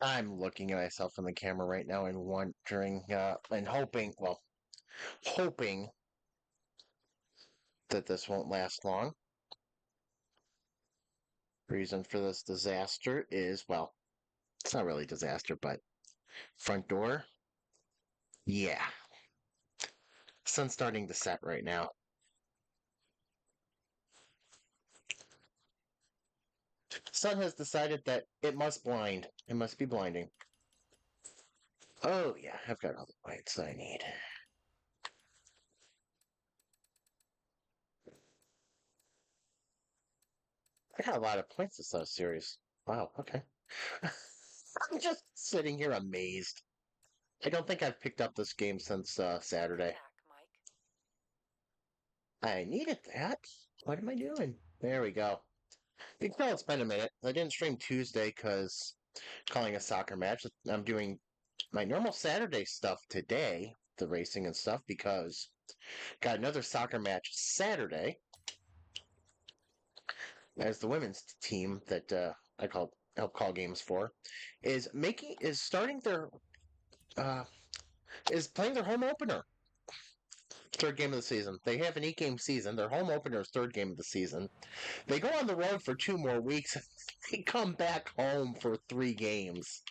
I'm looking at myself in the camera right now and wondering and hoping that this won't last long. Reason for this disaster is, well, it's not really a disaster, but front door. Yeah, sun's starting to set right now. Sun has decided that it must blind. It must be blinding. Oh yeah, I've got all the lights I need. I got a lot of points this series. Wow, okay. I'm just sitting here amazed. I don't think I've picked up this game since Saturday. I needed that. What am I doing? There we go. You can tell it's been a minute. I didn't stream Tuesday because calling a soccer match. I'm doing my normal Saturday stuff today, the racing and stuff, because got another soccer match Saturday as the women's team that I help call games for is starting their uh, is playing their home opener. Third game of the season. They have an 8 game season. Their home opener is third game of the season. They go on the road for 2 more weeks. They come back home for 3 games.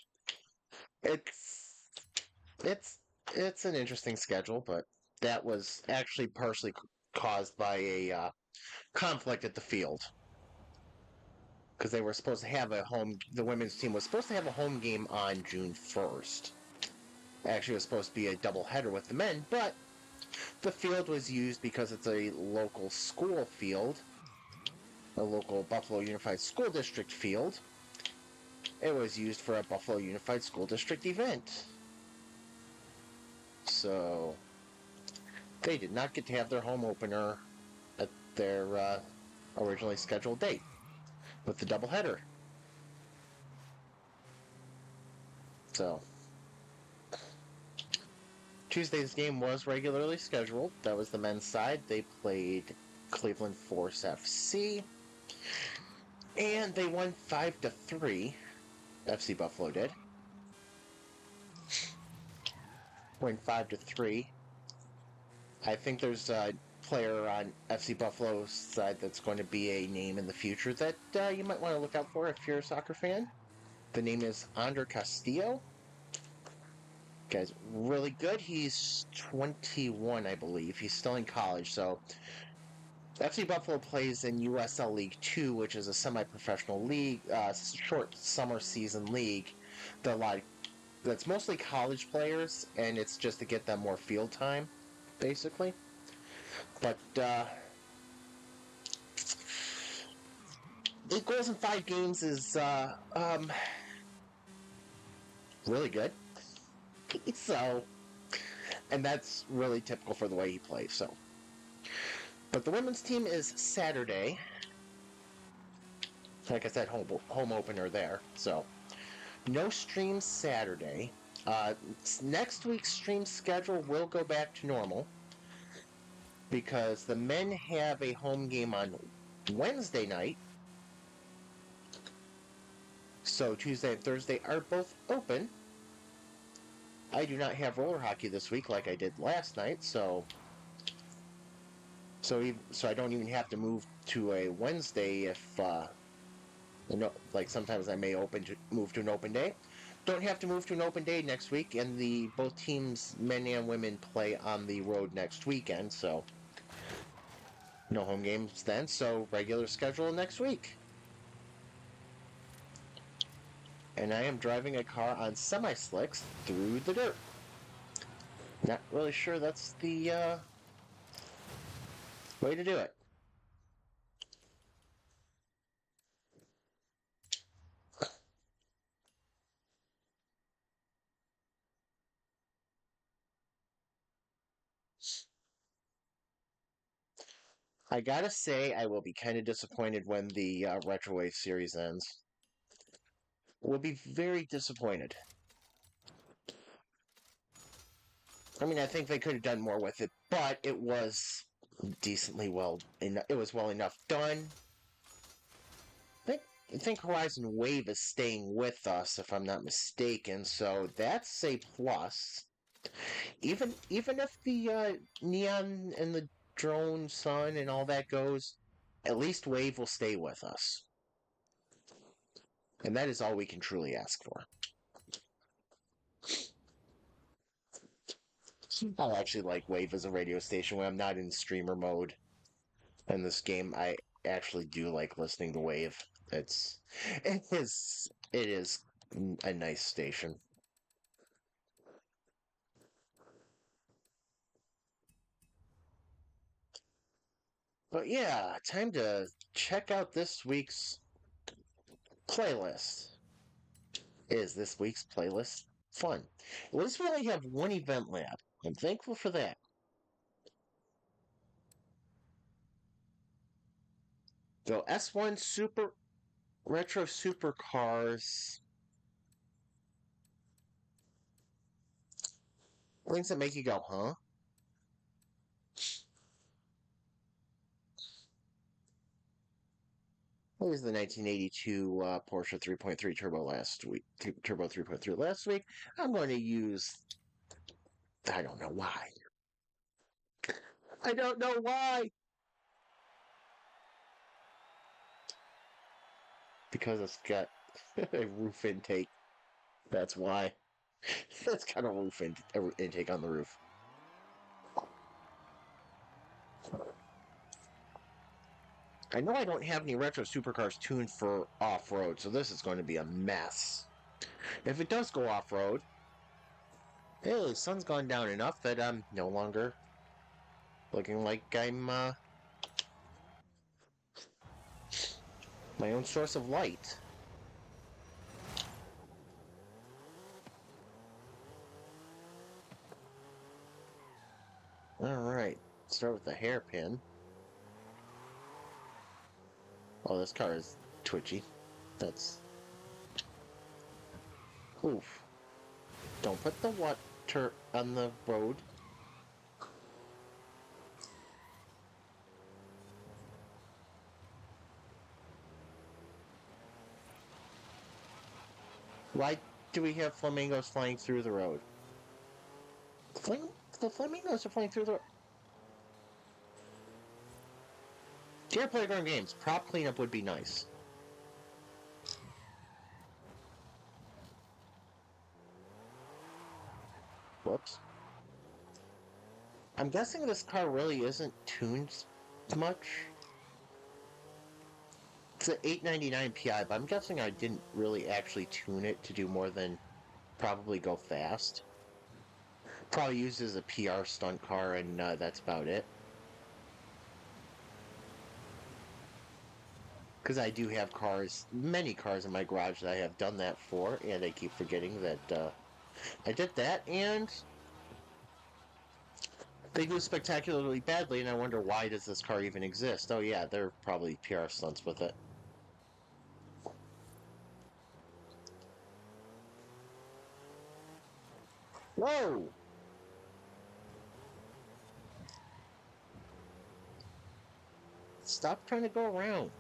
It's it's it's an interesting schedule, but that was actually partially caused by a conflict at the field because they were supposed to have a home. The women's team was supposed to have a home game on June 1st. Actually, it was supposed to be a double header with the men, but the field was used because it's a local school field, a local Buffalo Unified School District field. It was used for a Buffalo Unified School District event. So they did not get to have their home opener at their originally scheduled date with the doubleheader. So Tuesday's game was regularly scheduled. That was the men's side. They played Cleveland Force FC, and they won 5-3. FC Buffalo did. Win 5-3. I think there's a player on FC Buffalo's side that's going to be a name in the future that you might want to look out for if you're a soccer fan. The name is Ander Castillo. Guy's really good. He's 21, I believe. He's still in college, so FC Buffalo plays in USL League 2, which is a semi-professional league, short summer season league. That's mostly college players, and it's just to get them more field time, basically. But 8 goals in 5 games is really good. So, and that's really typical for the way he plays. So, but the women's team is Saturday. Like I said, home opener there. So, no stream Saturday. Next week's stream schedule will go back to normal because the men have a home game on Wednesday night. So Tuesday and Thursday are both open. I do not have roller hockey this week like I did last night, so I don't even have to move to a Wednesday if like sometimes I may move to an open day. Don't have to move to an open day next week, and the both teams, men and women, play on the road next weekend, so no home games then. So regular schedule next week. And I am driving a car on semi-slicks through the dirt. Not really sure that's the way to do it. I gotta say, I will be kind of disappointed when the Retrowave series ends. Will be very disappointed. I mean, I think they could have done more with it, but it was decently well. It was well enough done. I think I think Horizon Wave is staying with us, if I'm not mistaken. So that's a plus. Even if the Neon and the Drone Sun and all that goes, at least Wave will stay with us, and that is all we can truly ask for. I actually like Wave as a radio station when I'm not in streamer mode. In this game, I actually do like listening to Wave. It's it is a nice station. But yeah, time to check out this week's playlist. Is this week's playlist fun? Well, this really have one event lab. I'm thankful for that. So S1 Super Retro Supercars. Things that make you go, huh? What was the 1982 Porsche 3.3 Turbo last week? Turbo 3.3 last week. I'm going to use. I don't know why. I don't know why. Because it's got a roof intake. That's why. It's got a intake on the roof. I know I don't have any retro supercars tuned for off road, so this is going to be a mess. If it does go off road, hey, the sun's gone down enough that I'm no longer looking like I'm my own source of light. Alright, start with the hairpin. Oh, this car is twitchy. That's. Oof. Don't put the water on the road. Why do we have flamingos flying through the road? The flamingos are flying through the. Dear Playground Games, prop cleanup would be nice. Whoops. I'm guessing this car really isn't tuned much. It's an 899 PI, but I'm guessing I didn't really actually tune it to do more than probably go fast. Probably used as a PR stunt car, and that's about it. Because I do have cars, many cars in my garage that I have done that for, and I keep forgetting that I did that, and they do spectacularly badly, and I wonder why does this car even exist? Oh yeah, they're probably PR stunts with it. Whoa! Stop trying to go around.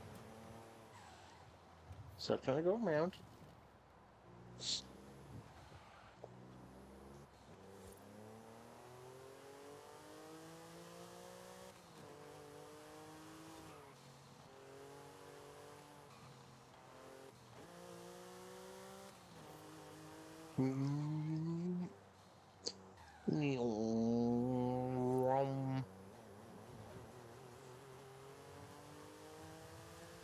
Stop trying to go around. Mm,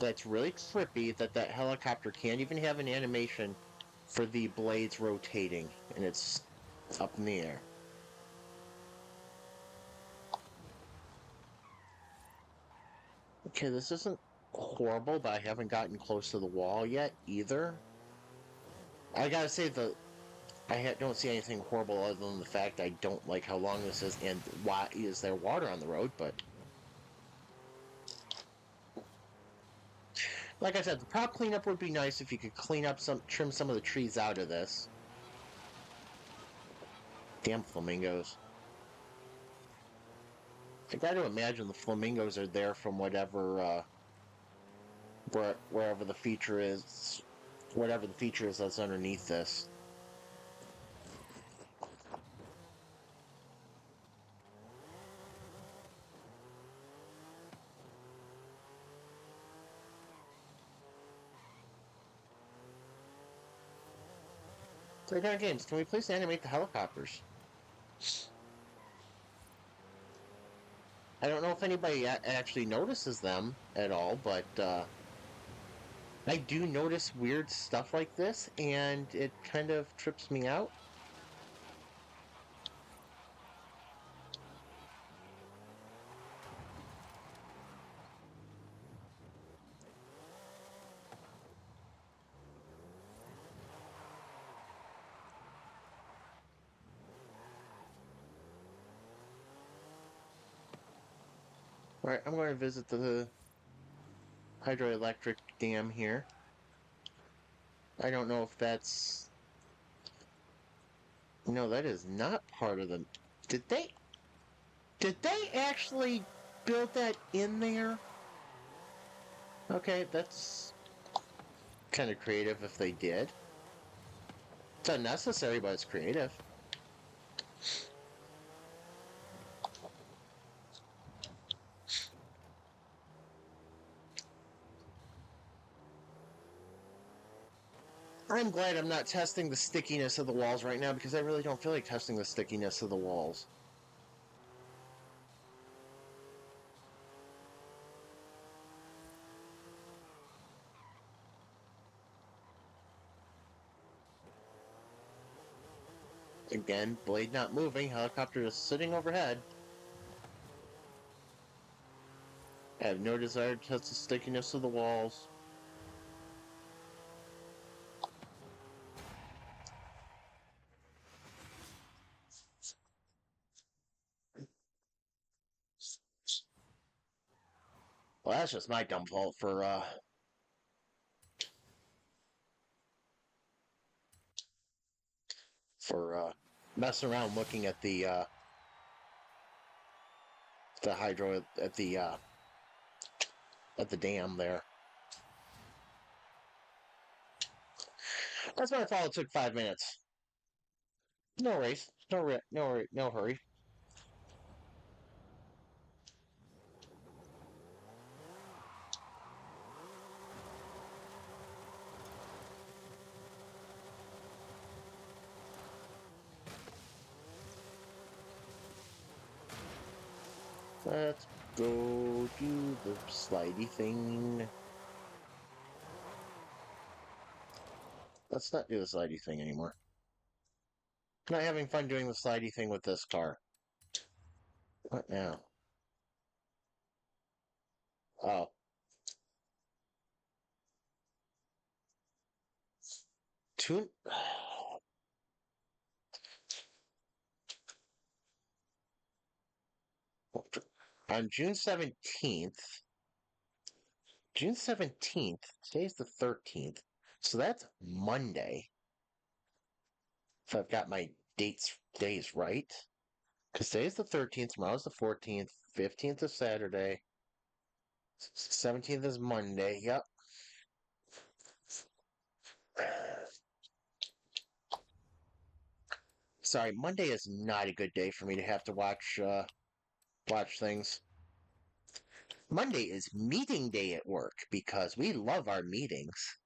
That's really trippy that that helicopter can't even have an animation for the blades rotating, and it's up in the air. Okay, this isn't horrible, but I haven't gotten close to the wall yet either. I gotta say don't see anything horrible other than the fact I don't like how long this is and why is there water on the road, but like I said, the prop cleanup would be nice if you could trim some of the trees out of this. Damn flamingos. I gotta imagine the flamingos are there from whatever wherever the feature is, whatever the feature is that's underneath this. Playground Games, can we please animate the helicopters? I don't know if anybody actually notices them at all, but I do notice weird stuff like this, and it kind of trips me out. All right, I'm going to visit the hydroelectric dam here. I don't know if that's... No, that is not part of the... Did they... Did they actually build that in there? Okay, that's kind of creative if they did. It's unnecessary, but it's creative. I'm glad I'm not testing the stickiness of the walls right now because I really don't feel like testing the stickiness of the walls. Again, blade not moving, helicopter just sitting overhead. I have no desire to test the stickiness of the walls. Well, that's just my dumb fault for messing around looking at the hydro at the dam there. That's my fault. It took 5 minutes. No race. No hurry. Let's go do the slidey thing. Let's not do the slidey thing anymore. I'm not having fun doing the slidey thing with this car. What now? Oh. Tune. On June 17th, today's the 13th, so that's Monday. If I've got my days right. Because today's the 13th, tomorrow's the 14th, 15th is Saturday, 17th is Monday, yep. Sorry, Monday is not a good day for me to have to watch things. Monday is meeting day at work because we love our meetings.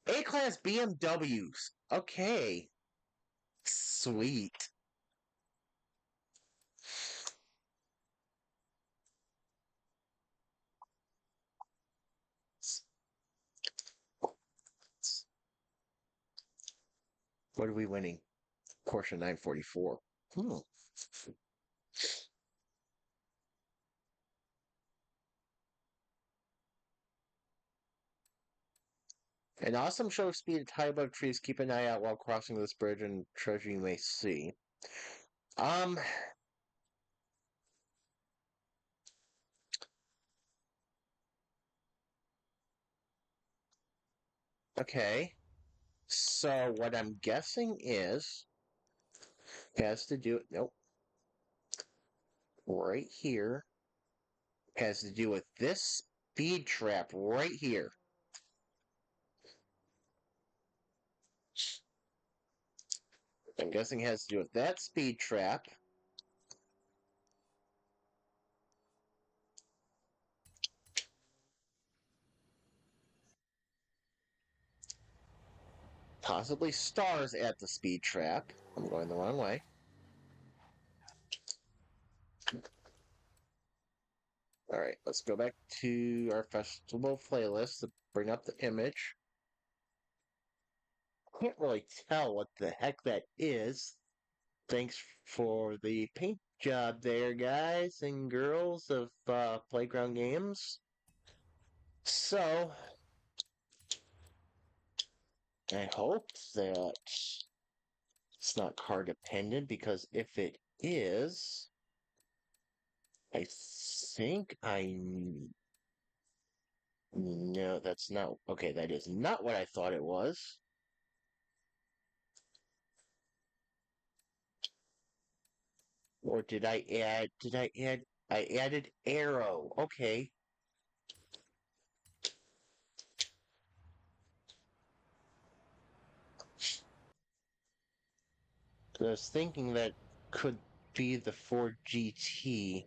A-Class BMWs. Okay. Sweet. What are we winning? Porsche 944. Hmm. An awesome show of speed at high above trees. Keep an eye out while crossing this bridge and treasure you may see. Um, okay. So what I'm guessing is has to do nope. Right here has to do with this speed trap right here. I'm guessing it has to do with that speed trap. Possibly stars at the speed trap. I'm going the wrong way. Alright, let's go back to our festival playlist to bring up the image. Can't really tell what the heck that is. Thanks for the paint job there, guys and girls of Playground Games. So, I hope that it's not car dependent, because if it is, I think no, that's not. Okay, that is not what I thought it was. Or did I add? Did I add? I added arrow. Okay. I was thinking that could be the Ford GT.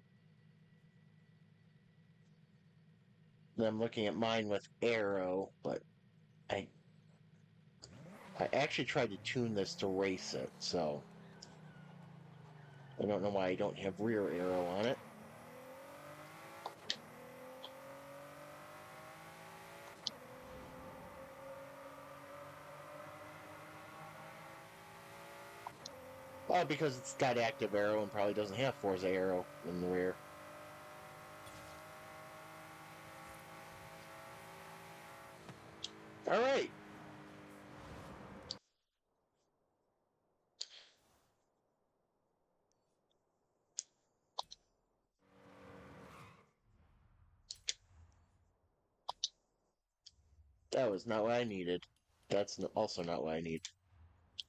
Then I'm looking at mine with arrow, but I I actually tried to tune this to race it, so I don't know why I don't have rear arrow on it. Oh, because it's got active arrow and probably doesn't have Forza arrow in the rear. All right. That was not what I needed. That's also not what I need.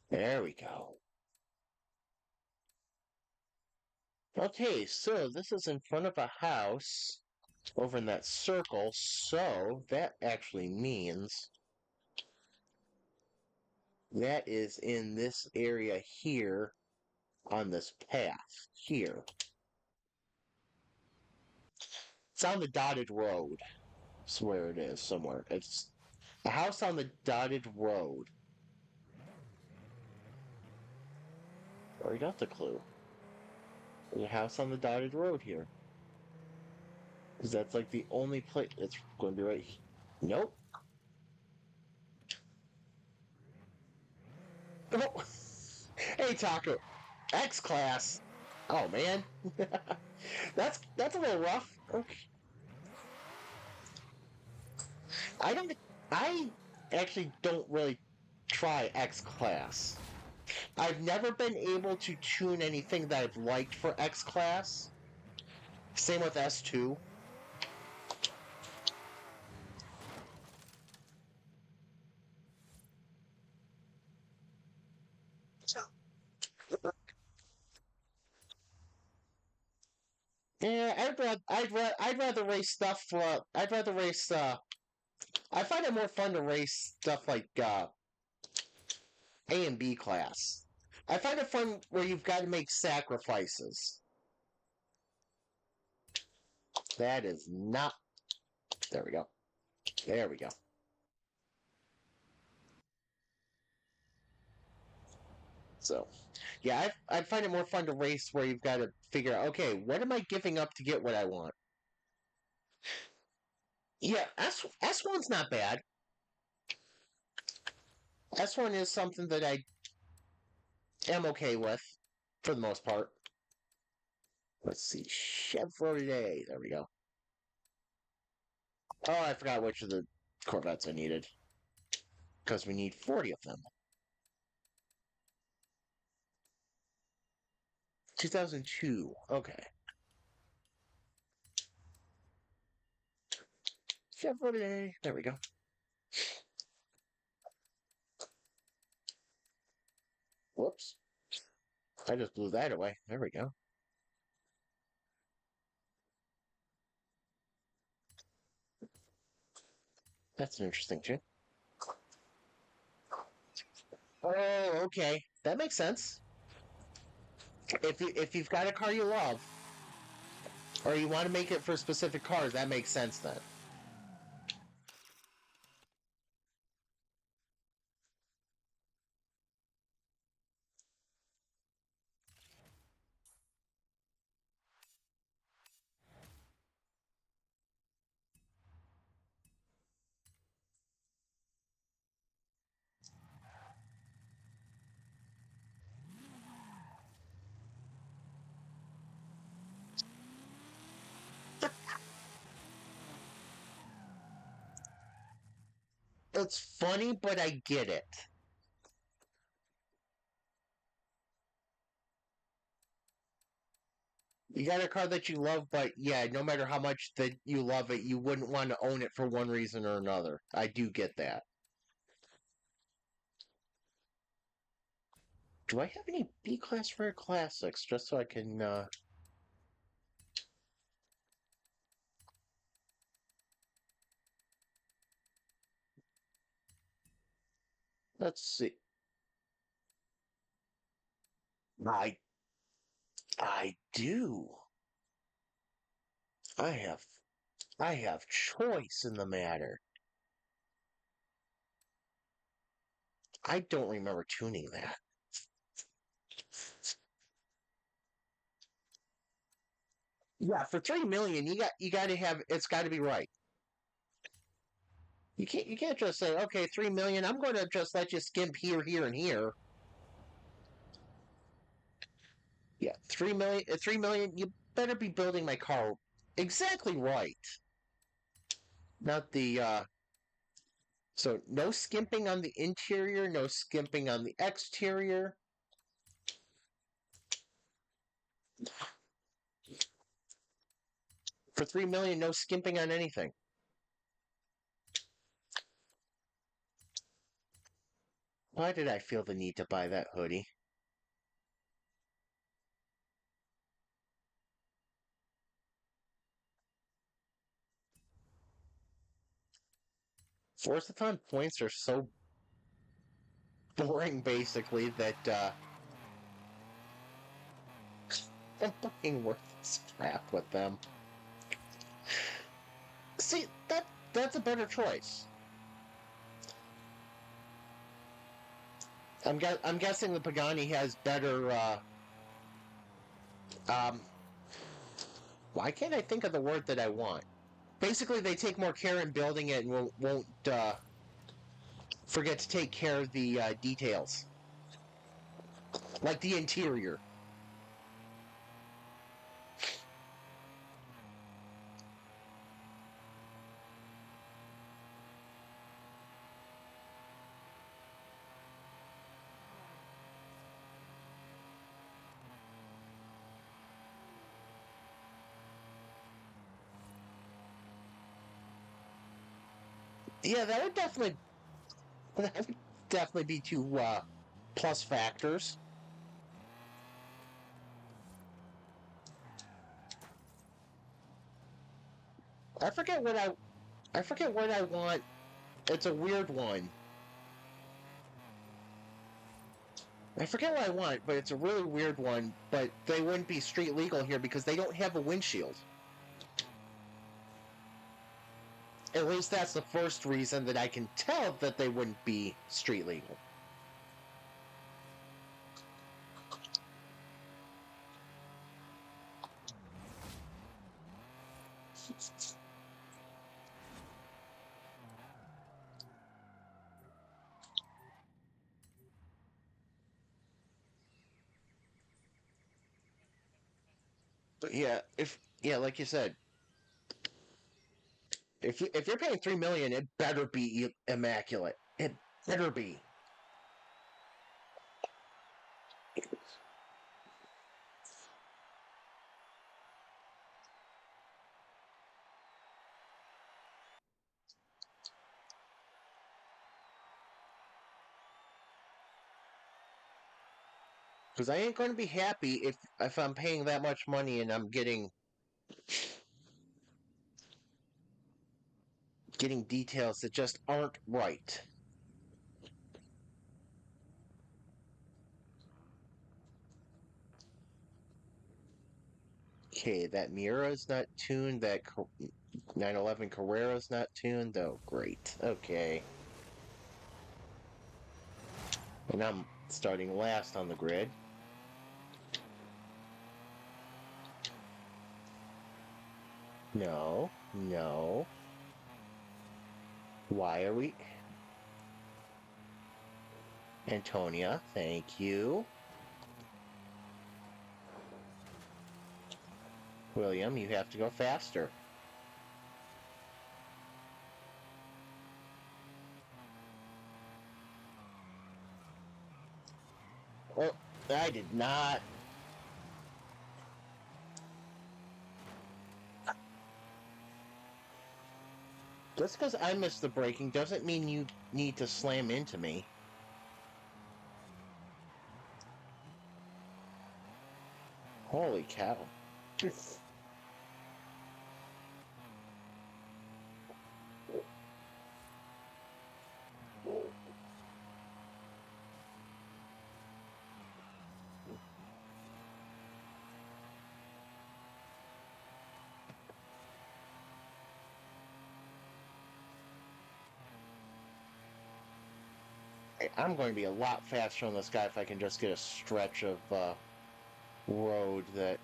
There we go. Okay, so this is in front of a house over in that circle, so that actually means that is in this area here on this path here. It's on the dotted road. That's where it is, somewhere. It's a house on the dotted road. Already got the clue. There's a house on the dotted road here. Because that's like the only place. It's going to be right here. Nope. Oh. Hey, Taco. X class. Oh man, that's a little rough. Okay. I don't. I actually don't really try X class. I've never been able to tune anything that I've liked for X class. Same with S2. Yeah, I'd rather race stuff. I'd rather race. I find it more fun to race stuff like A and B class. I find it fun where you've got to make sacrifices. That is not. There we go. There we go. So, yeah, I find it more fun to race where you've got to figure out, okay, what am I giving up to get what I want? Yeah, S1's not bad. S1 is something that I am okay with for the most part. Let's see, Chevrolet. There we go. Oh, I forgot which of the Corvettes I needed. Because we need 40 of them. 2002. Okay. Chevrolet. There we go. Whoops. I just blew that away. There we go. That's an interesting tune. Oh, okay. That makes sense. If you've got a car you love, or you want to make it for specific cars, that makes sense then. It's funny, but I get it. You got a car that you love, but yeah, no matter how much that you love it, you wouldn't want to own it for one reason or another. I do get that. Do I have any B class rare classics? Just so I can. Let's see. I I do. I have I have choice in the matter. I don't remember tuning that. Yeah, for 3 million, you got to have it's got to be right. You can't just say, okay, 3 million. I'm going to just let you skimp here, here, and here. Yeah, 3 million. 3 million. You better be building my car exactly right. Not the. So no skimping on the interior, no skimping on the exterior. For 3 million, no skimping on anything. Why did I feel the need to buy that hoodie? Force-a-thon points are so boring, basically, that I'm fucking worthless crap with them. See, that's a better choice. I'm guessing the Pagani has better. Um, why can't I think of the word that I want? Basically, they take more care in building it and won't forget to take care of the details, like the interior. Yeah, that would definitely be two plus factors. I forget what I forget what I want. It's a weird one. I forget what I want, but it's a really weird one. But they wouldn't be street legal here because they don't have a windshield. At least that's the first reason that I can tell that they wouldn't be street legal. But yeah, like you said, if you're paying 3 million, it better be immaculate. It better be. Because I ain't going to be happy if I'm paying that much money and I'm getting getting details that just aren't right. Okay, that Miura's not tuned. That 911 Carrera's not tuned. Oh, great. Okay. And I'm starting last on the grid. No, no. Why are we... Antonia, thank you. William, you have to go faster. Oh, I did not. Just because I missed the braking doesn't mean you need to slam into me. Holy cow. I'm going to be a lot faster on this guy if I can just get a stretch of road that...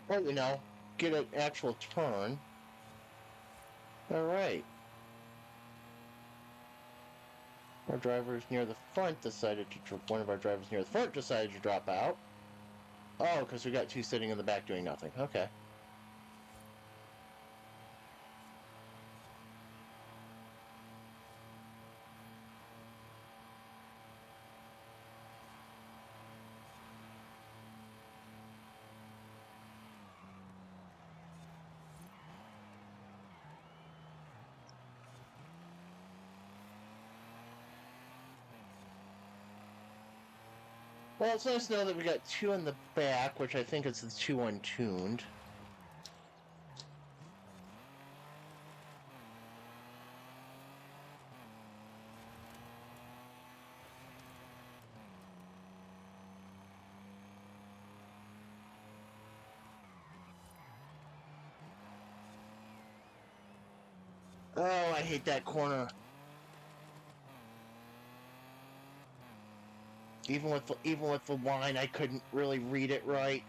Well, you know, get an actual turn. All right. Our drivers near the front decided to... One of our drivers near the front decided to drop out. Oh, because we got two sitting in the back doing nothing. Okay. Well, it's nice to know that we got two in the back, which I think is the two untuned. Oh, I hate that corner. Even with the line, I couldn't really read it right.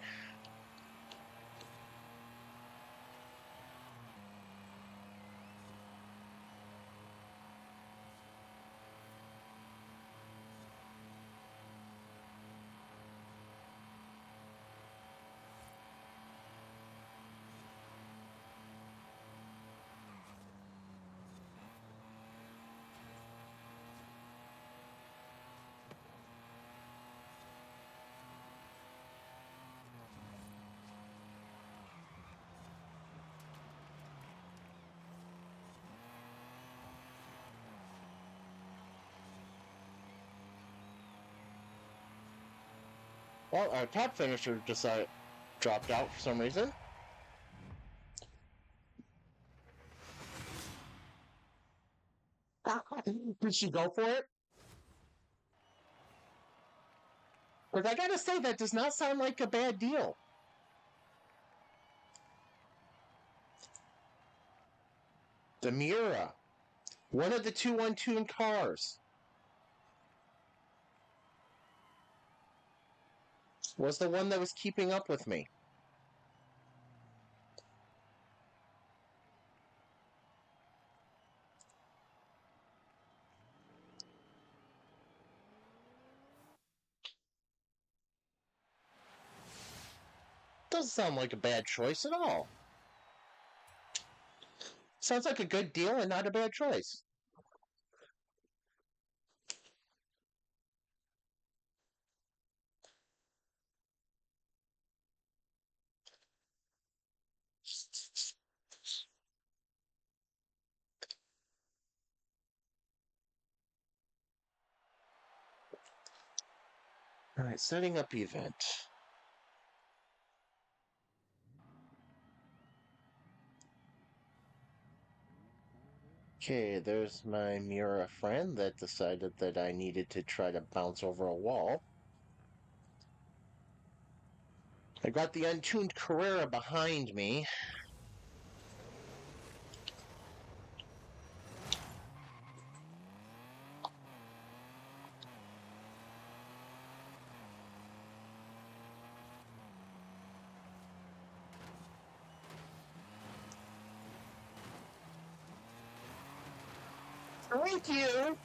Well, our top finisher decided dropped out for some reason. Did she go for it? Because I gotta say, that does not sound like a bad deal. The Miura, one of the two untuned cars, was the one that was keeping up with me. Doesn't sound like a bad choice at all. Sounds like a good deal and not a bad choice. Alright, setting up event. Okay, there's my Mira friend that decided that I needed to try to bounce over a wall. I got the untuned Carrera behind me. Thank you!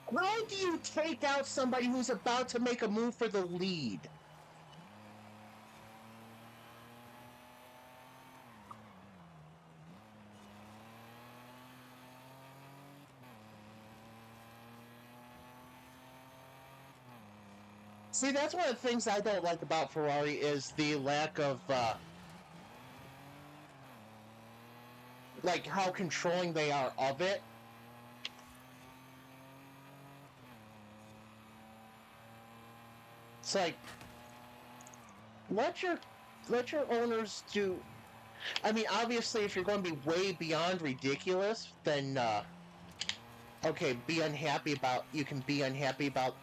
Why do you take out somebody who's about to make a move for the lead? See, that's one of the things I don't like about Ferrari is the lack of, like, how controlling they are of it. It's like, let your owners do. I mean, obviously, if you're going to be way beyond ridiculous, then okay, be unhappy about. You can be unhappy about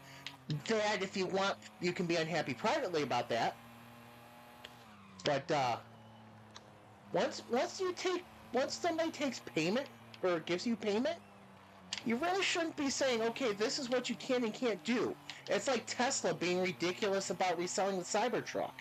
that if you want. You can be unhappy privately about that. But once somebody takes payment or gives you payment, you really shouldn't be saying, okay, this is what you can and can't do. It's like Tesla being ridiculous about reselling the Cybertruck.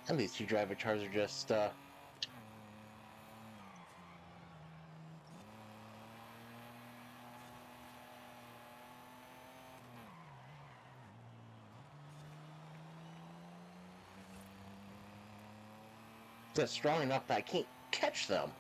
And these two driver cars are just strong enough that I can't catch them.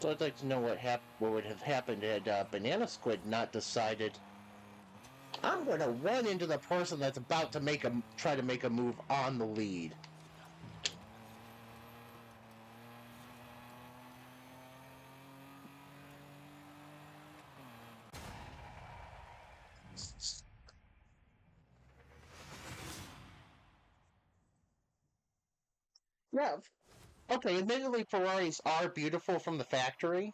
So I'd like to know what would have happened had Banana Squid not decided, I'm going to run into the person that's about to try to make a move on the lead. Yeah, okay, admittedly Ferraris are beautiful from the factory,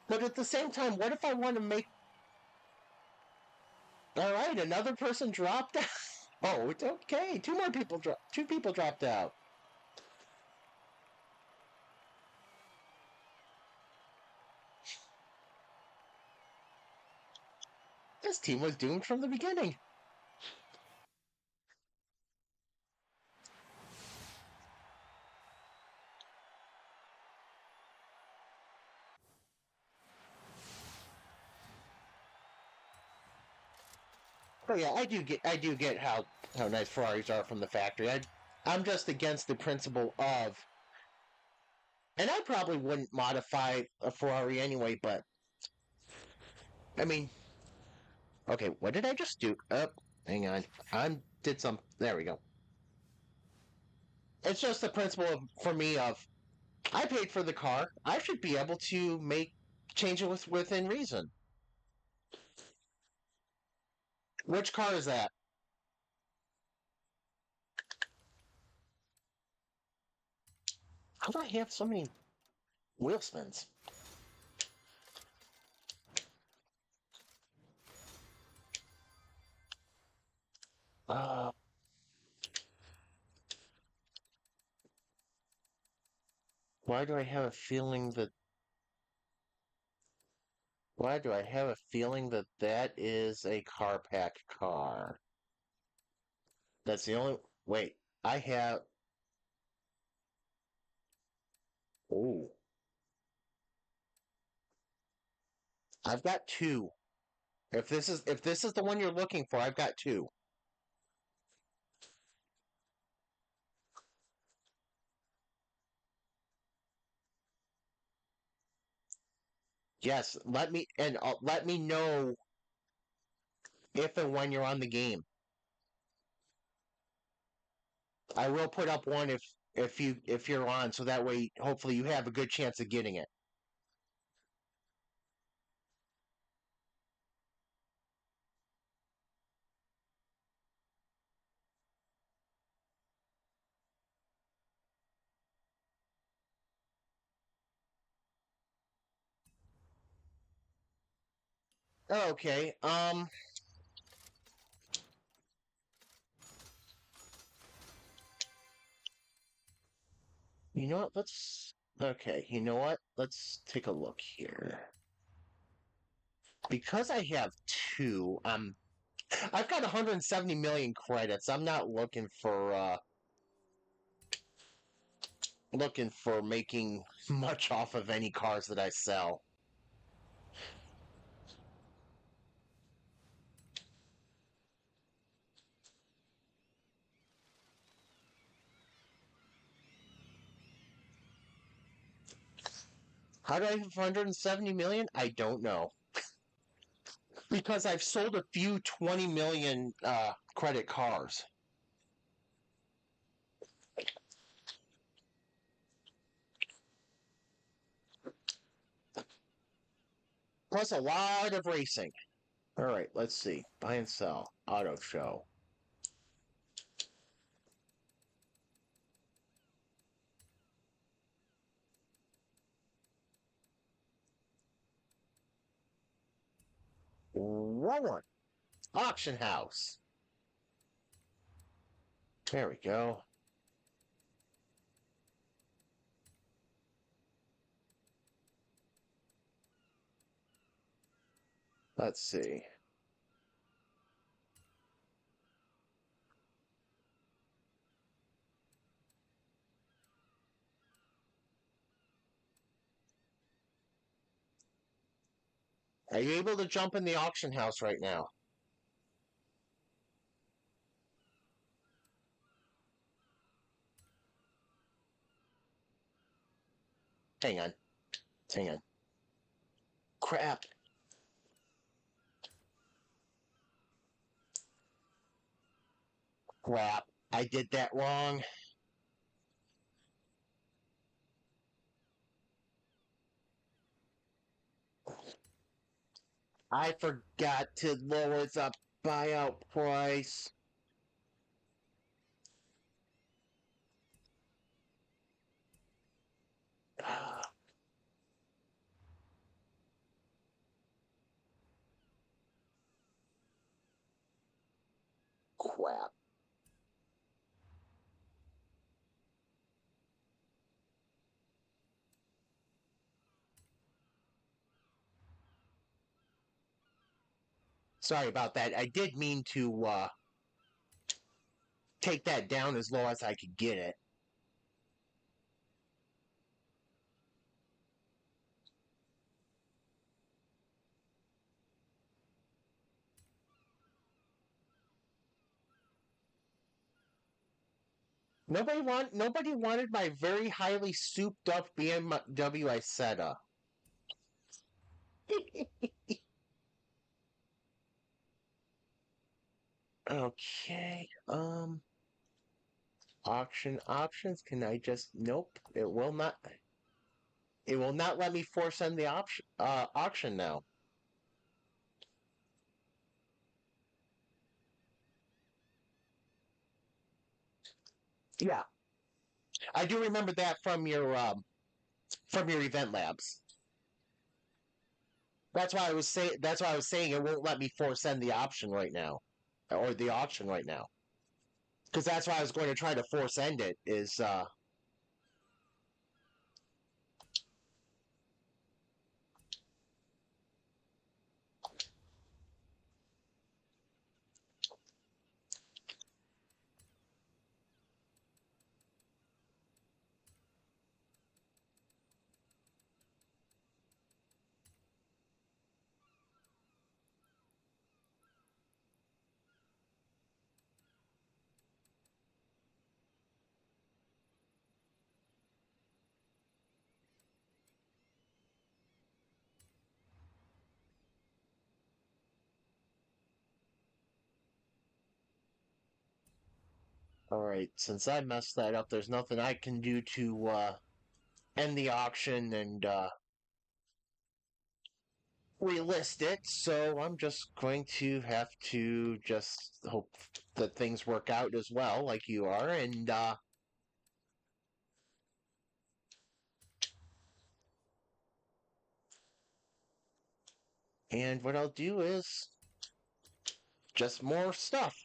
but at the same time, what if I want to make... Alright, another person dropped out. Oh, it's okay. Two people dropped out. This team was doomed from the beginning. Oh yeah, I do get how nice Ferraris are from the factory. I'm just against the principle of, and I probably wouldn't modify a Ferrari anyway, but I mean, okay, what did I just do? Hang on, there we go. It's just the principle of, for me of I paid for the car. I should be able to make change it within reason. Which car is that? How do I have so many wheel spins? Uh, why do I have a feeling that? Why do I have a feeling that that is a car pack car? That's the only. Wait, I have. Oh, I've got two. If this is the one you're looking for, I've got two. Yes, let me know if and when you're on the game. I will put up one if you're on, so that way hopefully you have a good chance of getting it. Okay. You know what? Let's. Okay. You know what? Let's take a look here. Because I have two. I've got 170 million credits. I'm not looking for making much off of any cars that I sell. How do I have 170 million? I don't know. Because I've sold a few 20 million credit cars. Plus a lot of racing. All right, let's see. Buy and sell. Auto show. One. Auction house. There we go. Let's see. Are you able to jump in the auction house right now? Hang on. Hang on. Crap. Crap. I did that wrong. I forgot to lower the buyout price. Crap. Sorry about that. I did mean to take that down as low as I could get it. Nobody wanted my very highly souped up BMW Isetta. Okay. Auction options. Can I just? Nope. It will not. It will not let me force end the option auction now. Yeah, I do remember that from your event labs. That's why I was saying. That's why I was saying it won't let me force end the option right now, or the auction right now. Because that's why I was going to try to force end it. Is all right. Since I messed that up, there's nothing I can do to end the auction and relist it. So I'm just going to have to just hope that things work out as well, like you are, and what I'll do is just more stuff.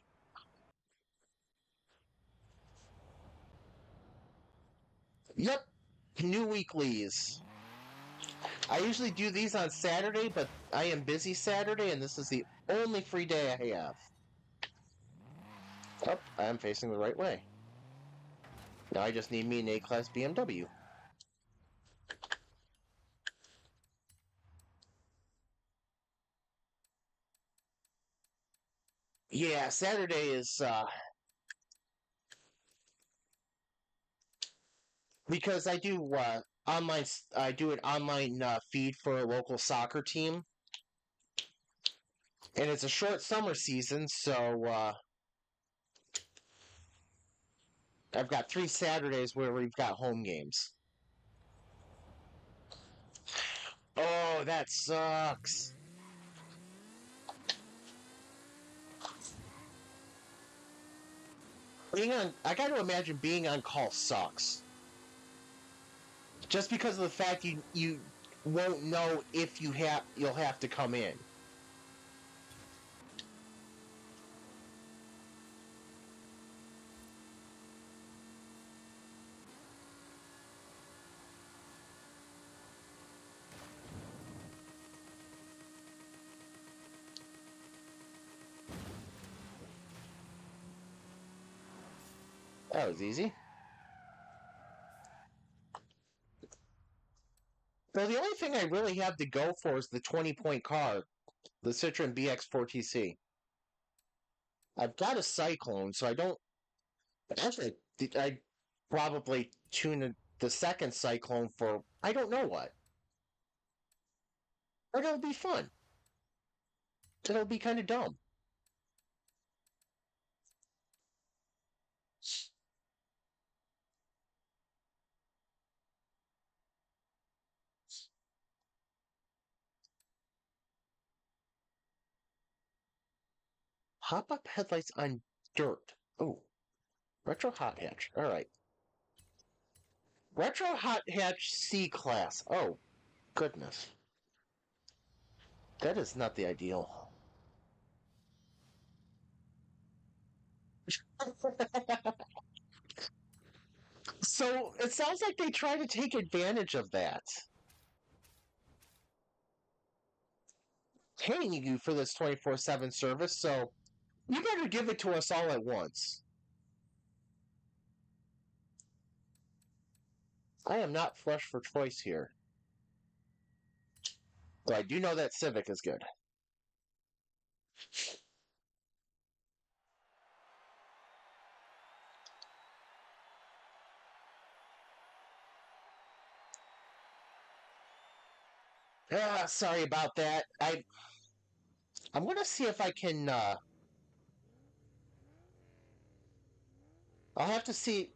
Yep, new weeklies. I usually do these on Saturday, but I am busy Saturday, and this is the only free day I have. Oh, I'm facing the right way. Now I just need me an A-Class BMW. Yeah, Saturday is because I do an online feed for a local soccer team, and it's a short summer season, so I've got 3 Saturdays where we've got home games. Oh, that sucks. I got to imagine being on call sucks. Just because of the fact you won't know if you'll have to come in. That was easy. So the only thing I really have to go for is the 20-point car, the Citroen BX4TC. I've got a Cyclone, so I don't. Actually, I probably tune the second Cyclone for I don't know what. But it'll be fun. It'll be kind of dumb. Hop up headlights on dirt. Oh, retro hot hatch. All right. Retro hot hatch C class. Oh, goodness. That is not the ideal. So it sounds like they try to take advantage of that. Paying you for this 24/7 service, so you better give it to us all at once. I am not flush for choice here. Though I do know that Civic is good. Ah, sorry about that. I'm gonna see if I can I'll have to see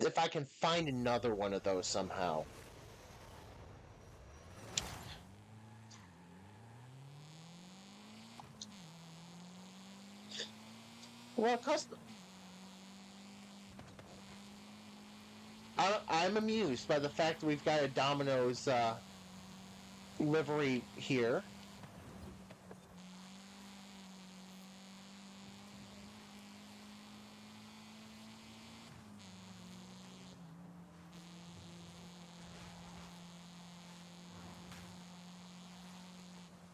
if I can find another one of those somehow. Well, I'm amused by the fact that we've got a Domino's livery here.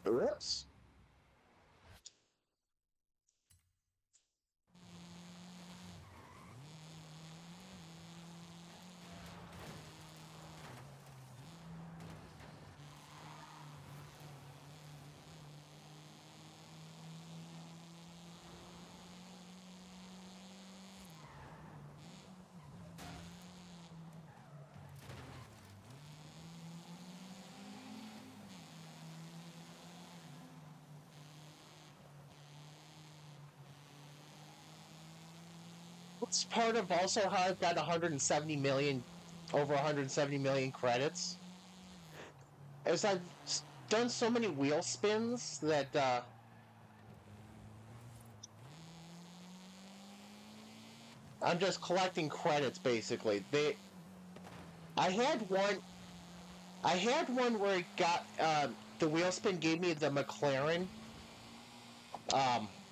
Oops. It's part of also how I've got 170 million, over 170 million credits. As I've done so many wheel spins that I'm just collecting credits basically. I had one, I had one where it got the wheel spin gave me the McLaren.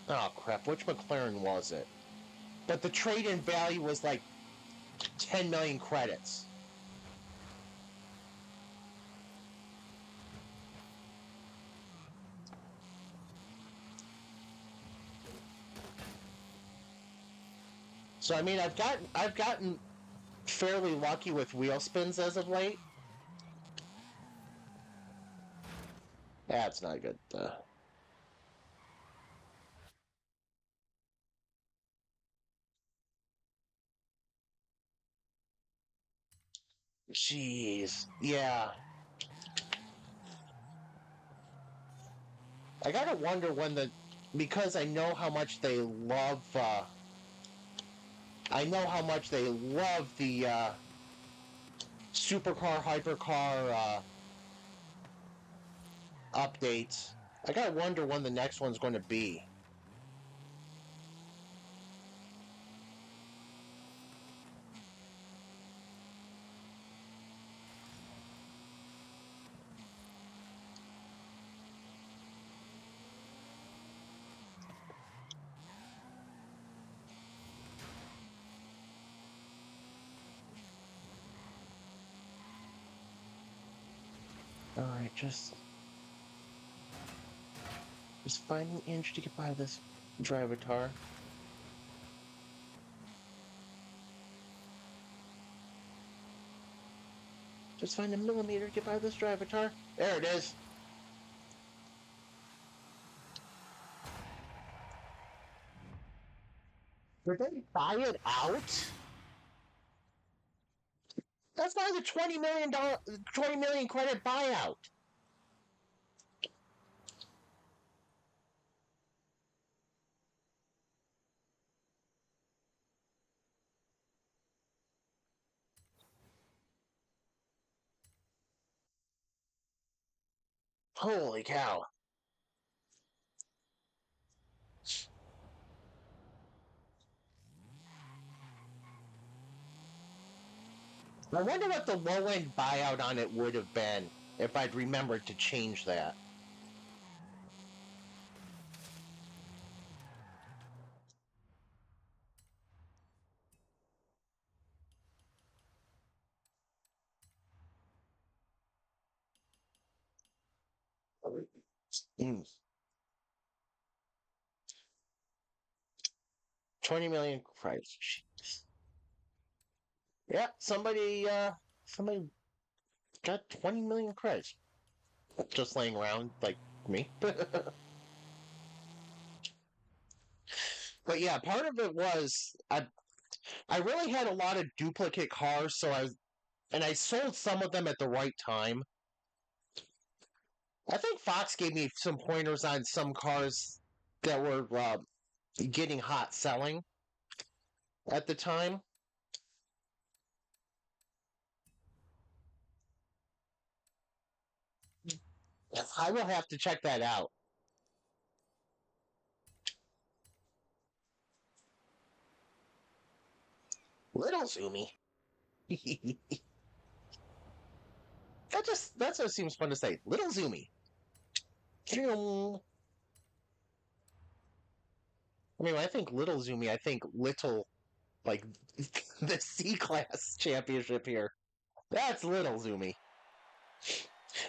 Oh crap, which McLaren was it? But the trade-in value was like 10 million credits. So I mean, I've gotten fairly lucky with wheel spins as of late. That's not good. Jeez, yeah. I gotta wonder when the because I know how much they love. I know how much they love the supercar, hypercar updates. I gotta wonder when the next one's going to be. All right, just find an inch to get by this driver tar. Just find a millimeter to get by this driver tar. There it is. Did they buy it out? That's not the $20 million, 20 million credit buyout. Holy cow! I wonder what the low end buyout on it would have been if I'd remembered to change that. Mm. 20 million credits. Jeez. Yeah, somebody got 20 million credits just laying around like me. But yeah, part of it was I really had a lot of duplicate cars, so I sold some of them at the right time. I think Fox gave me some pointers on some cars that were getting hot selling. at the time. I will have to check that out. Little Zoomy. That just seems fun to say. Little Zoomy. I mean, when I think Little Zoomy, I think little, like the C class championship here. That's Little Zoomy.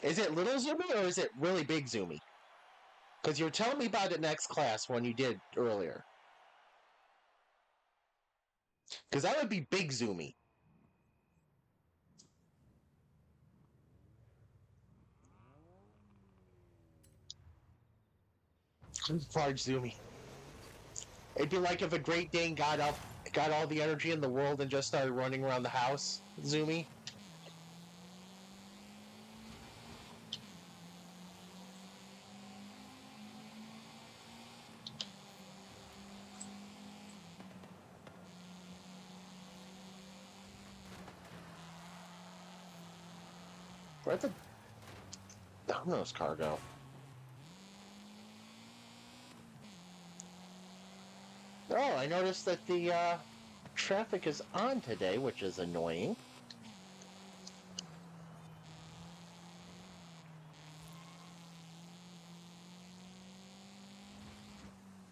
Is it Little Zoomy or is it really big Zoomy? Because you were telling me about it next class when you did earlier. Because that would be big Zoomy. Large Zoomy. It'd be like if a Great Dane got all the energy in the world and just started running around the house. Zoomy. Where'd the Domino's car go? Oh, I noticed that the traffic is on today, which is annoying.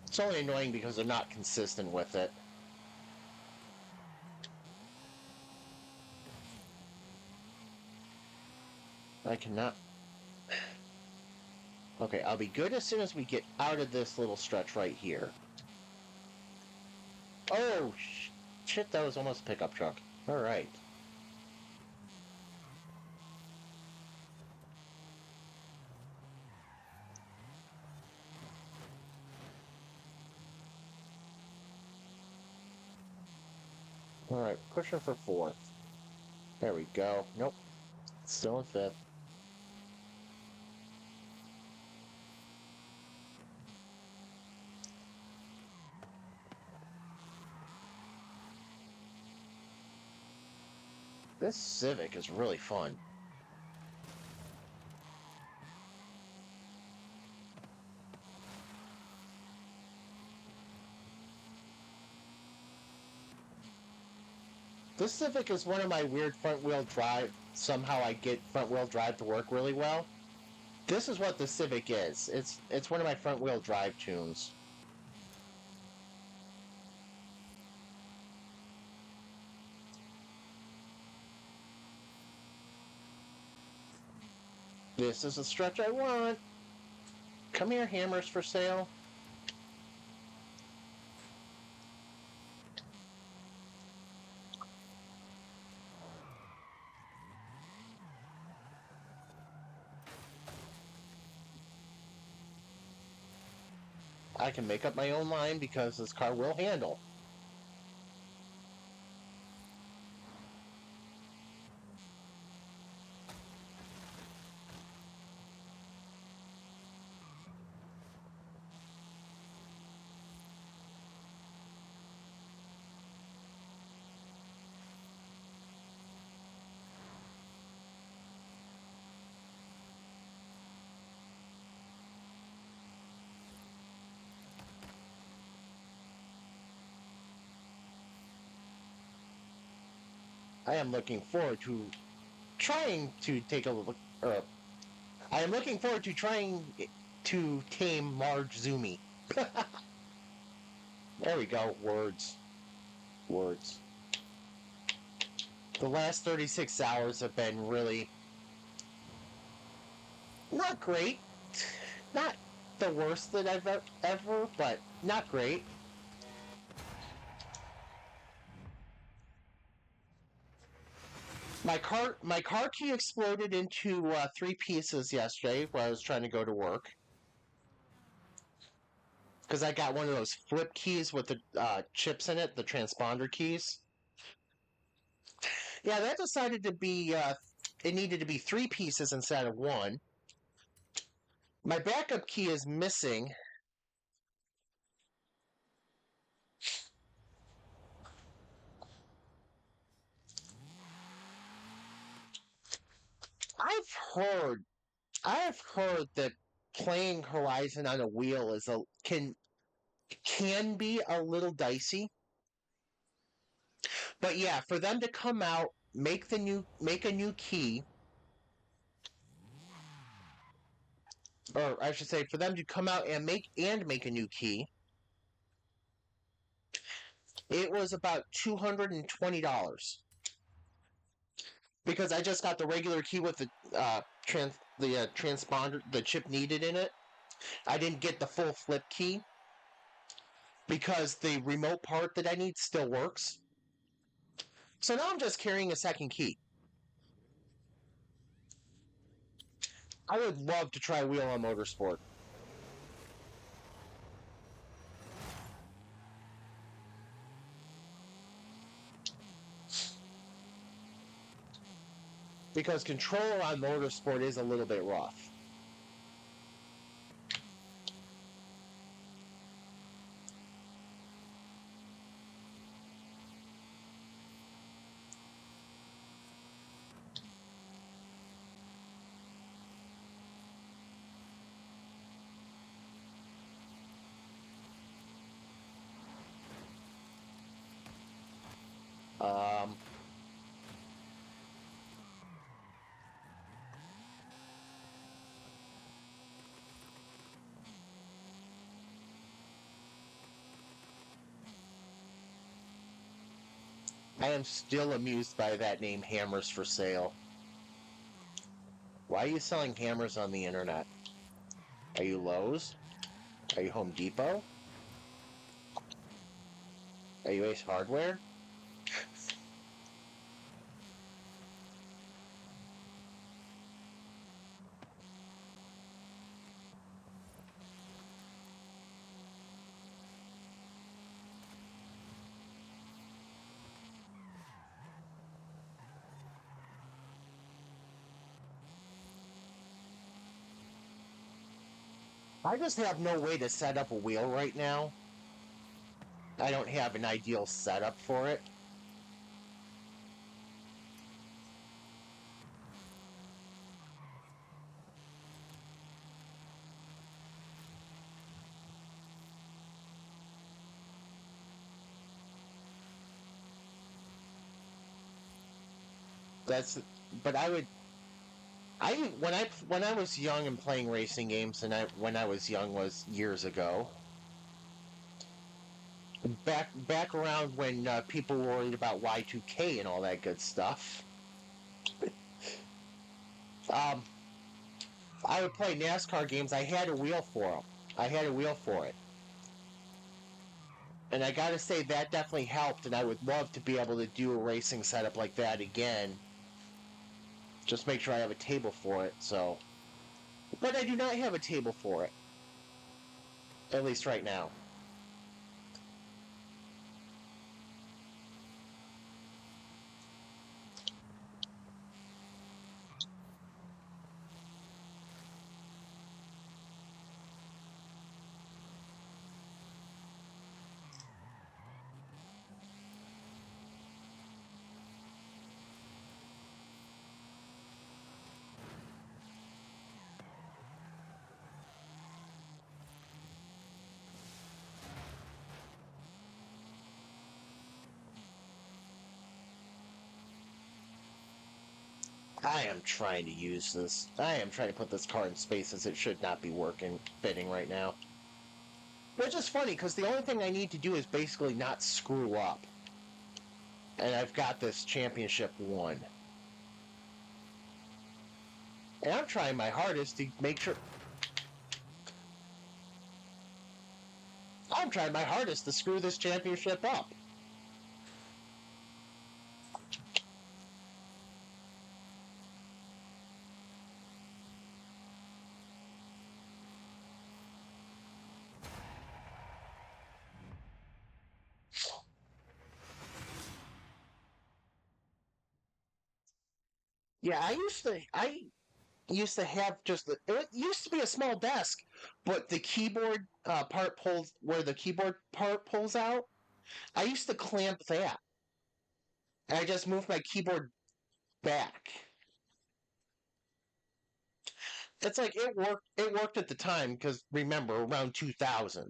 It's only annoying because they're not consistent with it. I cannot. Okay, I'll be good as soon as we get out of this little stretch right here. Oh, shit, that was almost a pickup truck. Alright. Alright, pushing for fourth. There we go. Nope. Still in fifth. This Civic is really fun. This Civic is one of my weird front-wheel drive. Somehow I get front-wheel drive to work really well. This is what the Civic is. It's one of my front-wheel drive tunes. This is the stretch I want. Come here, hammers for sale. I can make up my own line because this car will handle. I am looking forward to trying to take a look. I am looking forward to trying to tame Large Zoomy. There we go. Words. Words. The last 36 hours have been really not great. Not the worst that I've ever, but not great. My car key exploded into three pieces yesterday while I was trying to go to work. Because I got one of those flip keys with the chips in it, the transponder keys. Yeah, that decided to be, it needed to be three pieces instead of one. My backup key is missing. I've I've heard that playing Horizon on a wheel can be a little dicey. But yeah, for them to come out, make a new key, or I should say, for them to come out and make a new key, it was about $220 because I just got the regular key with the transponder, the chip needed in it. I didn't get the full flip key because the remote part that I need still works. So now I'm just carrying a second key. I would love to try Wheel on Motorsport. Because control on Motorsport is a little bit rough. Um, I am still amused by that name, Hammers for Sale. Why are you selling hammers on the internet? Are you Lowe's? Are you Home Depot? Are you Ace Hardware? I just have no way to set up a wheel right now. I don't have an ideal setup for it. That's but I when I was young and playing racing games and I when I was young was years ago. Back around when people were worried about Y2K and all that good stuff. Um, I would play NASCAR games. I had a wheel for them. I had a wheel for it. And I gotta say, that definitely helped, and I would love to be able to do a racing setup like that again. Just make sure I have a table for it, so. But I do not have a table for it. At least right now. I am trying to use this. I am trying to put this car in spaces it should not be fitting right now. Which is funny, because the only thing I need to do is basically not screw up. And I've got this championship won. And I'm trying my hardest to make sure. I'm trying my hardest to screw this championship up. Yeah, I used to have just it used to be a small desk, but the keyboard part pulls where the keyboard part pulls out. I used to clamp that. And I just moved my keyboard back. It's like it worked. It worked at the time because remember, around 2000.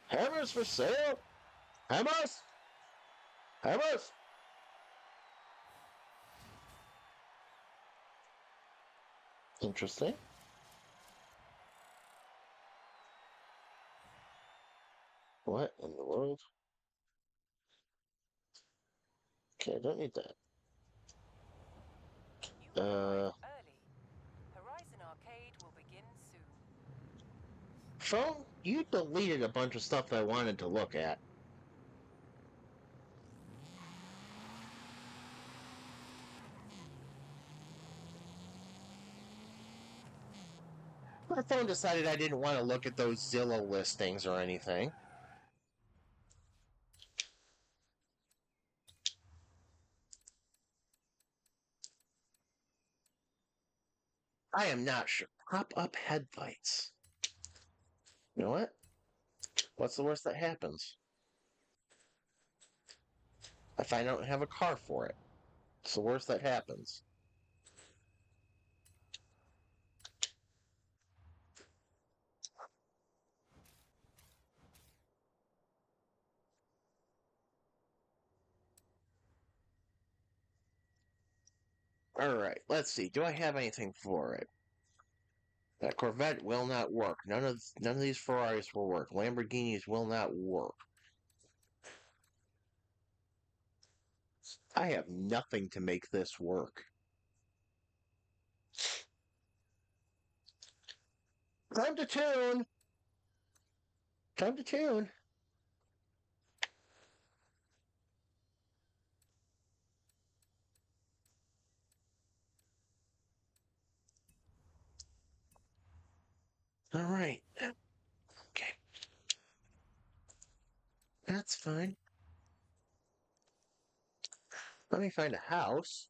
Hammers for sale. Hammers. Hammers. Interesting. What in the world? Okay, I don't need that. You arrived early. Horizon Arcade will begin soon. Phone, you deleted a bunch of stuff I wanted to look at. My phone decided I didn't want to look at those Zillow listings or anything. I am not sure. Pop up headlights. You know what? What's the worst that happens? I find I don't have a car for it. It's the worst that happens. Alright, let's see. Do I have anything for it? That Corvette will not work. None of these Ferraris will work. Lamborghinis will not work. I have nothing to make this work. Time to tune. Time to tune. All right. Okay. That's fine. Let me find a house.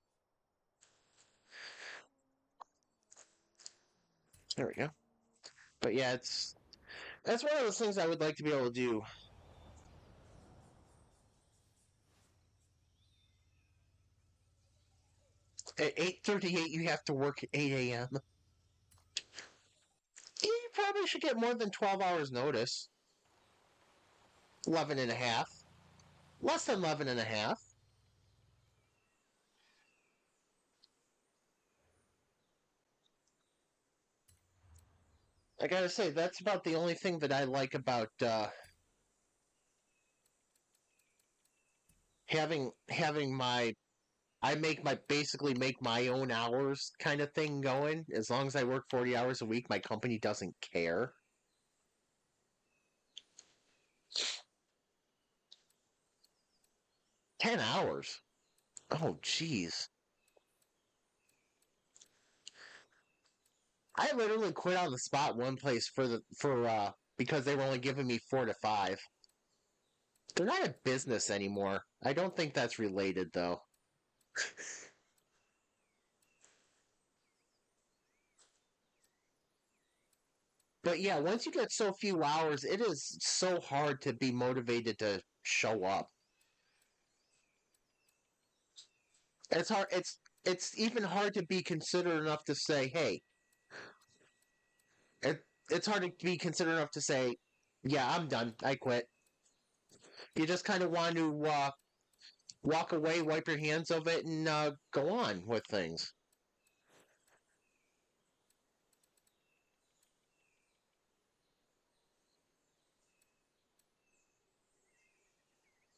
There we go. But yeah, that's one of those things I would like to be able to do. At 8:38, you have to work at 8 a.m. You probably should get more than 12 hours notice. 11 and a half. Less than 11 and a half. I gotta say, that's about the only thing that I like about having my I make my basically make my own hours kind of thing going. As long as I work 40 hours a week, my company doesn't care. 10 hours. Oh, jeez. I literally quit on the spot one place for because they were only giving me 4 to 5. They're not a business anymore. I don't think that's related though. But yeah, once you get so few hours, it is so hard to be motivated to show up. It's hard. It's even hard to be considerate enough to say, "Hey." It's hard to be considerate enough to say, "Yeah, I'm done. I quit." You just kind of want to walk away, wipe your hands of it, and go on with things.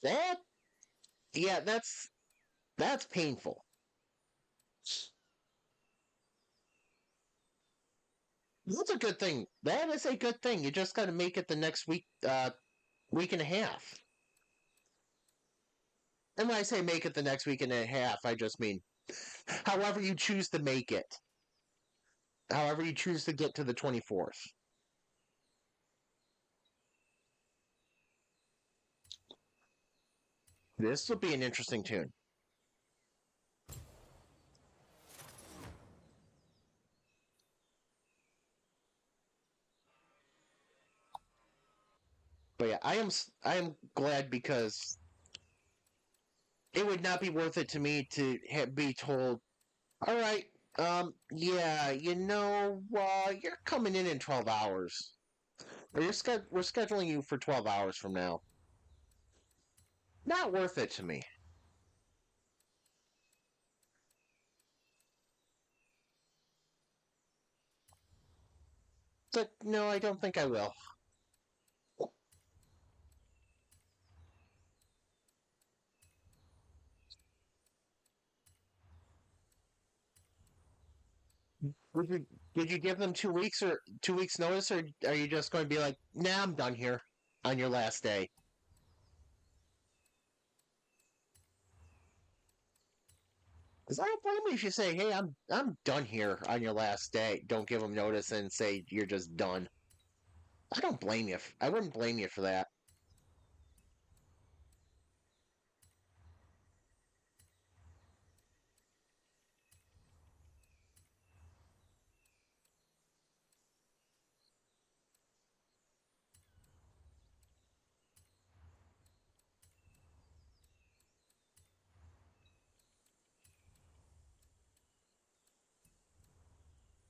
That, yeah, that's painful. That's a good thing. That is a good thing. You just got to make it the next week, week and a half. And when I say make it the next week and a half, I just mean however you choose to make it, however you choose to get to the 24th. This will be an interesting tune. But yeah, I am glad because it would not be worth it to me to be told, all right, yeah, you're coming in 12 hours. Or we're scheduling you for 12 hours from now. Not worth it to me. But no, I don't think I will. Would you, did you give them 2 weeks or 2 weeks notice, or are you just going to be like, nah, I'm done here on your last day? Because I don't blame you if you say, hey, I'm done here on your last day. Don't give them notice and say you're just done. I don't blame you. I wouldn't blame you for that.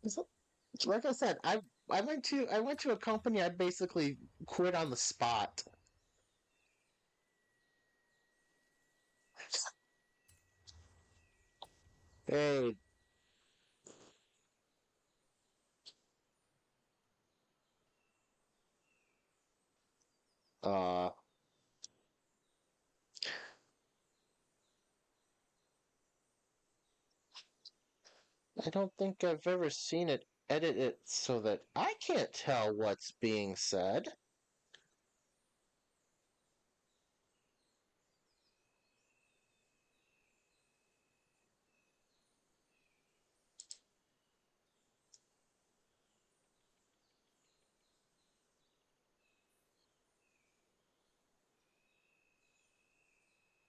So, like I said, I went to a company. I basically quit on the spot. Hey, uh, I don't think I've ever seen it edit it so that I can't tell what's being said.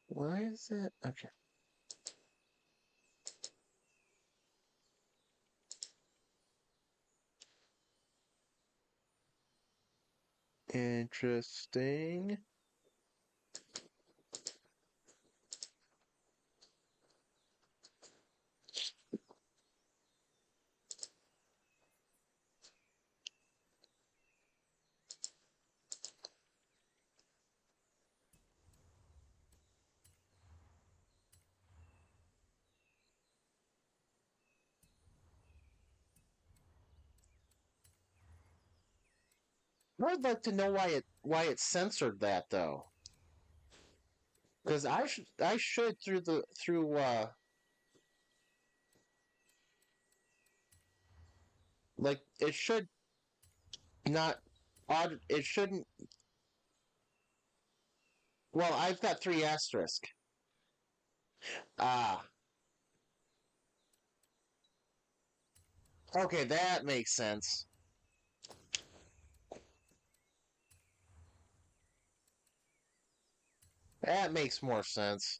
Why is it? Okay. Interesting. I'd like to know why it censored that though, because I should through like it should not odd it shouldn't. Well, I've got three asterisk. Ah, okay, that makes sense. That makes more sense.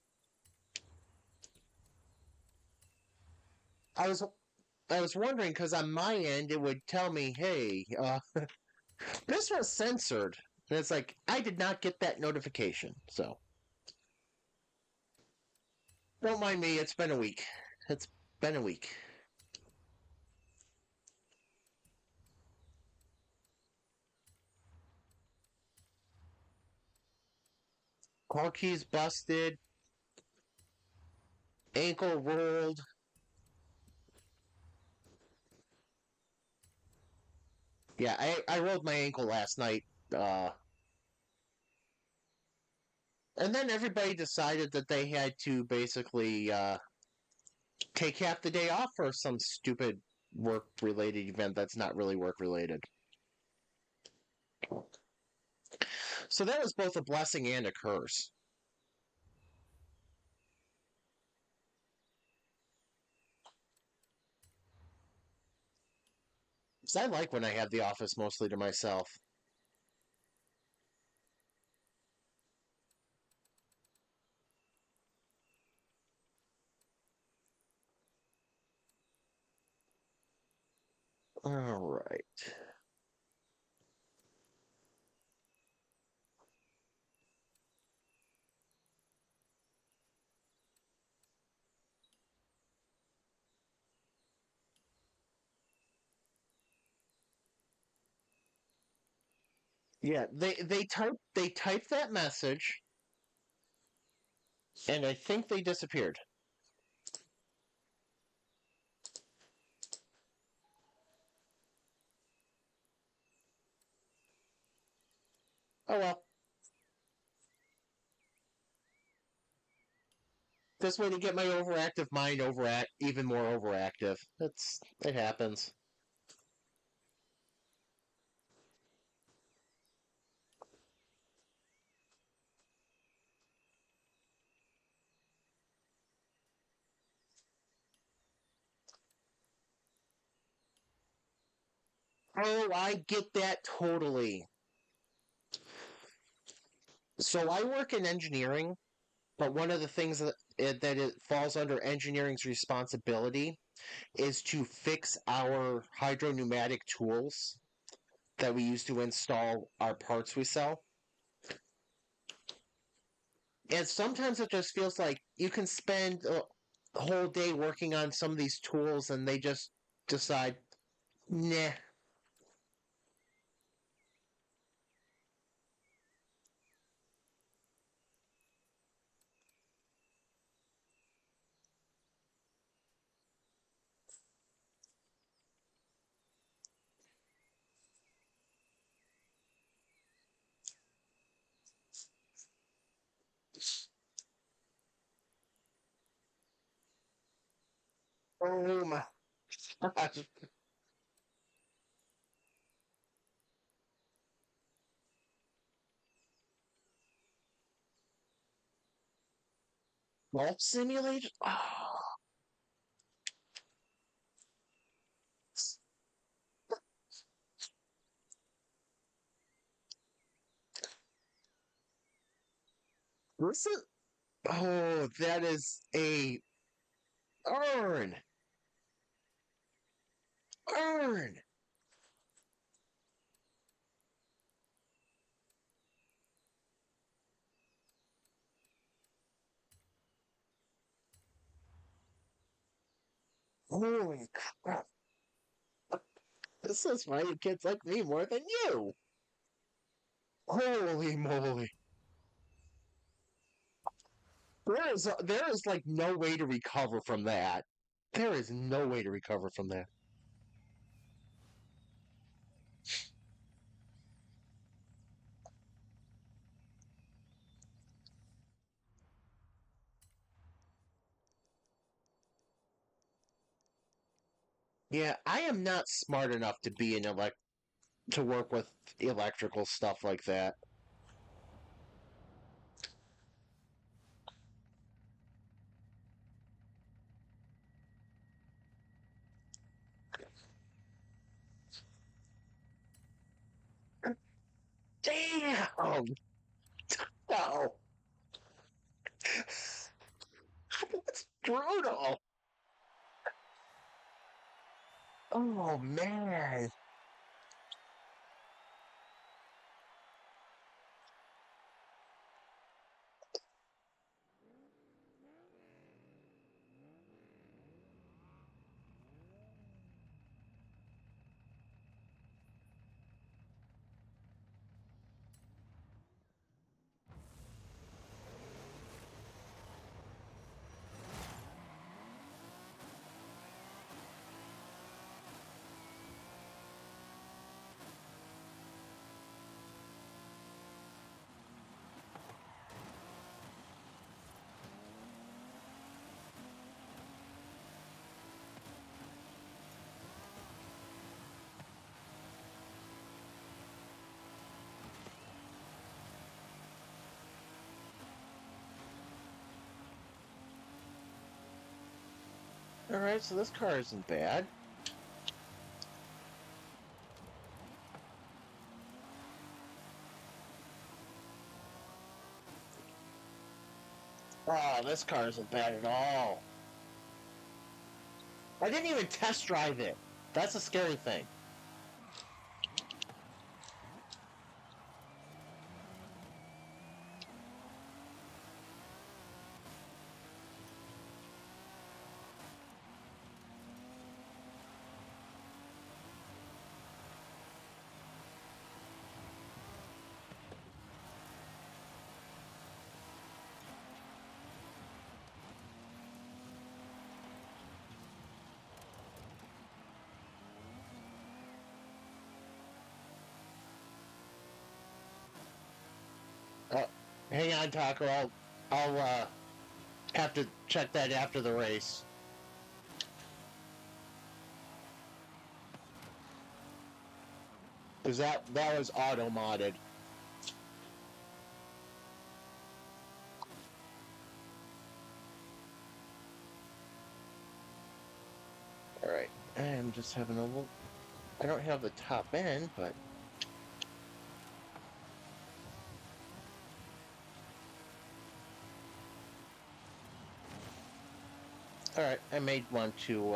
I was I was wondering because on my end it would tell me, hey, this was censored, and it's like I did not get that notification. So don't mind me. It's been a week. It's been a week. Car keys busted. Ankle rolled. Yeah, I rolled my ankle last night. Uh, and then everybody decided that they had to basically take half the day off for some stupid work related event that's not really work related. So that was both a blessing and a curse. 'Cause I like when I have the office mostly to myself. All right. Yeah, they typed that message, and I think they disappeared. Oh well. This way to get my overactive mind overact even more overactive. It happens. Oh, I get that totally. So I work in engineering, but one of the things that it falls under engineering's responsibility is to fix our hydropneumatic tools that we use to install our parts we sell. And sometimes it just feels like you can spend a whole day working on some of these tools and they just decide, nah. Oh my gosh. Golf simulator? Oh, this is, oh, that is a earn. Earn. Holy crap. This is why kids like me more than you. Holy moly. There is like no way to recover from that. There is no way to recover from that. Yeah, I am not smart enough to be an to work with electrical stuff like that. Damn! No! That's brutal! Oh man! Alright, so this car isn't bad. Oh, this car isn't bad at all. I didn't even test drive it. That's a scary thing. Hang on, Taco. I'll have to check that after the race. Because that was auto modded. Alright. I'm just having a little. I don't have the top end, but. Alright, I made one to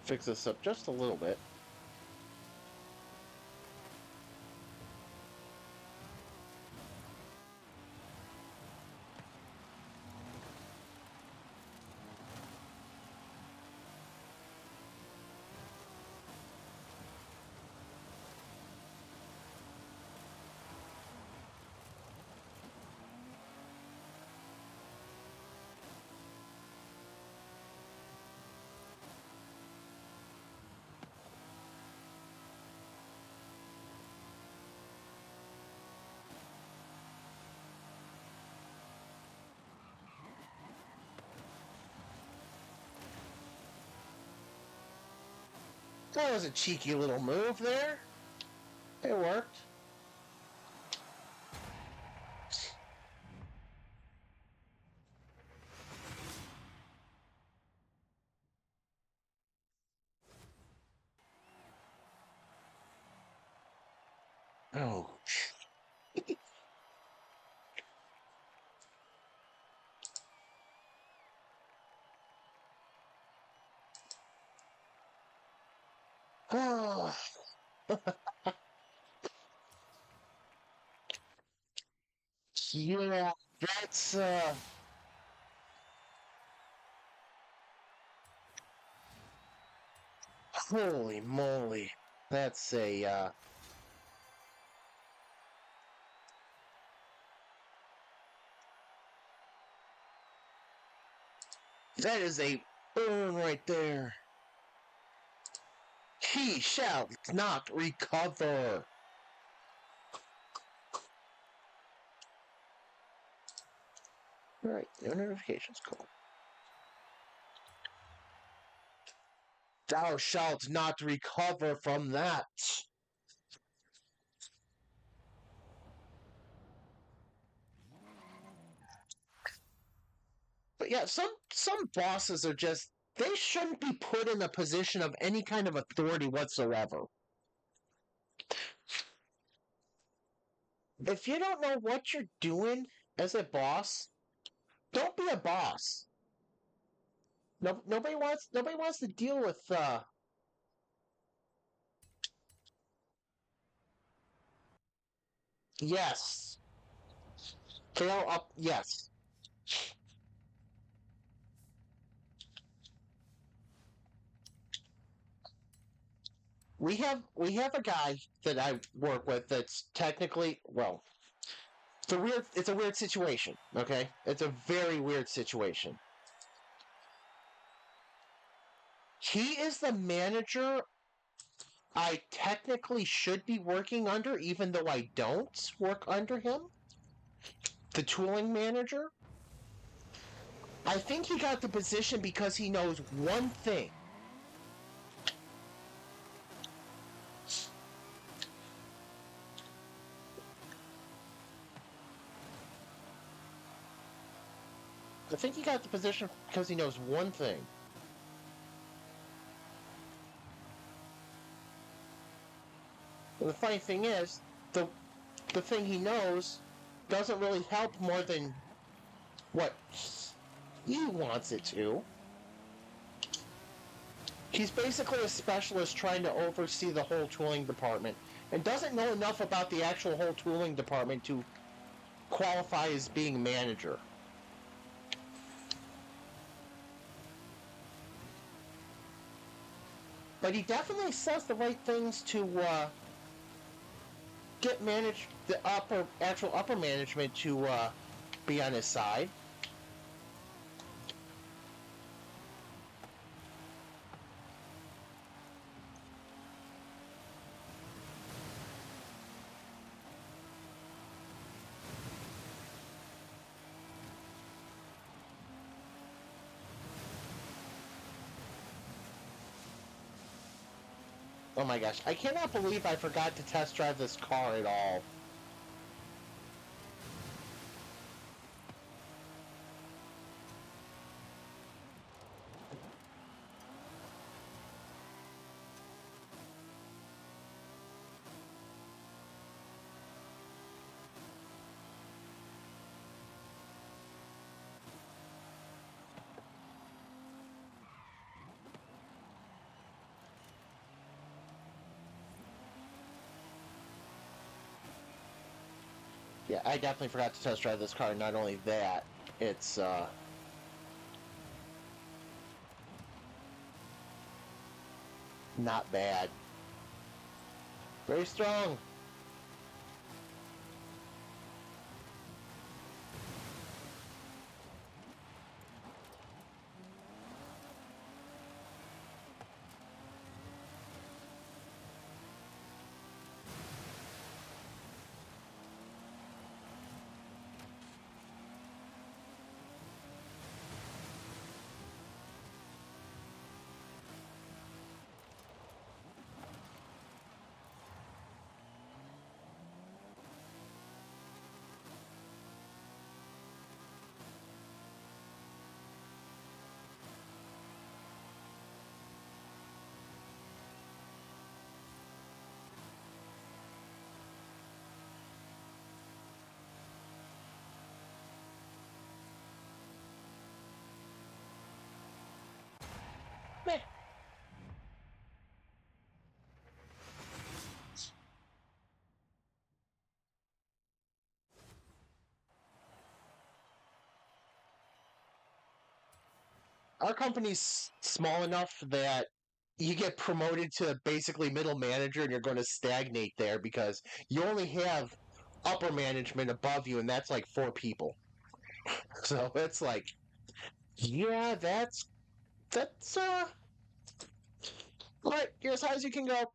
fix this up just a little bit. That was a cheeky little move there. It worked. Oh. Oh. Yeah, that's holy moly. That's a that is a burn right there. He shall not recover. Alright, no notifications, cool. Thou shalt not recover from that. But yeah, some bosses are just they shouldn't be put in a position of any kind of authority whatsoever. If you don't know what you're doing as a boss, don't be a boss. No, nobody wants to deal with yes. Fail up yes. We have a guy that I work with that's technically well it's a weird situation, okay? It's a very weird situation. He is the manager I technically should be working under, even though I don't work under him. The tooling manager. I think he got the position because he knows one thing. I think he got the position because he knows one thing. And the funny thing is, the thing he knows doesn't really help more than what he wants it to. He's basically a specialist trying to oversee the whole tooling department and doesn't know enough about the actual whole tooling department to qualify as being manager. But he definitely says the right things to get the actual upper management to be on his side. Oh my gosh, I cannot believe I forgot to test drive this car at all. Yeah, I definitely forgot to test drive this car. Not only that, it's not bad. Very strong. Meh. Our company's small enough that you get promoted to basically middle manager and you're going to stagnate there because you only have upper management above you, and that's like 4 people. So it's like, yeah, that's but you're as high as you can go.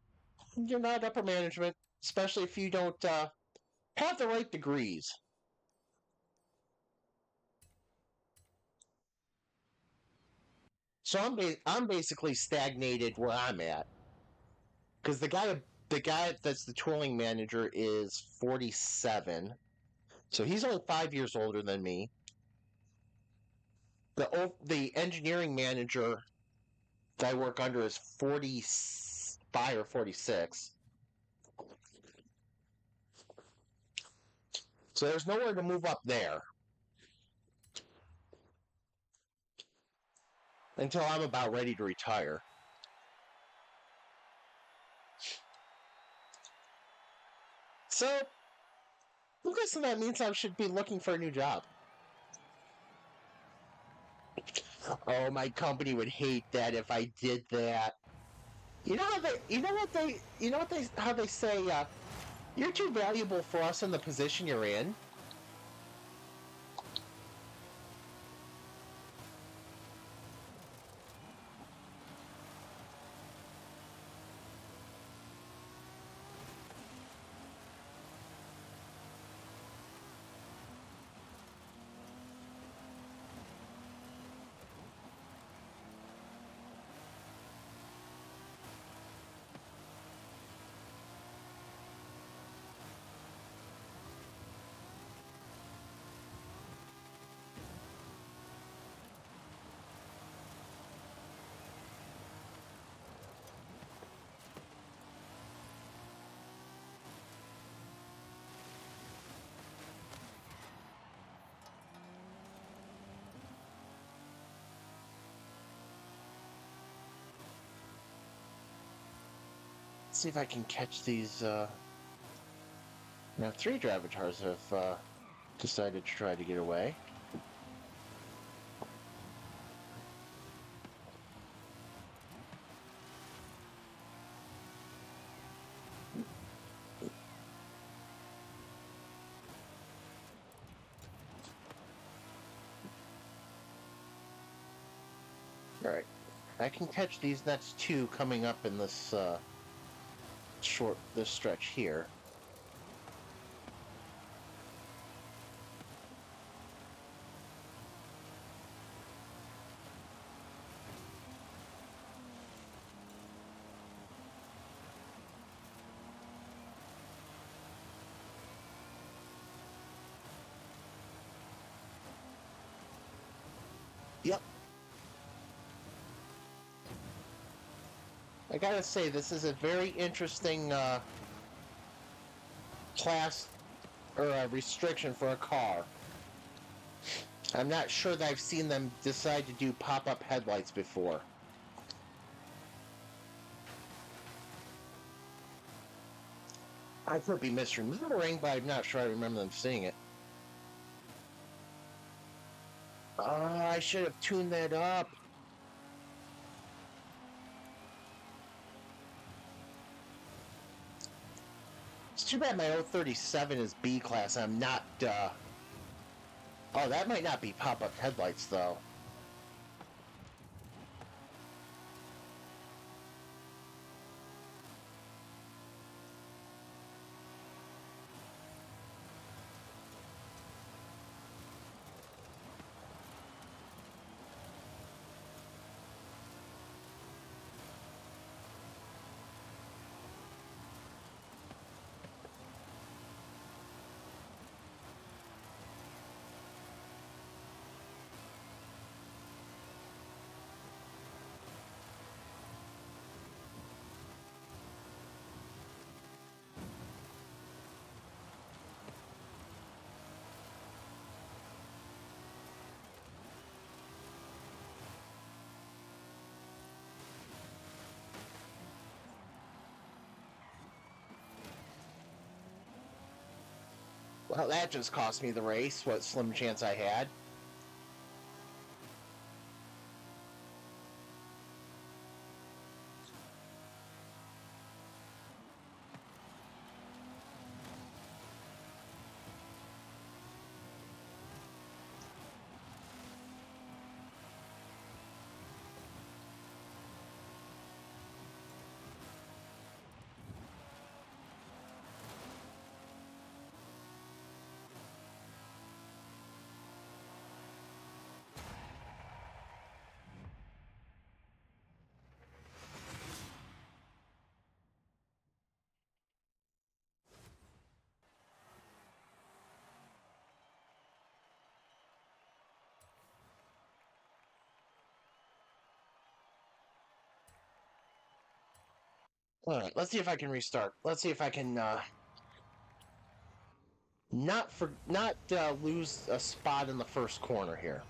You're not upper management, especially if you don't have the right degrees. So I'm basically stagnated where I'm at because the guy that's the tooling manager is 47, so he's only 5 years older than me. The engineering manager that I work under is 45 or 46. So there's nowhere to move up there until I'm about ready to retire. So I'm guessing that means I should be looking for a new job. Oh, my company would hate that if I did that. How they say, you're too valuable for us in the position you're in. Let's see if I can catch these. Now 3 Dravitars have decided to try to get away. Alright. I can catch these next 2 coming up in this this stretch here. Yep. I gotta say, this is a very interesting class or a restriction for a car. I'm not sure that I've seen them decide to do pop-up headlights before. I could be misremembering, but I'm not sure I remember them seeing it. I should have tuned that up. It's too bad my 037 is B class. I'm not, Oh, that might not be pop-up headlights, though. Well, that just cost me the race, what slim chance I had. Alright, let's see if I can restart. Let's see if I can, not lose a spot in the first corner here.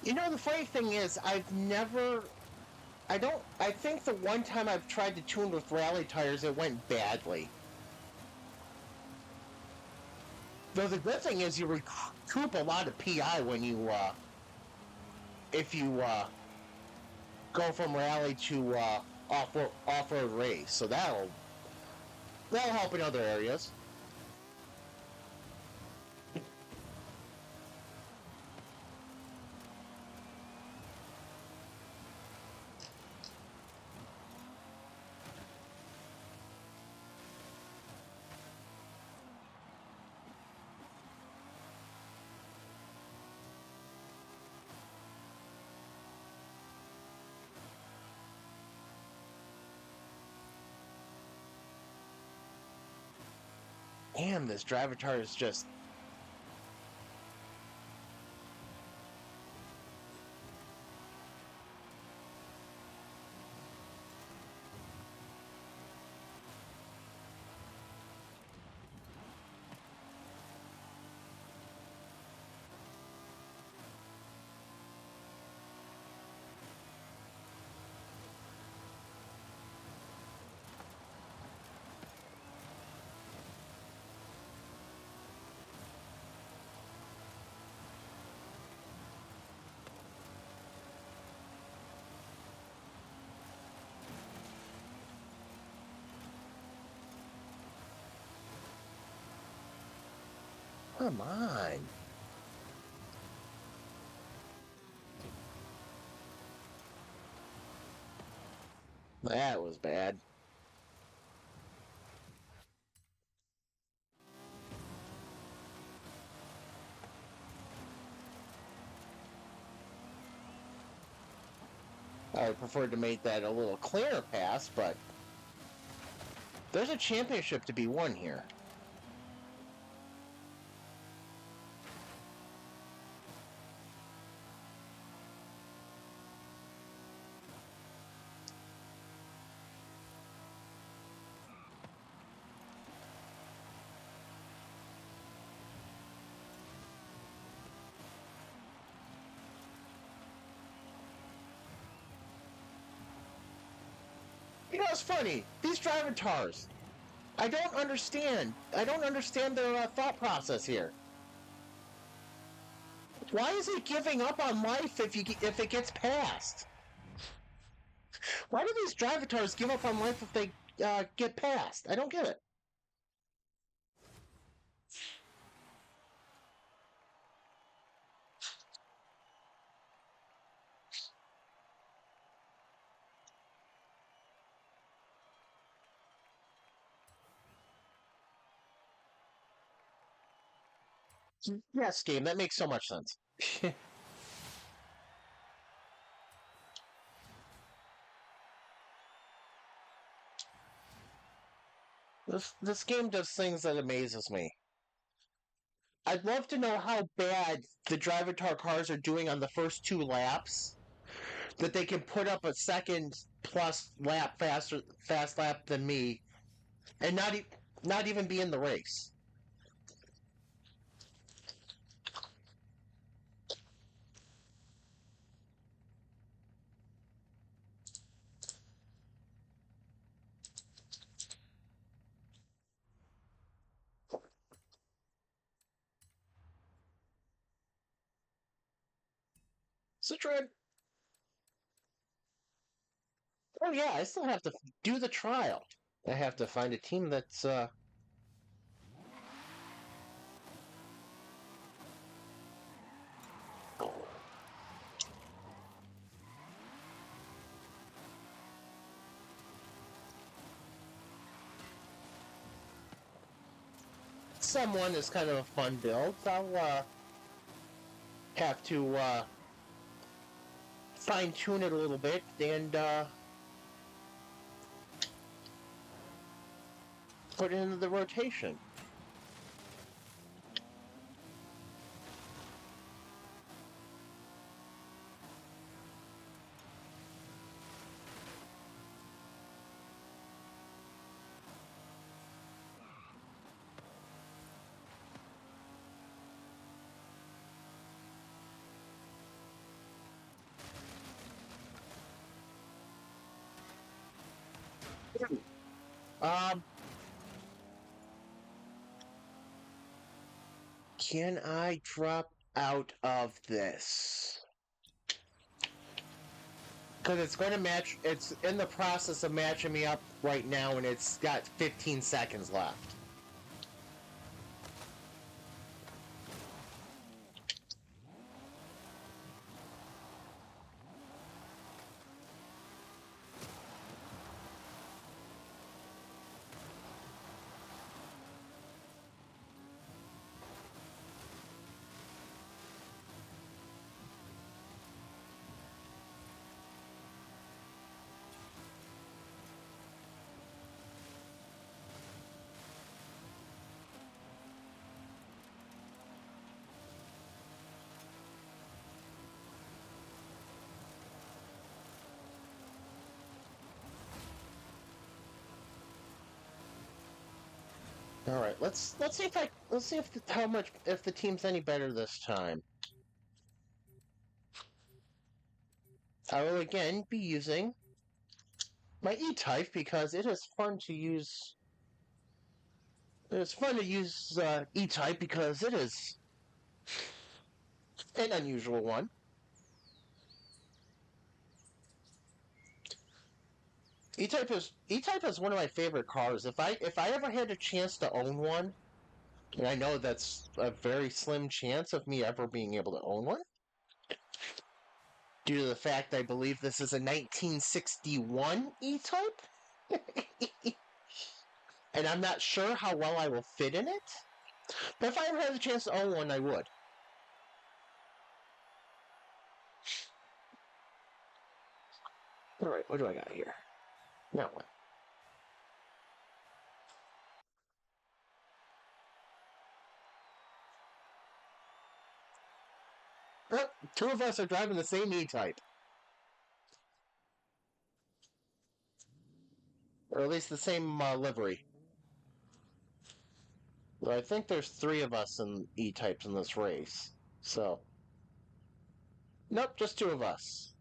You know, the funny thing is, I think the one time I've tried to tune with rally tires, it went badly. Though the good thing is you recoup a lot of PI when you, if you, go from rally to, off-road race. So that'll help in other areas. Damn, this Drivatar is just... Come on. That was bad. I would prefer to make that a little clearer pass, but there's a championship to be won here. You know, it's funny. These Drivatars, I don't understand. I don't understand their thought process here. Why is it giving up on life if it gets passed? Why do these Drivatars give up on life if they get passed? I don't get it. Yes, game. That makes so much sense. This game does things that amazes me. I'd love to know how bad the Drivatar cars are doing on the first 2 laps, that they can put up a second plus lap fast lap than me, and not even be in the race. Citron. Oh yeah, I still have to do the trial. I have to find a team that's someone is kind of a fun build. I'll have to fine tune it a little bit and put it into the rotation. Um, can I drop out of this? Because it's going to match. It's in the process of matching me up right now, and it's got 15 seconds left. All right, let's see if how much if the team's any better this time. I will again be using my E-type because it is fun to use. It's fun to use E-type because it is an unusual one. E-type is one of my favorite cars. If I ever had a chance to own one, and I know that's a very slim chance of me ever being able to own one, due to the fact I believe this is a 1961 E-type, and I'm not sure how well I will fit in it. But if I ever had the chance to own one, I would. All right, what do I got here? Now what? Oh, two of us are driving the same E-type, or at least the same livery. Well, I think there's three of us in E-types in this race, so nope, just two of us.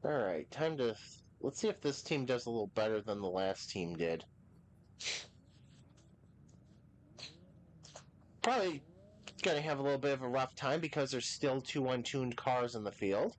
All right, time to let's see if this team does a little better than the last team did. Probably going to have a little bit of a rough time because there's still two untuned cars in the field.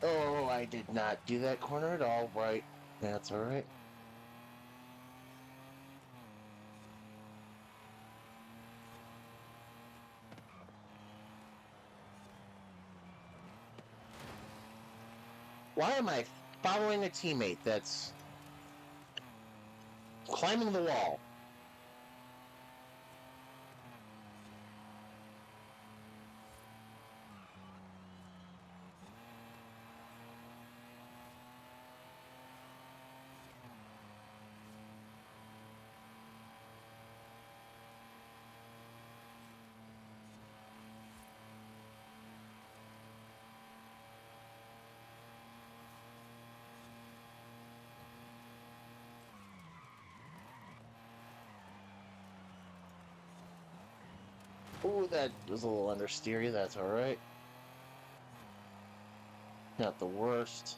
Oh, I did not do that corner at all. Right. That's all right. Why am I following a teammate that's climbing the wall? Ooh, that was a little understeery. That's all right. Not the worst.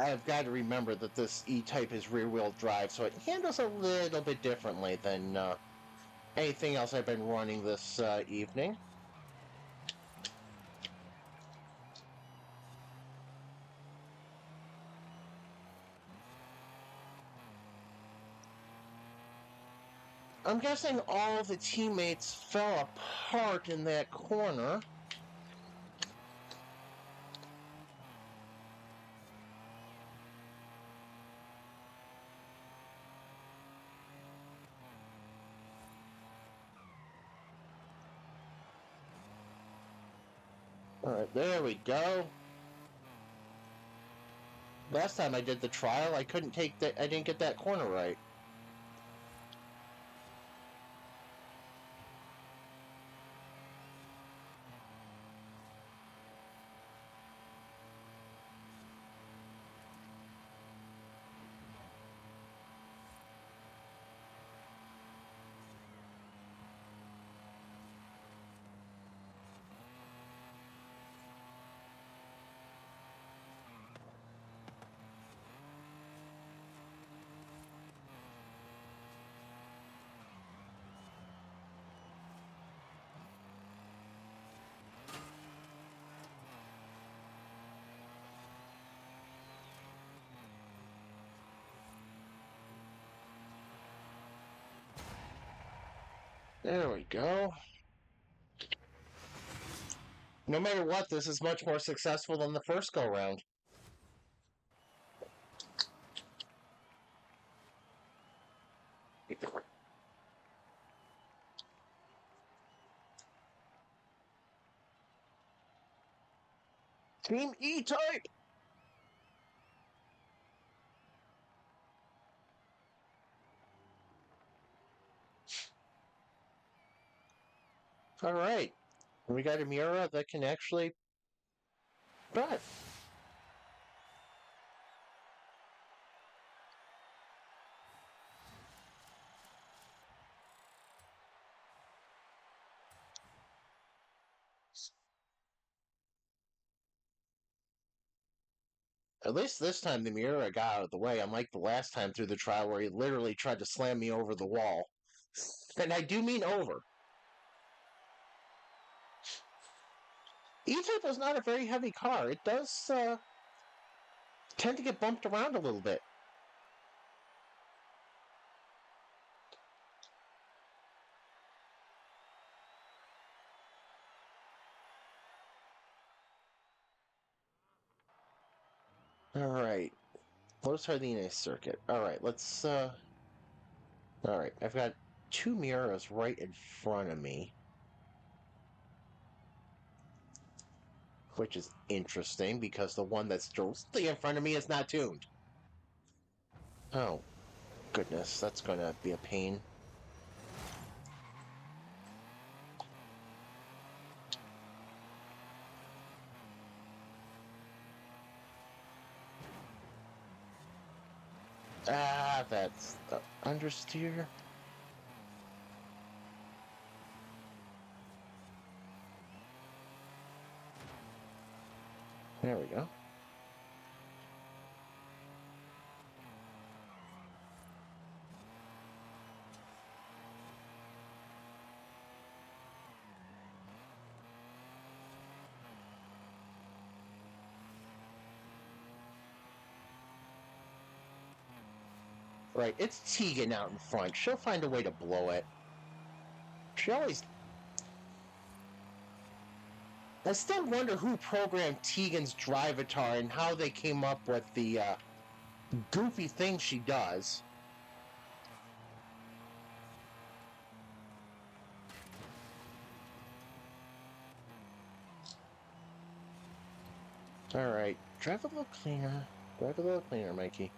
I've got to remember that this E-Type is rear-wheel drive, so it handles a little bit differently than anything else I've been running this evening. I'm guessing all the teammates fell apart in that corner. Alright, there we go. Last time I did the trial, I didn't get that corner right. There we go. No matter what, this is much more successful than the first go-round. Team E-Type! Alright. We got a Miura that can actually... But... At least this time the Miura got out of the way, unlike the last time through the trial where he literally tried to slam me over the wall. And I do mean over. E-Type is not a very heavy car. It does tend to get bumped around a little bit. Alright. Los Jardines circuit. Alright, let's Alright, I've got two Miuras right in front of me. Which is interesting because the one that's directly in front of me is not tuned. Oh, goodness, that's gonna be a pain. Ah, that's the understeer. There we go. Right, it's Tegan out in front. She'll find a way to blow it. She always... I still wonder who programmed Tegan's Drivatar and how they came up with the goofy thing she does. Alright, drive a little cleaner. Drive a little cleaner, Mikey.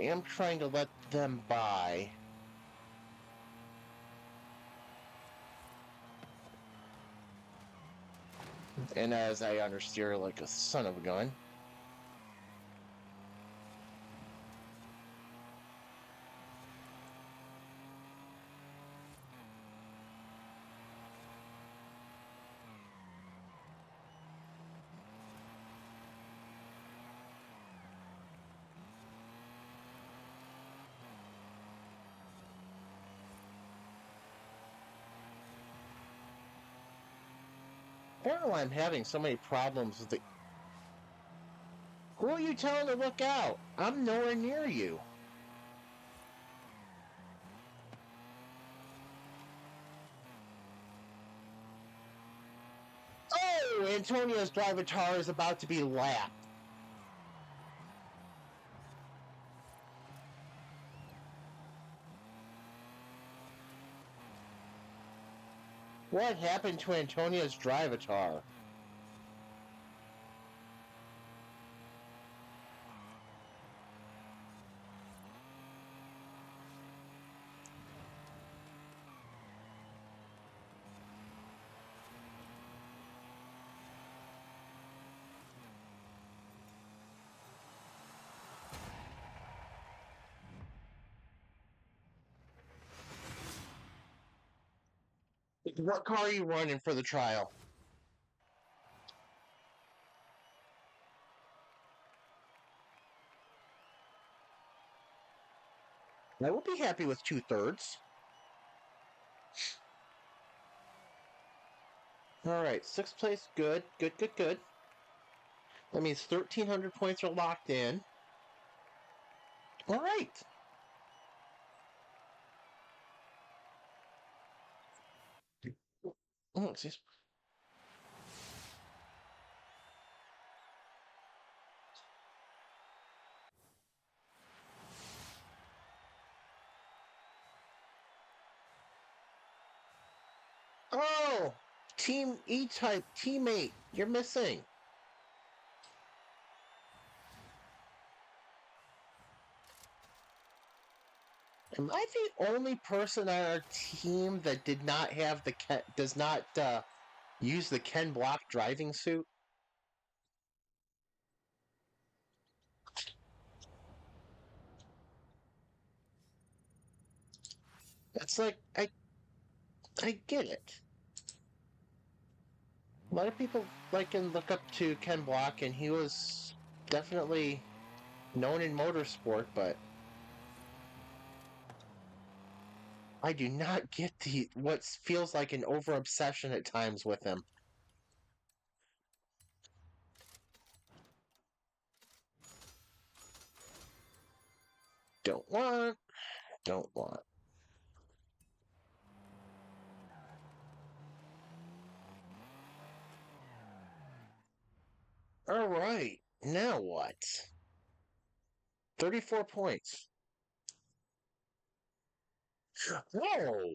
I am trying to let them by. And as I understeer like a son of a gun. I don't know why I'm having so many problems with the... Who are you telling to look out? I'm nowhere near you. Oh, Antonio's Drivatar is about to be lapped. What happened to Antonio's Drivatar? What car are you running for the trial? I will be happy with 2/3. All right, sixth place, good, good, good, good. That means 1,300 points are locked in. All right. Oh, excuse. Oh, Team E-Type teammate, you're missing. Am I the only person on our team that did not have the does not use the Ken Block driving suit? It's like I get it. A lot of people like and look up to Ken Block, and he was definitely known in motorsport, but I do not get the what feels like an over obsession at times with him. Don't want, don't want. All right, now what? 34 points. Whoa,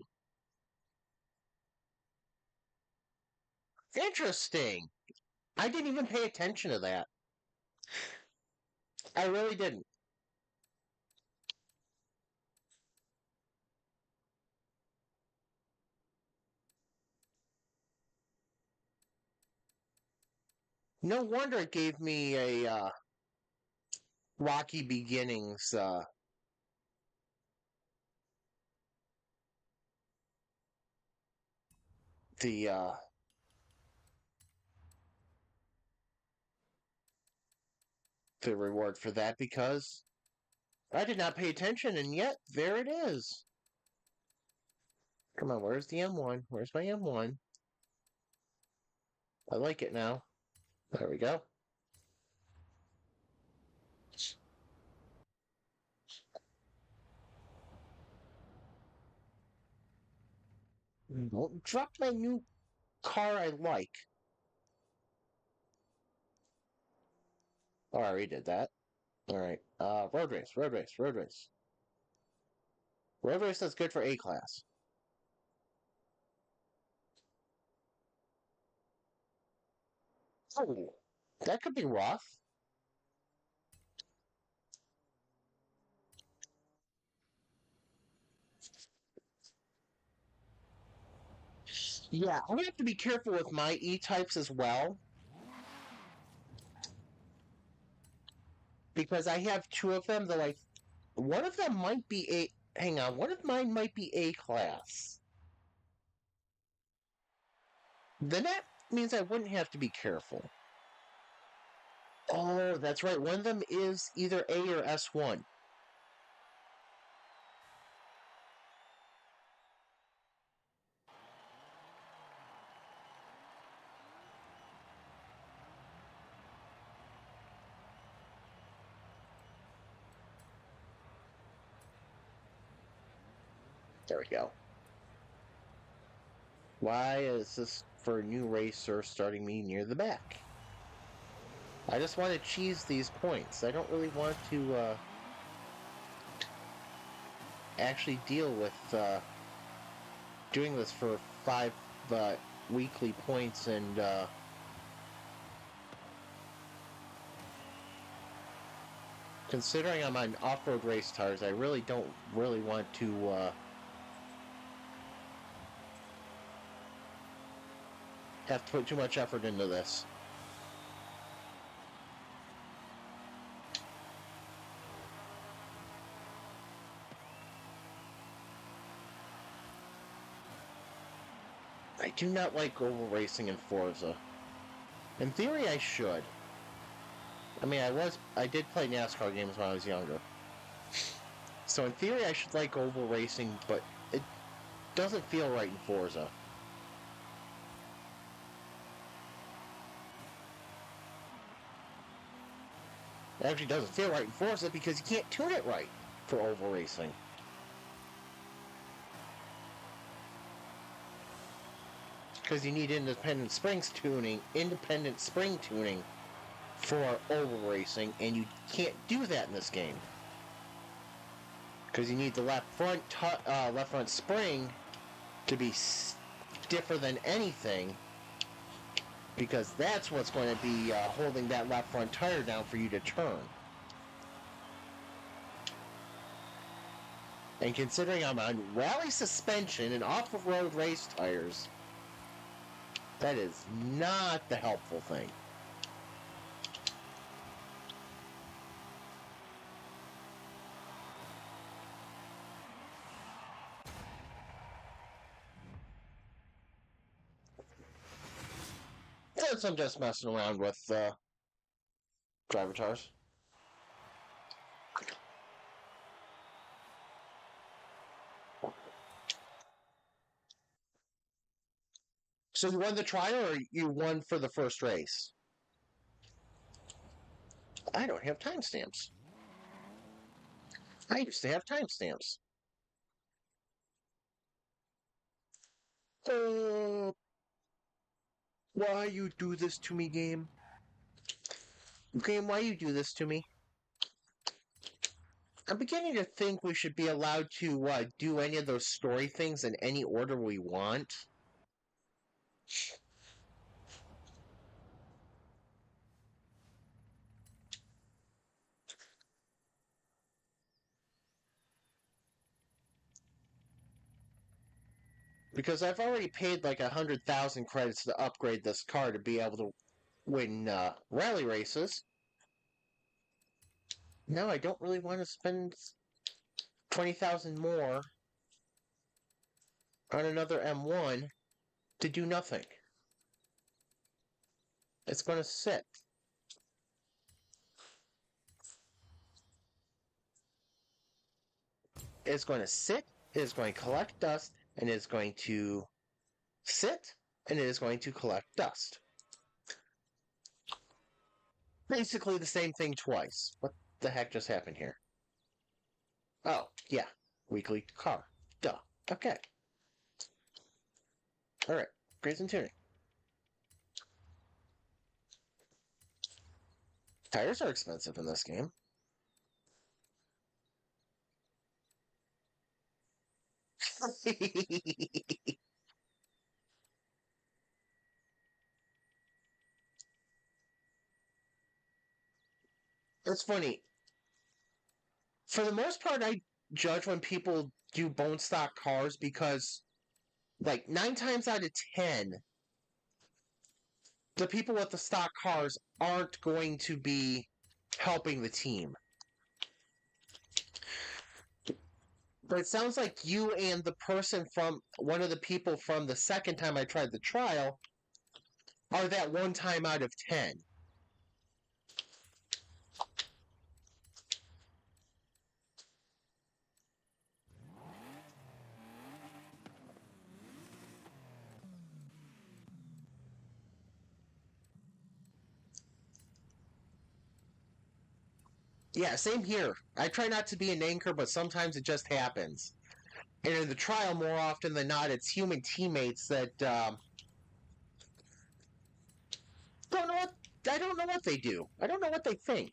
interesting. I didn't even pay attention to that. I really didn't. No wonder it gave me a rocky beginnings. The the reward for that because I did not pay attention, and yet there it is. Come on, where's the M1? Where's my M1? I like it now. There we go. Don't drop my new car I like. Oh, I already did that. Alright. Road race, road race, road race. Road race that's good for A class. Oh, that could be rough. Yeah, I'm gonna have to be careful with my E-types as well. Because I have two of them that one of them might be A. Hang on, one of mine might be A class. Then that means I wouldn't have to be careful. Oh, that's right. One of them is either A or S1. There we go. Why is this for a new racer starting me near the back? I just want to cheese these points. I don't really want to actually deal with doing this for 5 weekly points and considering I'm on off-road race tires, I really don't really want to have to put too much effort into this. I do not like oval racing in Forza. In theory, I should. I mean, I did play NASCAR games when I was younger. So in theory, I should like oval racing, but it doesn't feel right in Forza. It actually doesn't feel right in Forza because you can't tune it right for oval racing. Because you need independent spring tuning for oval racing, and you can't do that in this game. Because you need the left front spring to be stiffer than anything, because that's what's going to be holding that left front tire down for you to turn. And considering I'm on rally suspension and off-road race tires, that is not the helpful thing. Since I'm just messing around with driver tires. So you won the trial, or you won for the first race? I don't have timestamps. I used to have timestamps. Why you do this to me, game? Game, why you do this to me? I'm beginning to think we should be allowed to do any of those story things in any order we want. Because I've already paid like 100,000 credits to upgrade this car to be able to win rally races. Now I don't really want to spend 20,000 more on another M1 to do nothing. It's going to sit. It's going to sit, it is going to collect dust, and it is going to sit, and it is going to collect dust. Basically the same thing twice. What the heck just happened here? Oh, yeah. Weekly car. Duh. Okay. Alright. Grades and tuning. Tires are expensive in this game. It's funny. For the most part, I judge when people do bone stock cars because, like, 9 times out of 10, the people with the stock cars aren't going to be helping the team. But it sounds like you and the person from one of the people from the second time I tried the trial are that 1 time out of 10. Yeah, same here. I try not to be an anchor, but sometimes it just happens. And in the trial, more often than not, it's human teammates that don't know what I don't know what they do. I don't know what they think.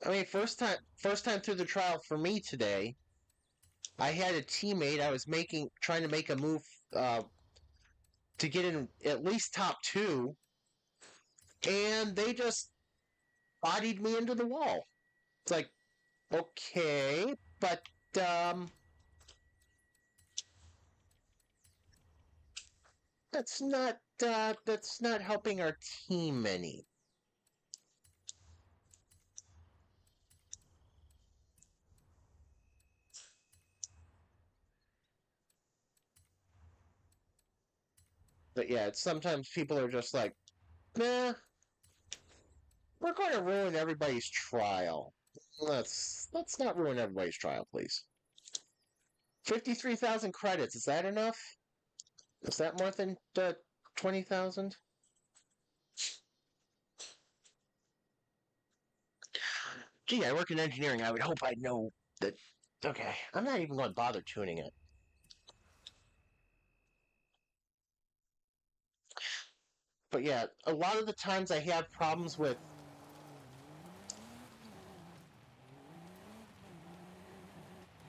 I mean, first time through the trial for me today, I had a teammate. I was trying to make a move to get in at least top 2, and they just bodied me into the wall. It's like, okay, but that's not helping our team any. But yeah, it's sometimes people are just like, nah, we're going to ruin everybody's trial. Let's not ruin everybody's trial, please. 53,000 credits. Is that enough? Is that more than 20,000? Gee, I work in engineering. I would hope I'd know that. Okay, I'm not even going to bother tuning it. But yeah, a lot of the times I have problems with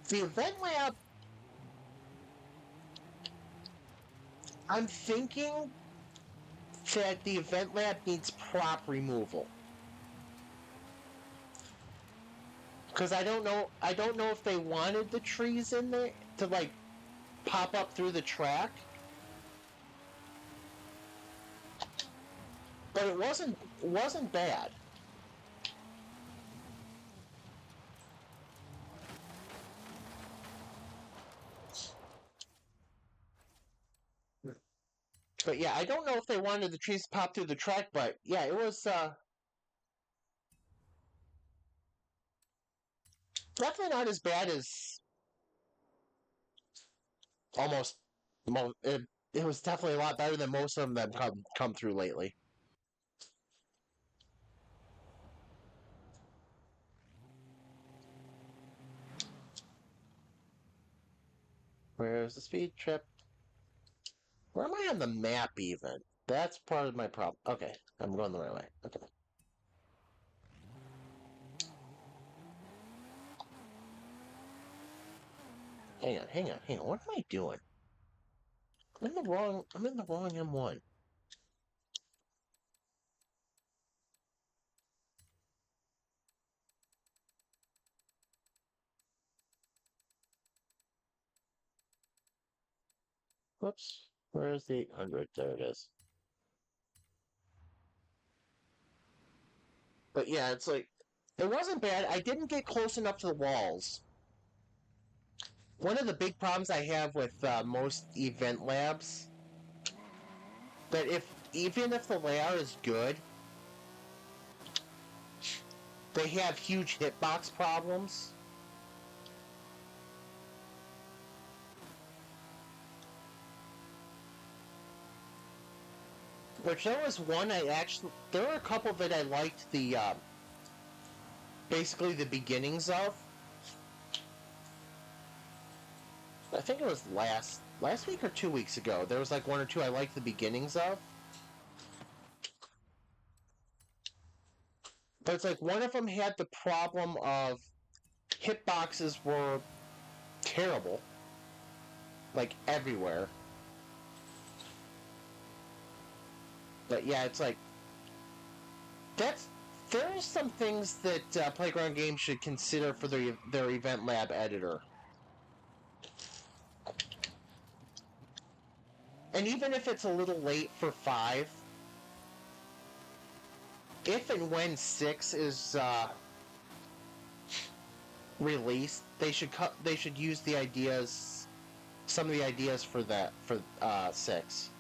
the event lab. I'm thinking that the event lab needs prop removal. Because I don't know if they wanted the trees in there to like pop up through the track. But it wasn't bad. But yeah, I don't know if they wanted the trees to pop through the track, but yeah, it was definitely not as bad as almost. It was definitely a lot better than most of them that have come through lately. Where's the speed trip? Where am I on the map even? That's part of my problem. Okay, I'm going the right way. Okay. Hang on. What am I doing? I'm in the wrong M1. Whoops. Where's the 800? There it is. But yeah, it's like it wasn't bad. I didn't get close enough to the walls. One of the big problems I have with most event labs that even if the layout is good, they have huge hitbox problems. Which there was one there were a couple that I liked basically the beginnings of. I think it was last week or 2 weeks ago. There was like one or two I liked the beginnings of. But it's like one of them had the problem of hitboxes were terrible, like everywhere. But yeah, it's like that's there are some things that Playground Games should consider for their Event Lab editor. And even if it's a little late for 5, if and when 6 is released, they should use some of the ideas for 6.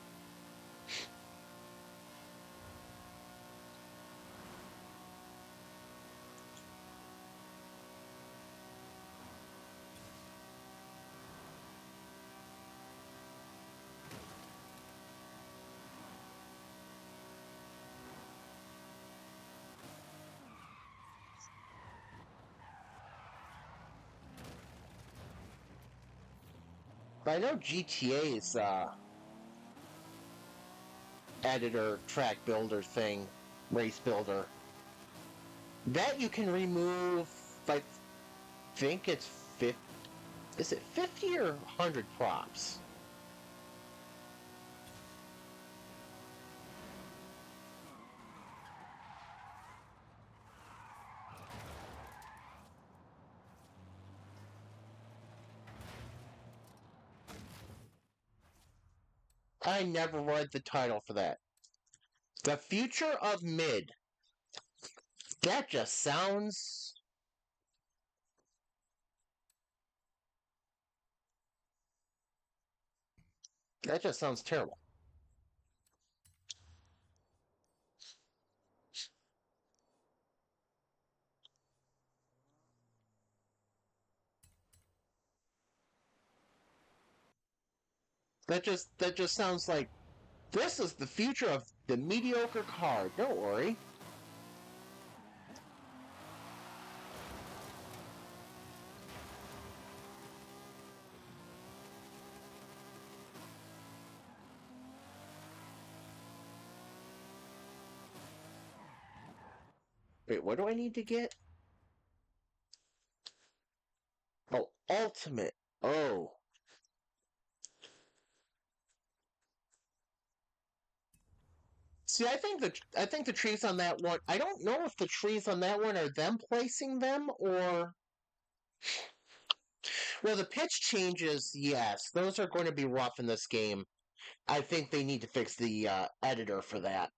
But I know GTA's editor, track builder thing, race builder, that you can remove, I think it's 50, is it 50 or 100 props? I never read the title for that. The Future of Mid. That just sounds... That just sounds terrible. That just sounds like this is the future of the mediocre card. Don't worry. Wait, what do I need to get? Oh, ultimate. Oh. See, I think the trees on that one. I don't know if the trees on that one are them placing them or. Well, the pitch changes. Yes, those are going to be rough in this game. I think they need to fix the editor for that.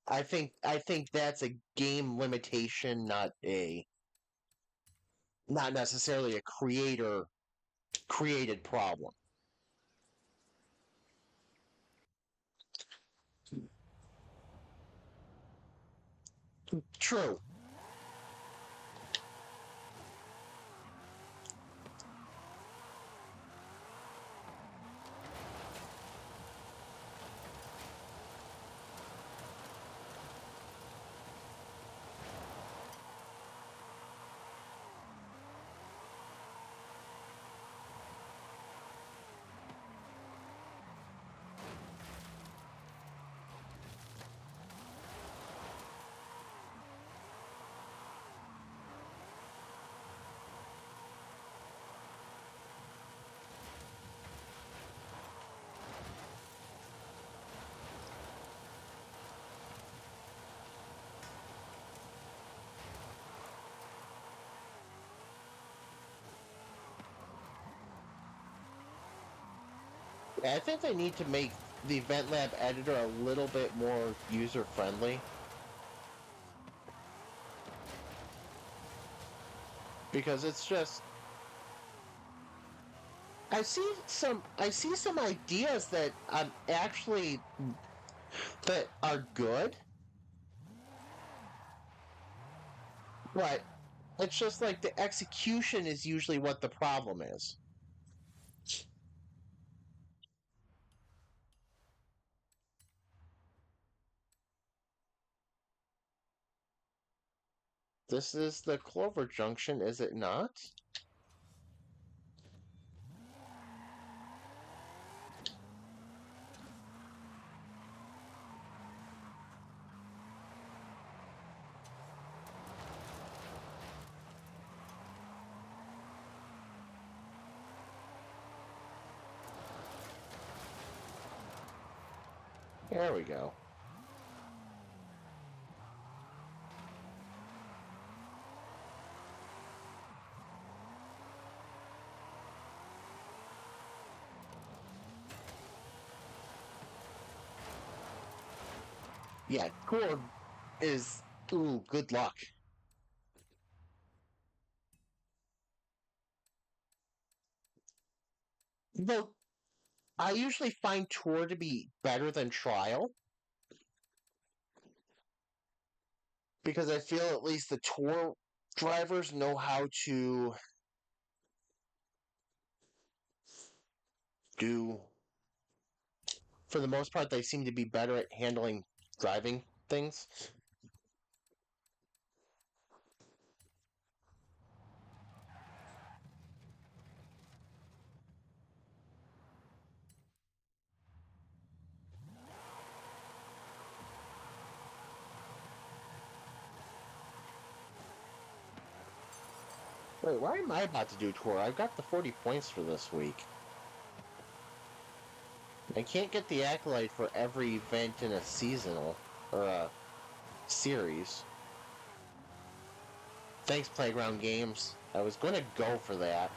I think that's a game limitation, not necessarily a creator created problem. True. I think they need to make the Event Lab editor a little bit more user friendly because it's just I see some ideas that actually that are good, but it's just like the execution is usually what the problem is. This is the Clover Junction, is it not? There we go. Yeah, Cord is ooh, good luck. Though I usually find Tour to be better than Trial because I feel at least the Tour drivers know how to do. For the most part, they seem to be better at handling driving things. Wait, why am I about to do Tour? I've got the 40 points for this week. I can't get the accolade for every event in a seasonal or a series. Thanks, Playground Games. I was going to go for that.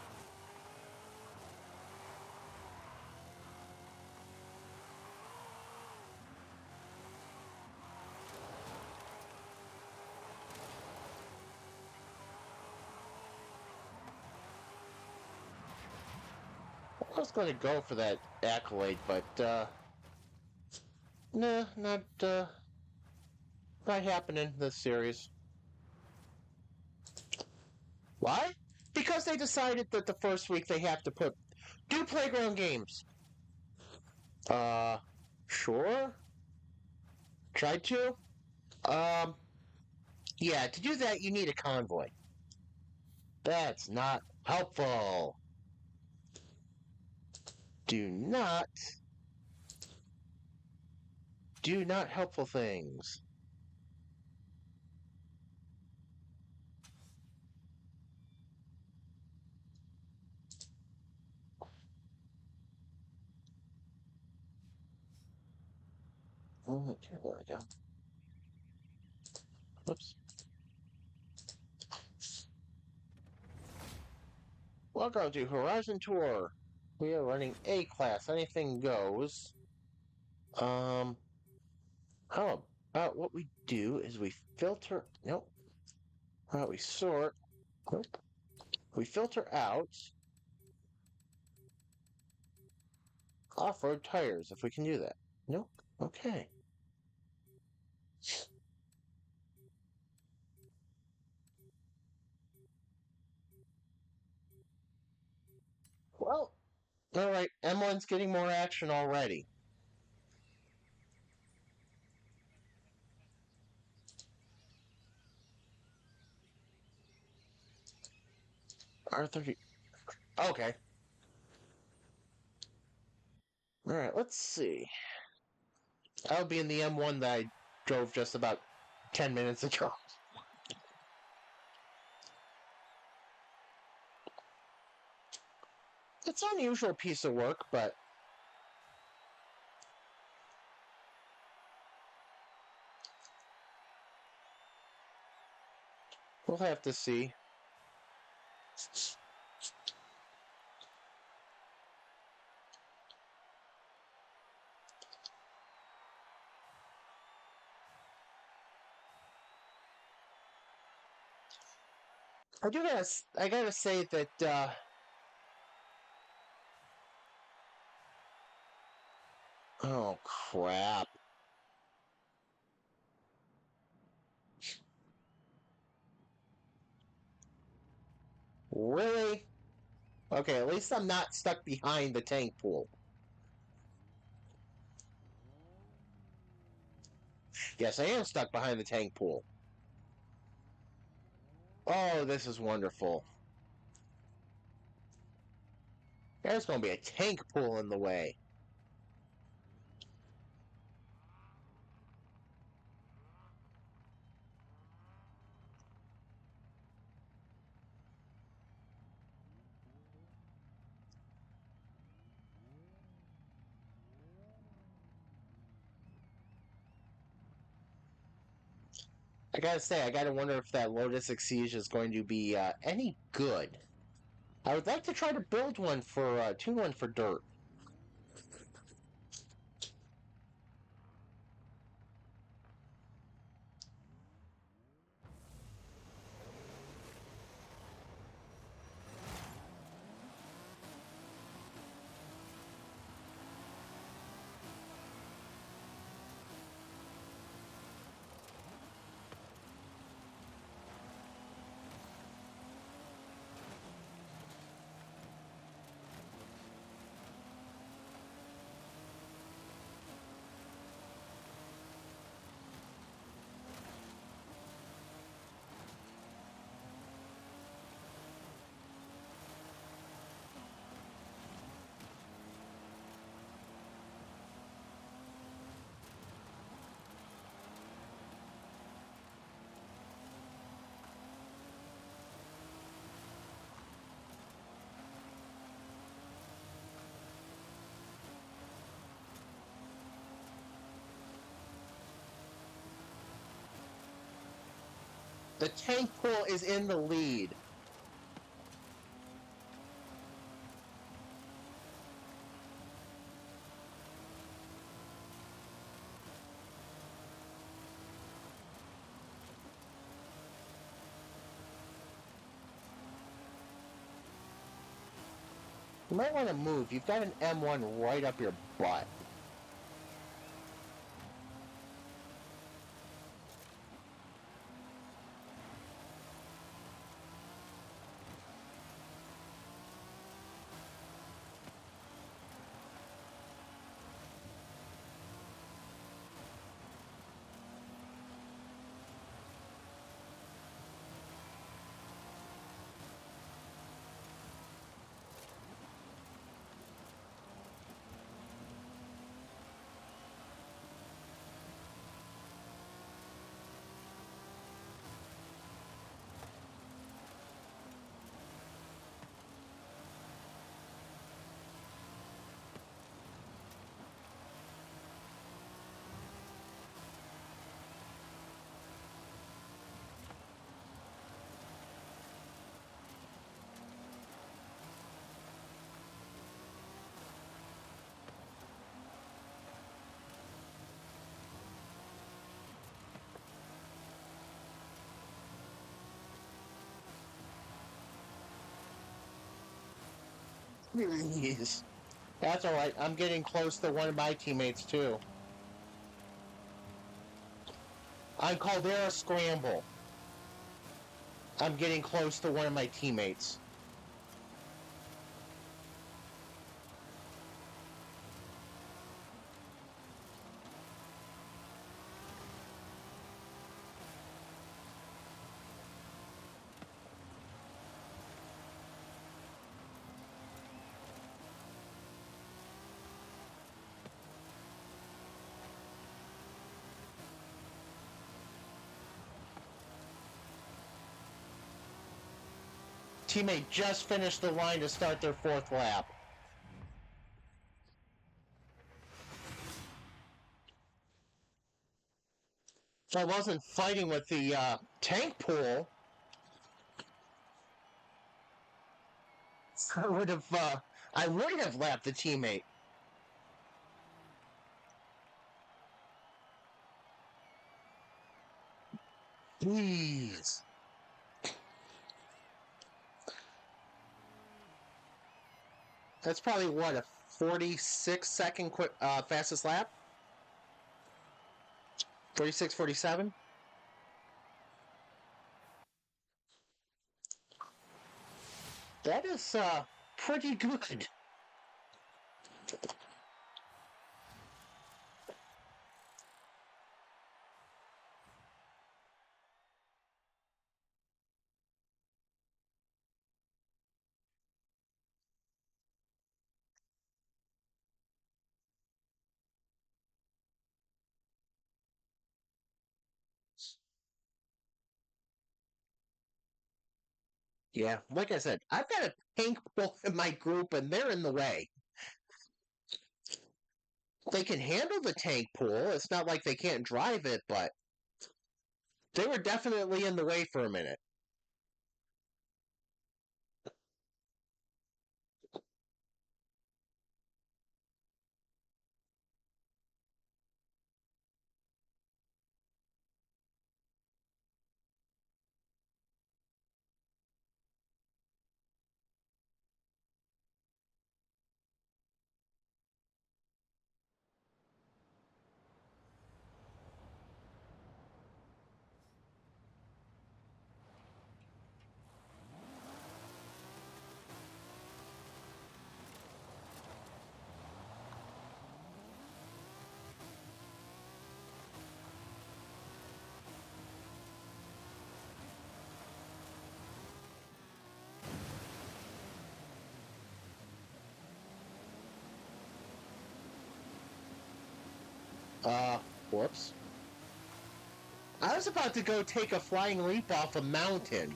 I was going to go for that accolade, but nah, not happening this series. Why? Because they decided that the first week they have to do playground games. Sure. Tried to. Um, yeah, to do that you need a convoy. That's not helpful. Do not helpful things. Okay, there we go. Whoops. Welcome to Horizon Tour. We are running A class. Anything goes. How about what we do is we filter. Nope. How about we sort? Nope. We filter out off-road tires if we can do that. Nope. Okay. Well, all right. M1's getting more action already. R30. Okay. All right. Let's see. I'll be in the M1 that I drove just about 10 minutes ago. It's an unusual piece of work, but we'll have to see. I gotta say that, oh crap. Really? Okay, at least I'm not stuck behind the tank pool. Yes, I am stuck behind the tank pool. Oh, this is wonderful. There's gonna be a tank pool in the way. I gotta say, I gotta wonder if that Lotus Exige is going to be any good. I would like to try to build one for, tune one for dirt. The tank pool is in the lead. You might want to move. You've got an M1 right up your butt. Jeez. That's alright. I'm getting close to one of my teammates, too. On Caldera Scramble. I'm getting close to one of my teammates. Teammate just finished the line to start their fourth lap. If I wasn't fighting with the tank pool, I would have lapped the teammate. Please. That's probably what, a 46-second quick fastest lap? 46, 47? That is pretty good. Yeah, like I said, I've got a tank pool in my group and they're in the way. They can handle the tank pool. It's not like they can't drive it, but they were definitely in the way for a minute. Whoops. I was about to go take a flying leap off a mountain.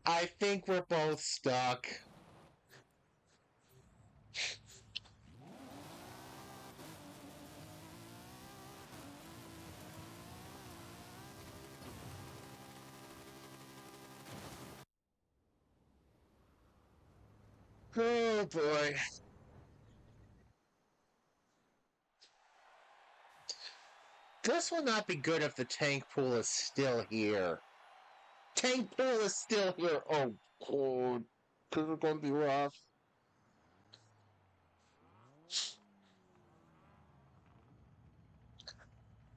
I think we're both stuck. Oh boy. This will not be good if the tank pool is still here. Tank pool is still here. Oh, God. This is going to be rough.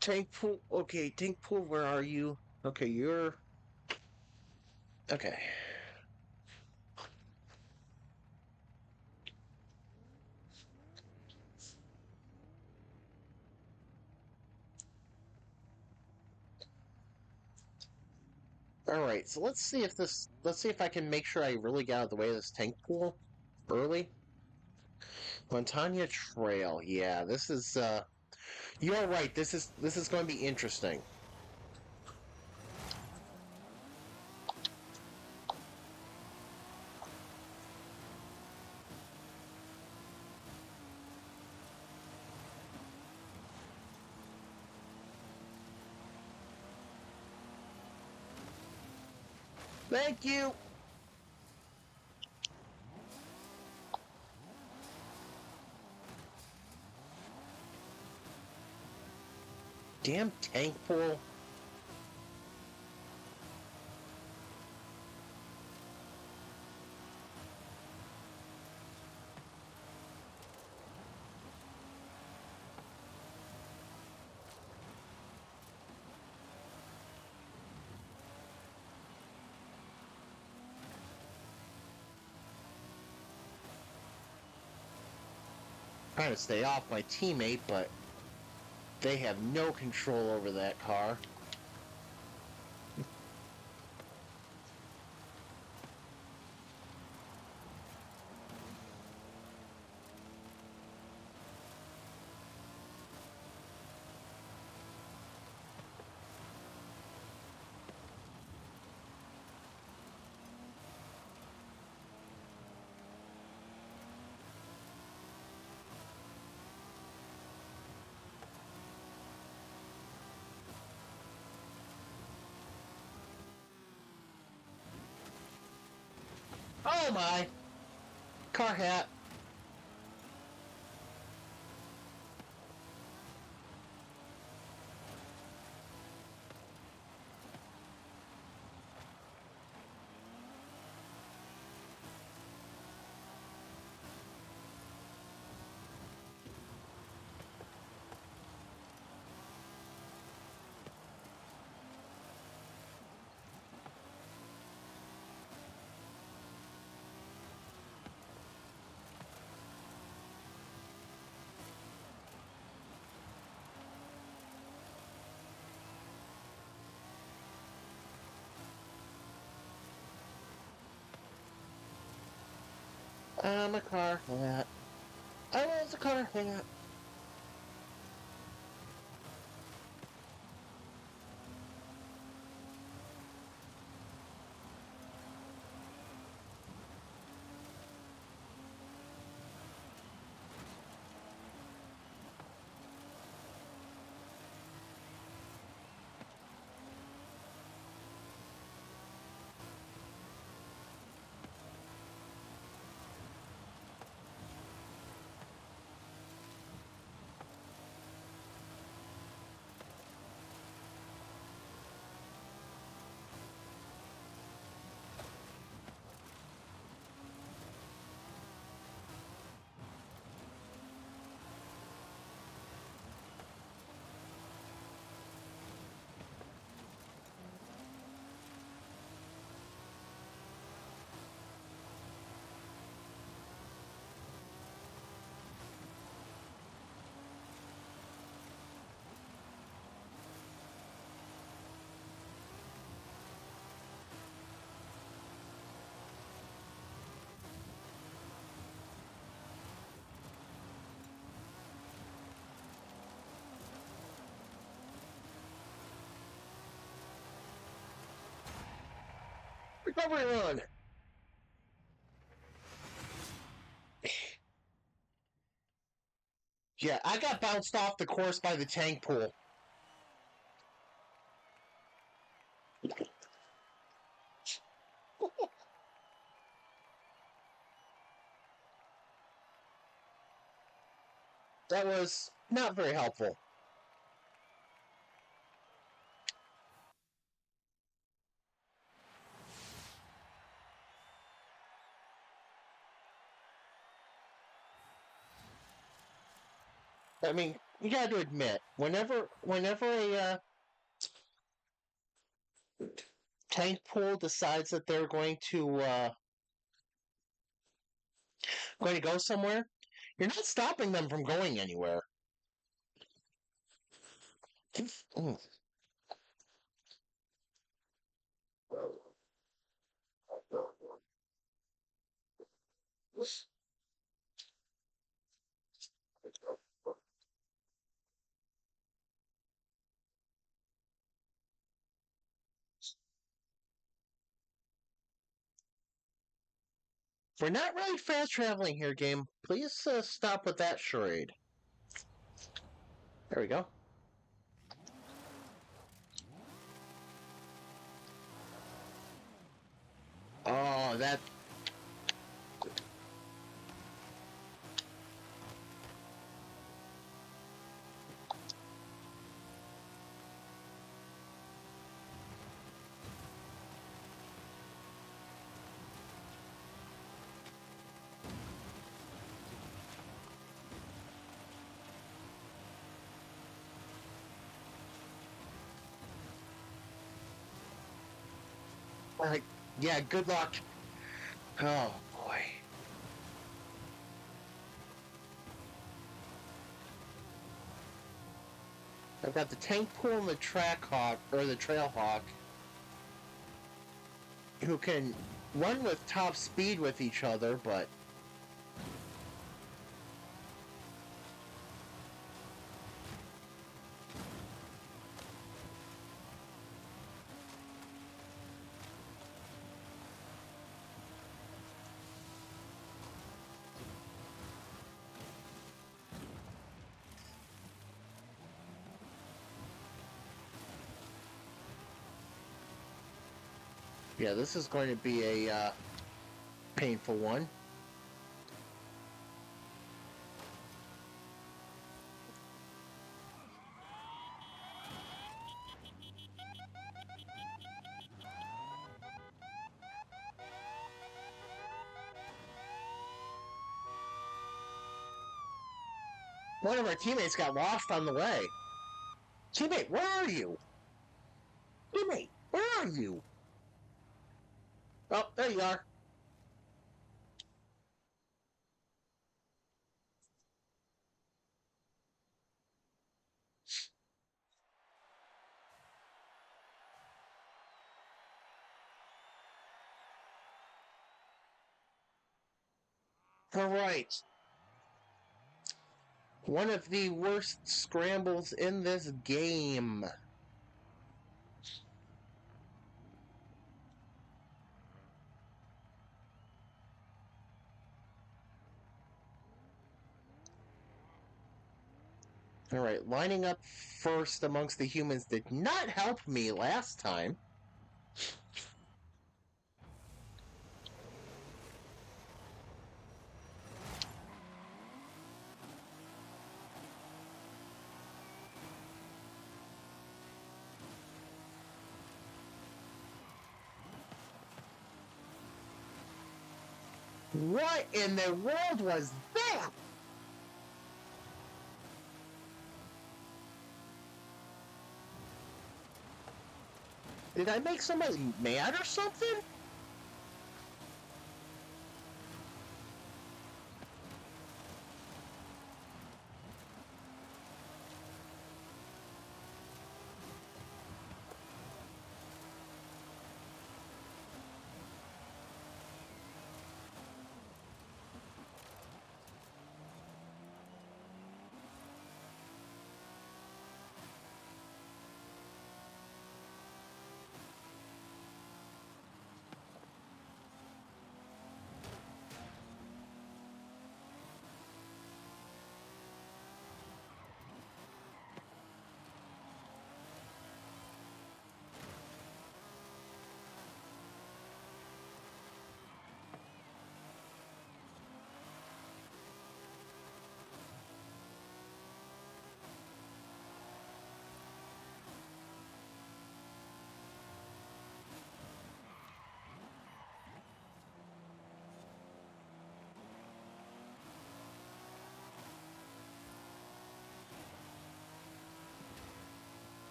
Tank pool. Okay, tank pool, where are you? Okay, you're. Okay. Alright, so let's see if this. Let's see if I can make sure I really get out of the way of this tank pool early. Montana Trail. Yeah, this is. You're right. This is going to be interesting. Thank you! Damn tank pool. Trying to stay off my teammate, but they have no control over that car. Oh my! Car hat. A car hat. I want a car hat. Recovery run! Yeah, I got bounced off the course by the tank pool. That was not very helpful. I mean, you got to admit, whenever a tank pool decides that they're going to go somewhere, you're not stopping them from going anywhere. Mm. We're not really fast traveling here, game. Please stop with that charade. There we go. Oh, that. Like, yeah, good luck. Oh boy. I've got the tank pool and the track hawk, or the trail hawk, who can run with top speed with each other, but yeah, this is going to be a painful one. One of our teammates got lost on the way. Teammate, where are you? Teammate, where are you? Oh, there you are. All right. One of the worst scrambles in this game. All right, lining up first amongst the humans did not help me last time. What in the world was that? Did I make somebody mad or something?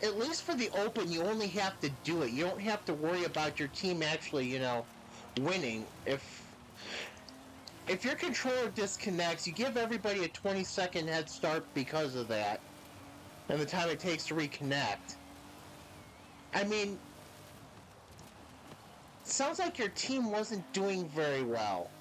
At least for the open, you only have to do it. You don't have to worry about your team actually, winning. If your controller disconnects, you give everybody a 20-second head start because of that, and the time it takes to reconnect. I mean, sounds like your team wasn't doing very well.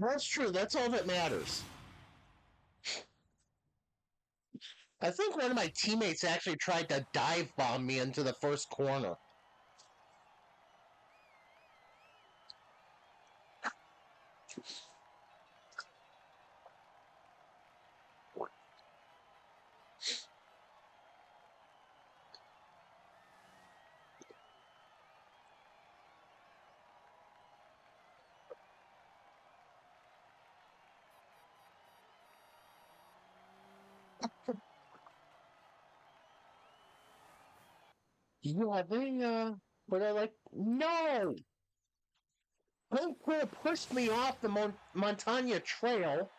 That's true. That's all that matters. I think one of my teammates actually tried to dive bomb me into the first corner. Yeah, but I like, no! They could have pushed me off the Montana Trail.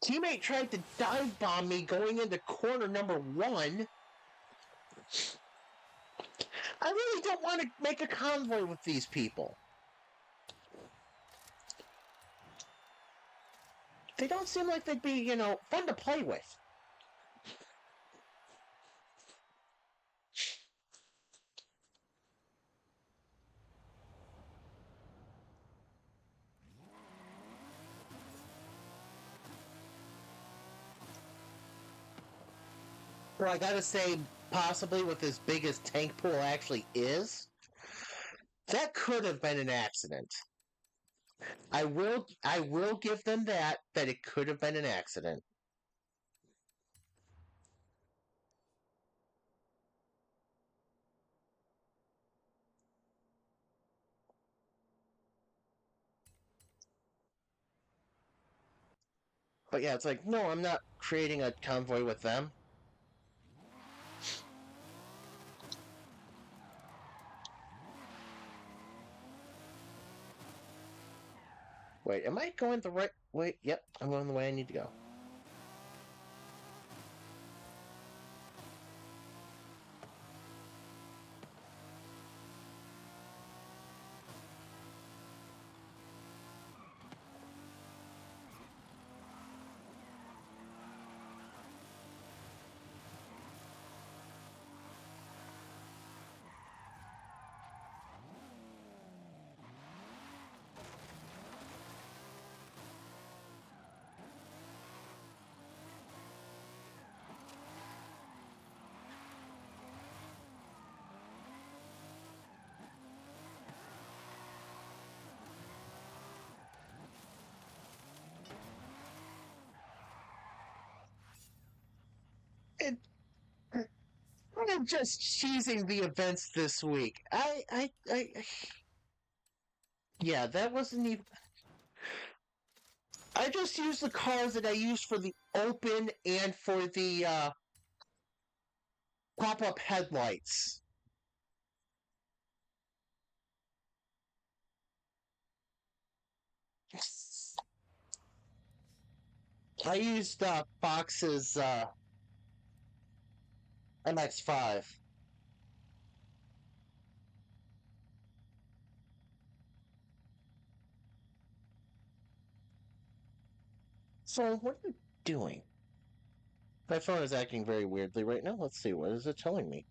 Teammate tried to dive bomb me going into corner number 1. I really don't want to make a convoy with these people. They don't seem like they'd be, fun to play with. Well, I gotta say, possibly with as big as tank pool actually is, that could have been an accident. I will give them that it could have been an accident. But yeah, it's like, no, I'm not creating a convoy with them. Wait, am I going the right way? Yep, I'm going the way I need to go. It, I'm just cheesing the events this week. Yeah, that wasn't even. I just used the cars that I used for the open and for the pop-up headlights. I used Fox's MX-5. So, what are you doing? My phone is acting very weirdly right now. Let's see, what is it telling me?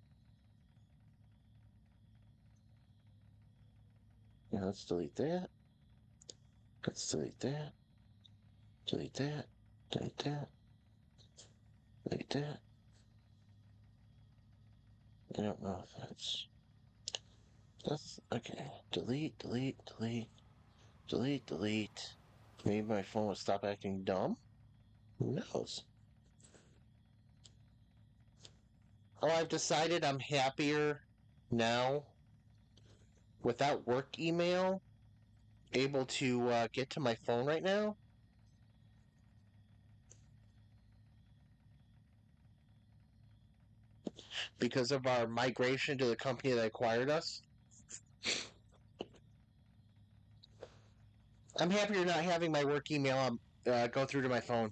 Yeah, let's delete that. Let's delete that. Delete that. Delete that. Delete that. I don't know if that's okay. Delete, delete, delete, delete, delete. Maybe my phone will stop acting dumb. Who knows? Oh, I've decided I'm happier now without work email, able to get to my phone right now. Because of our migration to the company that acquired us. I'm happier not having my work email go through to my phone.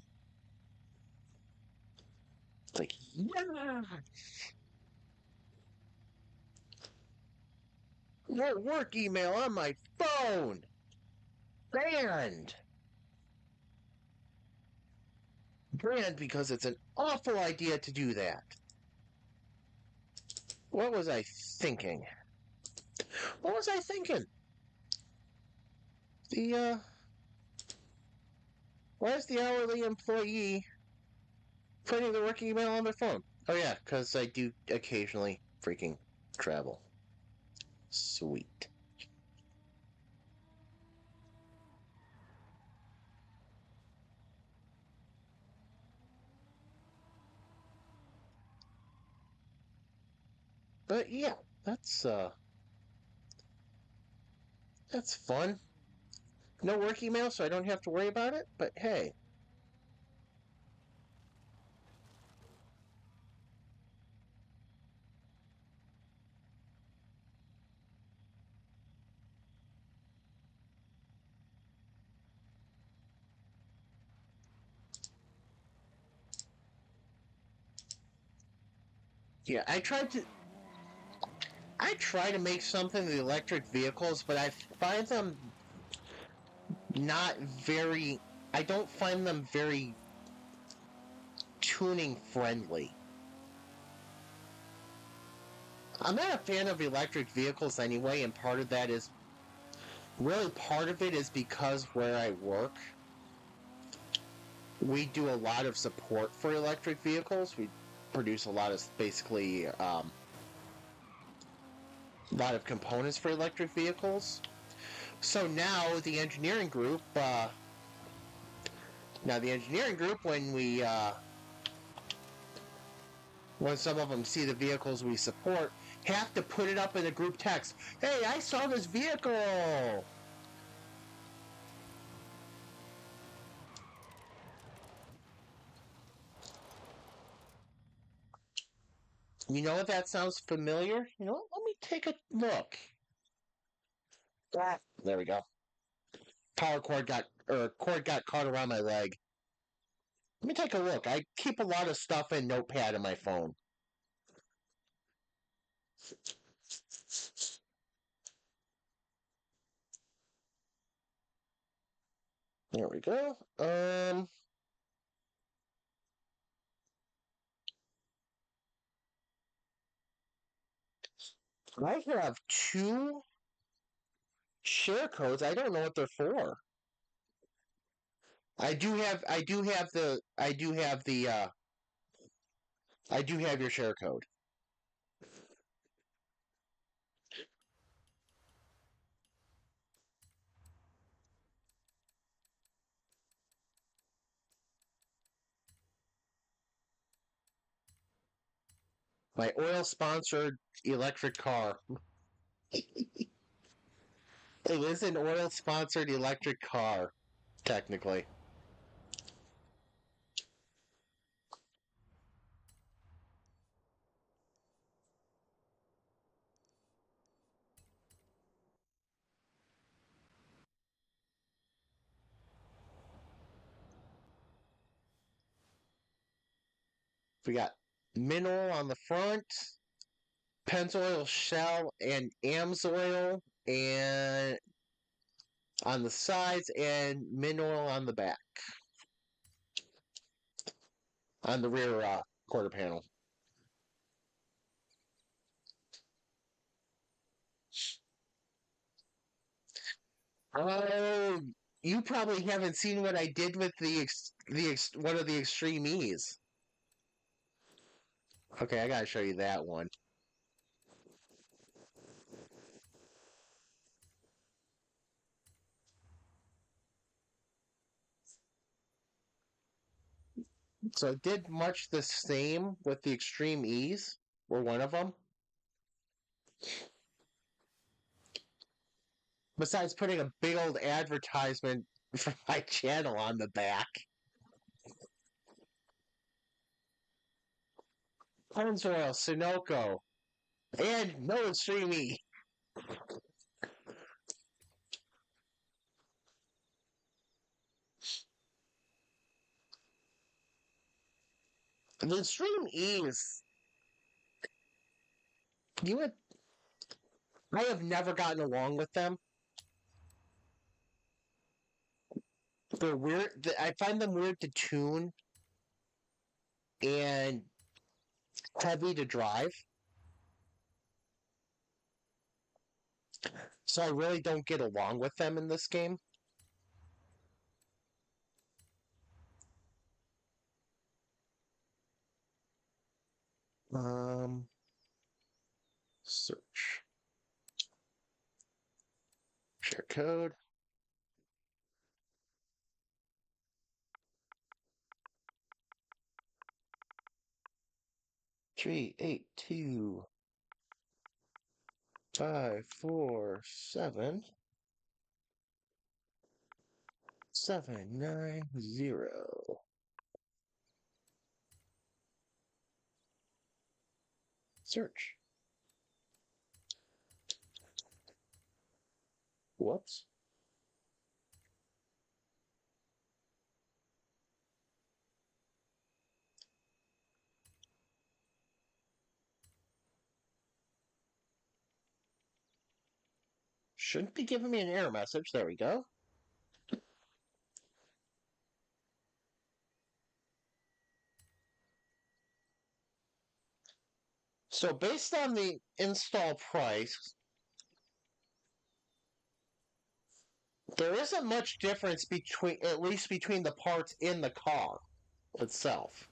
It's like, yeah! More work email on my phone! Banned! Banned because it's an awful idea to do that. What was I thinking? What was I thinking? Why is the hourly employee putting the work email on their phone? Oh yeah, because I do occasionally freaking travel. Sweet. But yeah, that's fun. No work email, so I don't have to worry about it, but hey. Yeah, I try to make something with electric vehicles, but I find them not very I don't find them very tuning friendly. I'm not a fan of electric vehicles anyway, and part of it is because where I work, we do a lot of support for electric vehicles. We produce a lot of basically a lot of components for electric vehicles. So now the engineering group, when some of them see the vehicles we support, have to put it up in a group text. Hey, I saw this vehicle. You know what? That sounds familiar. You know what? Let me take a look. Ah, there we go. Cord got caught around my leg. Let me take a look. I keep a lot of stuff in Notepad on my phone. There we go. I have two share codes. I don't know what they're for. I do have your share code. My oil sponsored electric car. It is an oil sponsored electric car, technically. We got mineral on the front, Pennzoil shell and Amsoil and on the sides and mineral on the back. On the rear quarter panel. Oh, you probably haven't seen what I did with one of the extreme E's. Okay, I gotta show you that one. So I did much the same with the extreme E's, or one of them. Besides putting a big old advertisement for my channel on the back. Pennzoil, Sunoco, and no extreme E. The extreme E's, you would. I have never gotten along with them. They're weird. I find them weird to tune and heavy to drive. So I really don't get along with them in this game. Search. Share code. 382-547-790. Search. Whoops. Shouldn't be giving me an error message. There we go. So based on the install price, there isn't much difference between, at least between the parts in the car itself.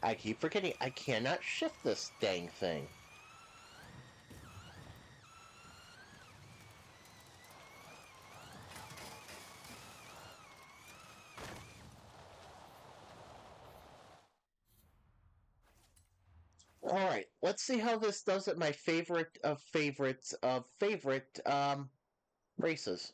I keep forgetting I cannot shift this dang thing. Alright, let's see how this does at my favorite of favorites of favorite races.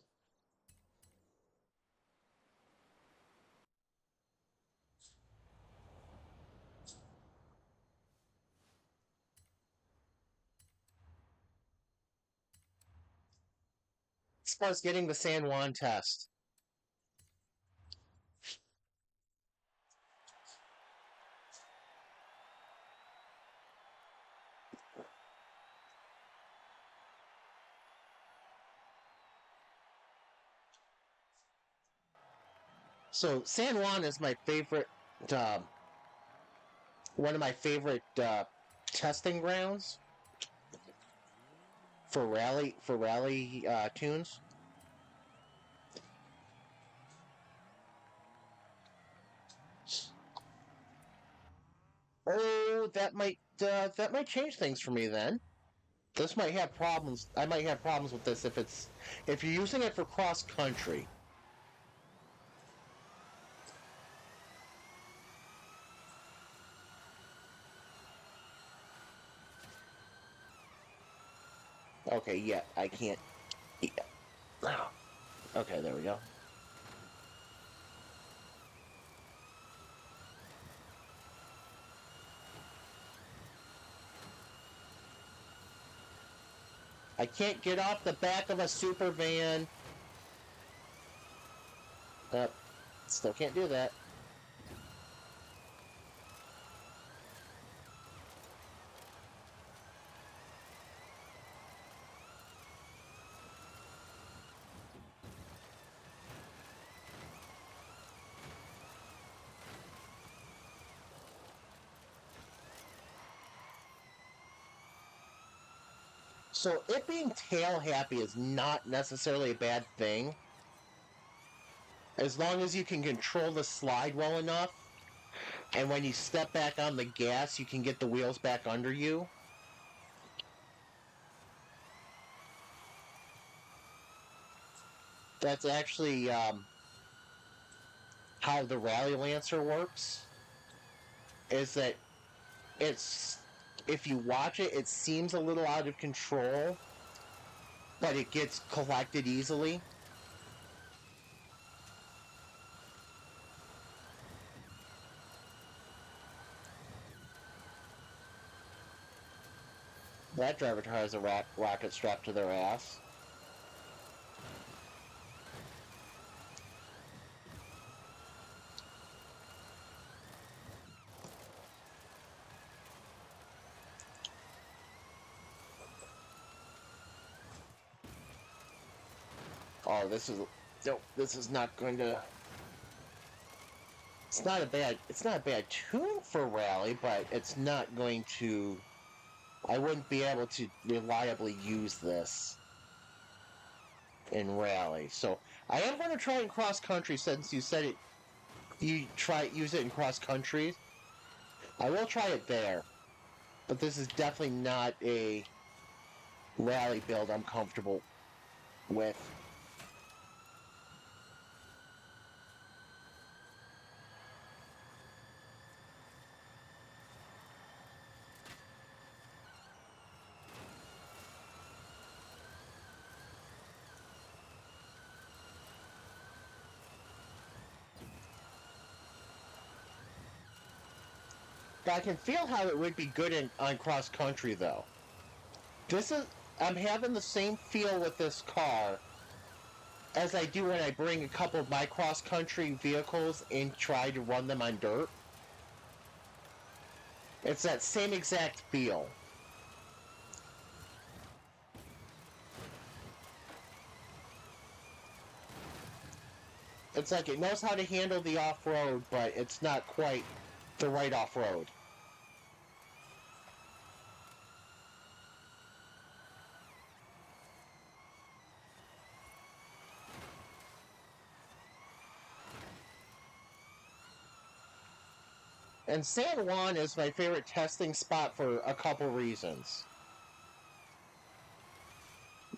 As far as getting the San Juan test. So San Juan is my favorite, one of my favorite testing grounds for rally tunes. Oh, that might change things for me then. This might have problems. I might have problems with this if you're using it for cross country. Okay, yeah, I can't. Yeah. Okay, there we go. I can't get off the back of a super van. Still can't do that. So it being tail happy is not necessarily a bad thing, as long as you can control the slide well enough, and when you step back on the gas, you can get the wheels back under you. That's actually how the Rally Lancer works. Is that it's if you watch it, it seems a little out of control, but it gets collected easily. That driver has a rocket strapped to their ass. Oh, this is no. This is not going to. It's not a bad tune for Rally, but it's not going to. I wouldn't be able to reliably use this in Rally. So I am going to try in cross country since you said it. You use it in cross country. I will try it there, but this is definitely not a Rally build I'm comfortable with. But I can feel how it would be good on cross country though. This is I'm having the same feel with this car as I do when I bring a couple of my cross country vehicles and try to run them on dirt. It's that same exact feel. It's like it knows how to handle the off-road, but it's not quite the right off-road. And San Juan is my favorite testing spot for a couple reasons.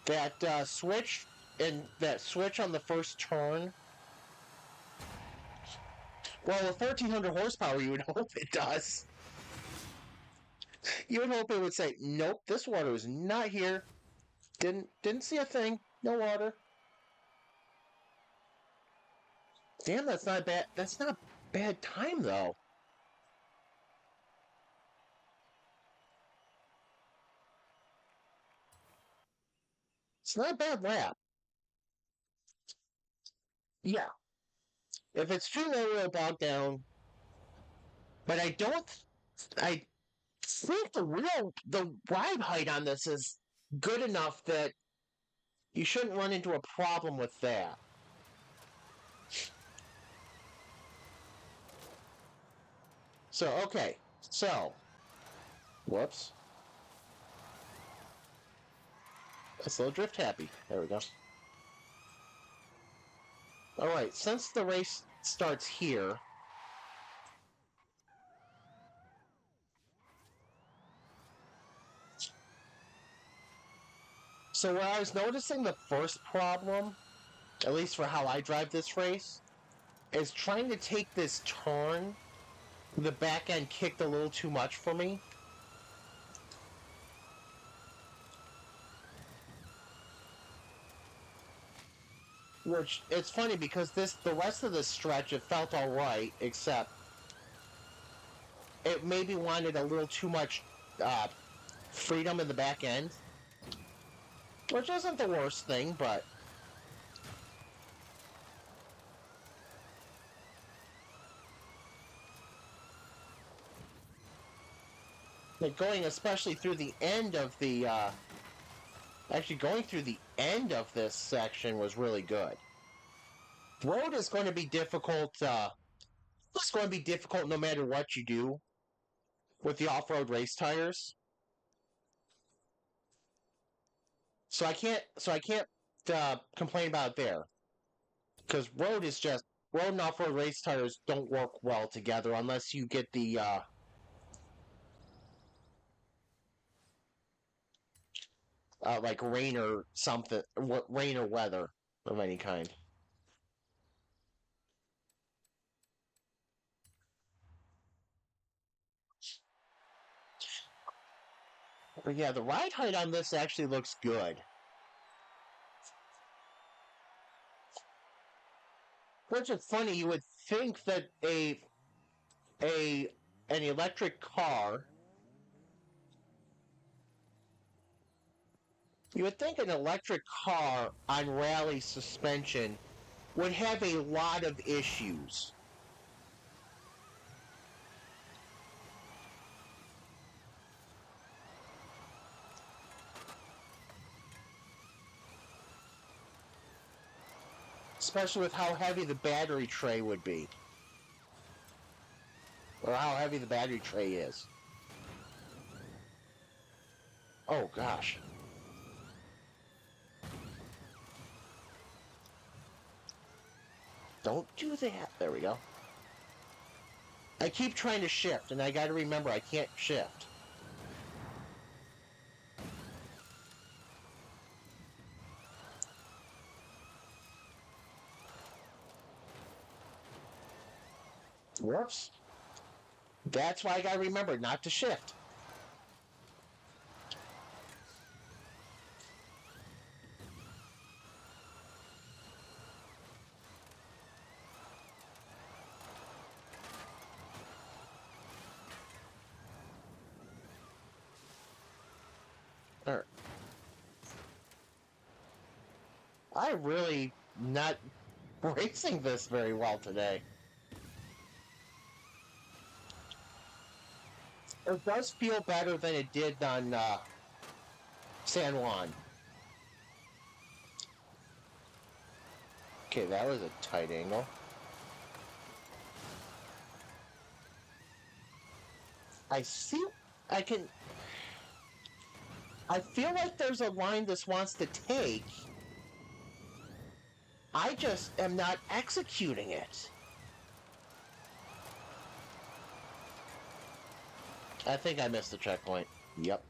That switch on the first turn. Well, with 1,300 horsepower, you would hope it does. You would hope it would say, "Nope, this water is not here. Didn't see a thing. No water." Damn, that's not bad. That's not bad time though. It's not a bad lap. Yeah. If it's too low, it'll bog down. But I don't. I think the ride height on this is good enough that you shouldn't run into a problem with that. So okay. So, whoops. A slow drift happy. There we go. Alright, since the race starts here, so where I was noticing the first problem, at least for how I drive this race, is trying to take this turn. The back end kicked a little too much for me. Which, it's funny because the rest of this stretch, it felt alright, except it maybe wanted a little too much freedom in the back end. Which isn't the worst thing, but like going especially through the end of the actually going through the end of this section was really good. Road is going to be difficult. It's going to be difficult no matter what you do with the off-road race tires. So I can't complain about it there because road and off-road race tires don't work well together unless you get the like rain or something, rain or weather of any kind. But yeah, the ride height on this actually looks good. Which is funny, you would think that a an electric car, you would think an electric car on rally suspension would have a lot of issues. Especially with how heavy the battery tray would be. Or how heavy the battery tray is. Oh gosh. Don't do that. There we go. I keep trying to shift, and I gotta remember I can't shift. Whoops. That's why I gotta remember not to shift. Alright. I'm really not racing this very well today. It does feel better than it did on San Juan. Okay, that was a tight angle. I see. I can. I feel like there's a line this wants to take. I just am not executing it. I think I missed the checkpoint. Yep.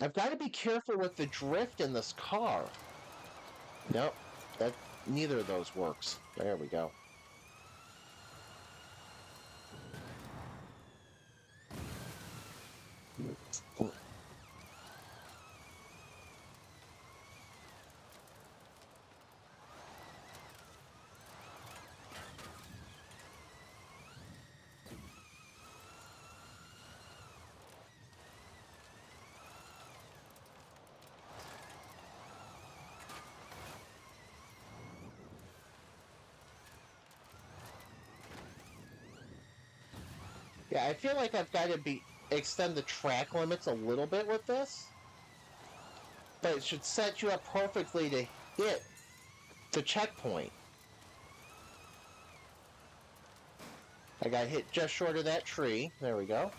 I've got to be careful with the drift in this car. Nope. That neither of those works. There we go. Yeah, I feel like I've got to extend the track limits a little bit with this. But it should set you up perfectly to hit the checkpoint. I got hit just short of that tree. There we go.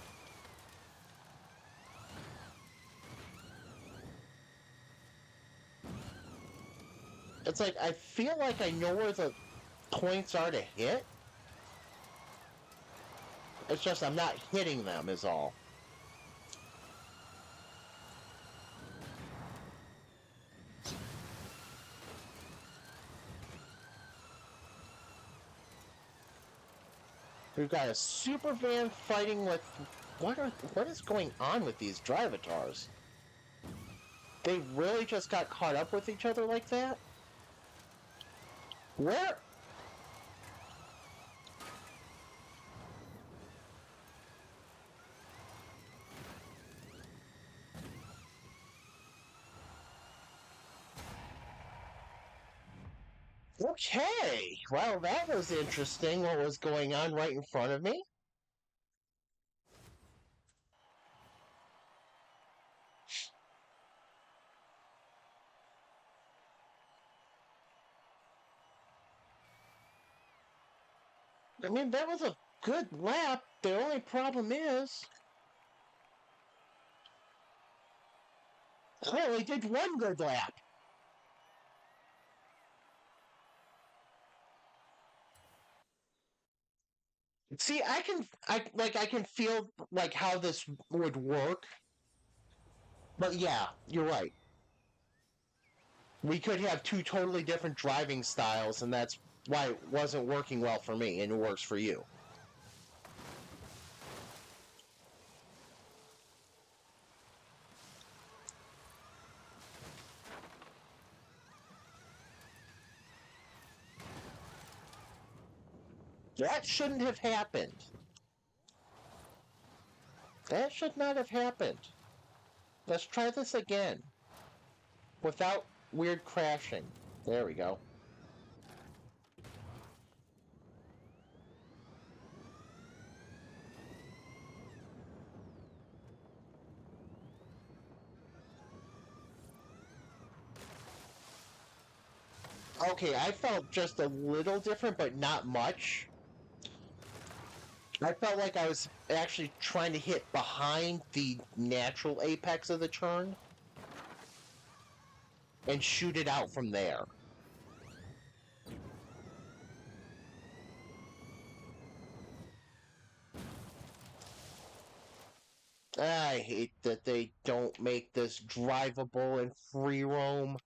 It's like, I feel like I know where the points are to hit. It's just I'm not hitting them is all. We've got a super van fighting with... What is going on with these drivatars? They really just got caught up with each other like that? Where... Okay, well, that was interesting, what was going on right in front of me. I mean, that was a good lap. The only problem is I only did one good lap. See, I can feel like how this would work. But yeah, you're right. We could have two totally different driving styles, and that's why it wasn't working well for me, and it works for you. That shouldn't have happened. That should not have happened. Let's try this again. Without weird crashing. There we go. Okay, I felt just a little different, but not much. I felt like I was actually trying to hit behind the natural apex of the turn and shoot it out from there. I hate that they don't make this drivable in free roam.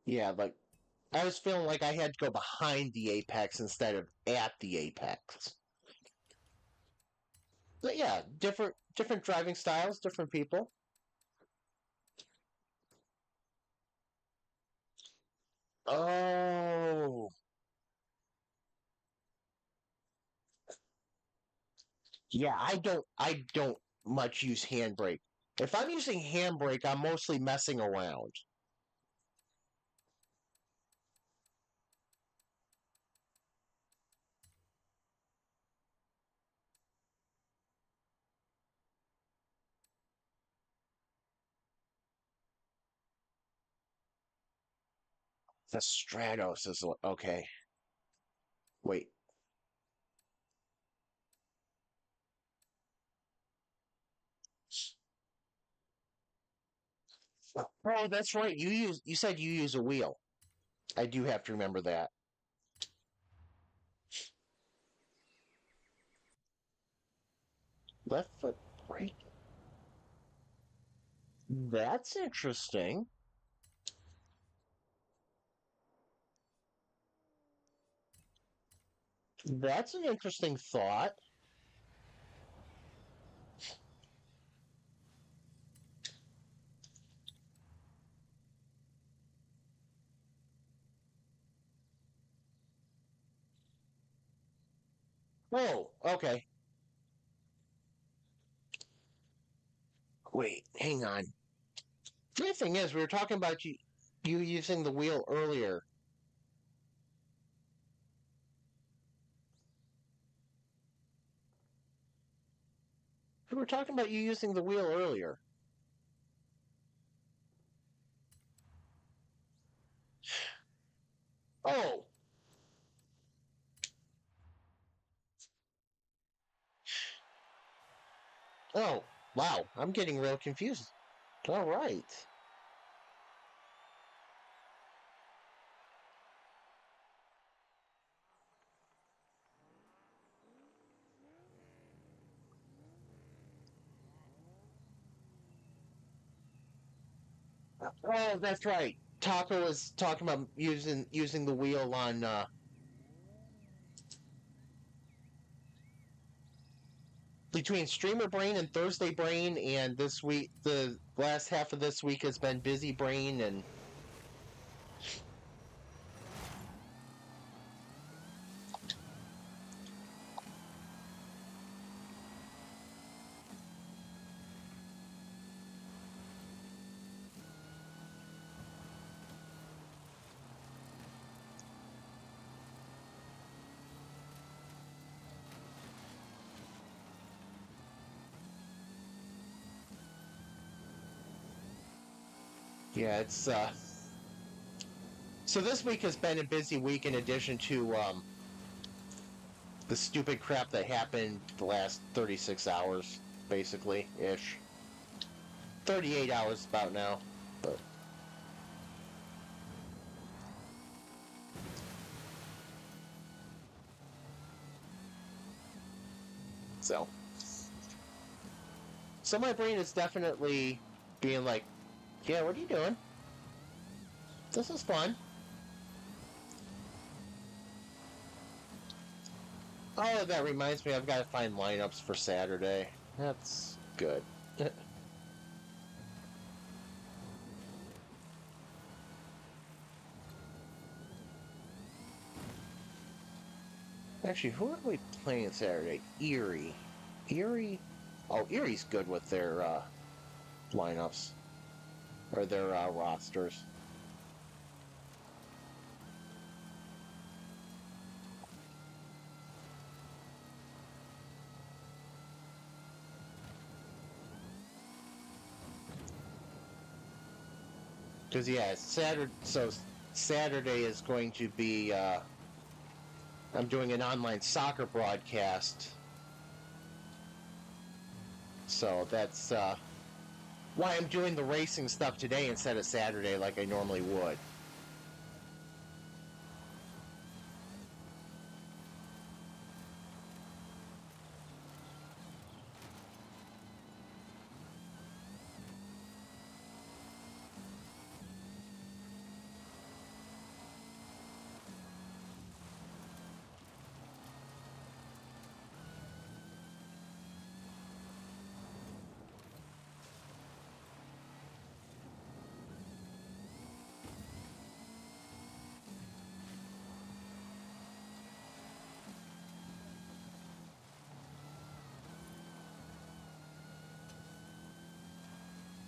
Yeah, like I was feeling like I had to go behind the apex instead of at the apex. But yeah, different driving styles, different people. Oh, yeah, I don't much use handbrake. If I'm using handbrake, I'm mostly messing around. The Stratos is okay. Wait. Oh, that's right. You said you use a wheel. I do have to remember that. Left foot brake. That's interesting. That's an interesting thought. Oh, okay. Wait, hang on. The thing is, we were talking about you using the wheel earlier. We were talking about you using the wheel earlier. Oh, oh, wow. I'm getting real confused. All right. Oh, that's right. Taco was talking about using the wheel on between Streamer Brain and Thursday Brain, and this week the last half of this week has been Busy Brain and Yeah, it's so this week has been a busy week in addition to the stupid crap that happened the last 36 hours, basically, ish. 38 hours about now, but so my brain is definitely being like, yeah, what are you doing? This is fun. Oh, that reminds me, I've got to find lineups for Saturday. That's good. Actually, who are we playing Saturday? Erie. Erie? Oh, Erie's good with their lineups. Or their rosters. Because, yeah, Saturday is going to be, I'm doing an online soccer broadcast. So that's why I'm doing the racing stuff today instead of Saturday like I normally would.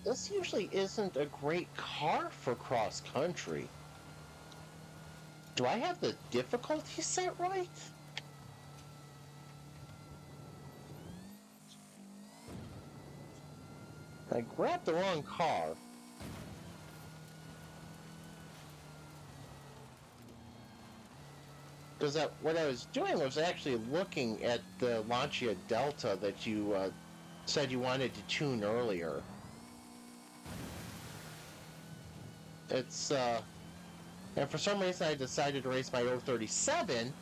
This usually isn't a great car for cross country. Do I have the difficulty set right? I grabbed the wrong car. Because what I was doing was actually looking at the Lancia Delta that you said you wanted to tune earlier. It's, and for some reason I decided to race my 037.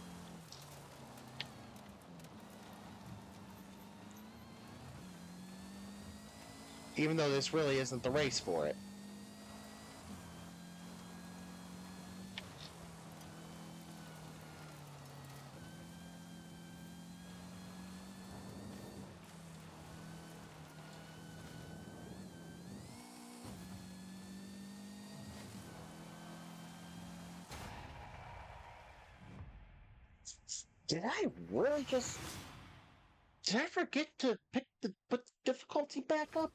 Even though this really isn't the race for it. Did I really just... Did I forget to put the difficulty back up?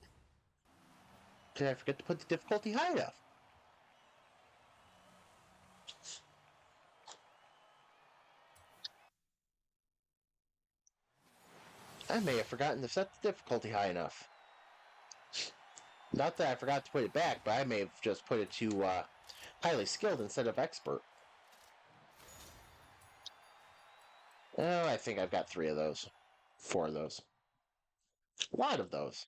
Did I forget to put the difficulty high enough? I may have forgotten to set the difficulty high enough. Not that I forgot to put it back, but I may have just put it to highly skilled instead of expert. Oh, I think I've got 3 of those. 4 of those. A lot of those.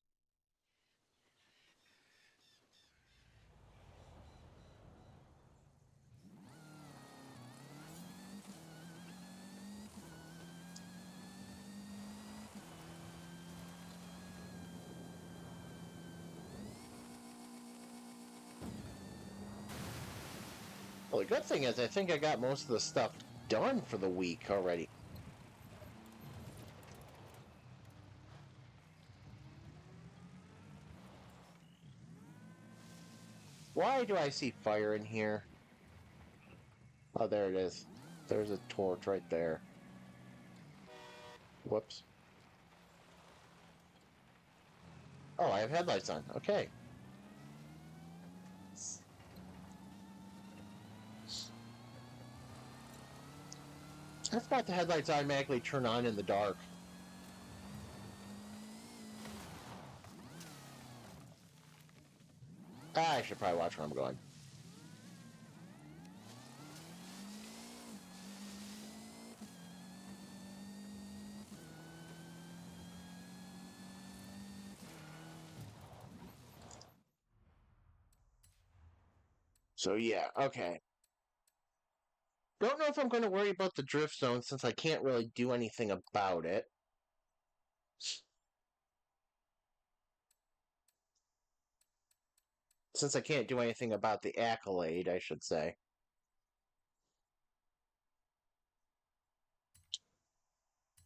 Well, the good thing is I think I got most of the stuff done for the week already. Why do I see fire in here? Oh, there it is. There's a torch right there. Whoops. Oh, I have headlights on. Okay. I thought the headlights automatically turn on in the dark. I should probably watch where I'm going. So yeah, okay. Don't know if I'm going to worry about the drift zone since I can't really do anything about it. Since I can't do anything about the accolade, I should say.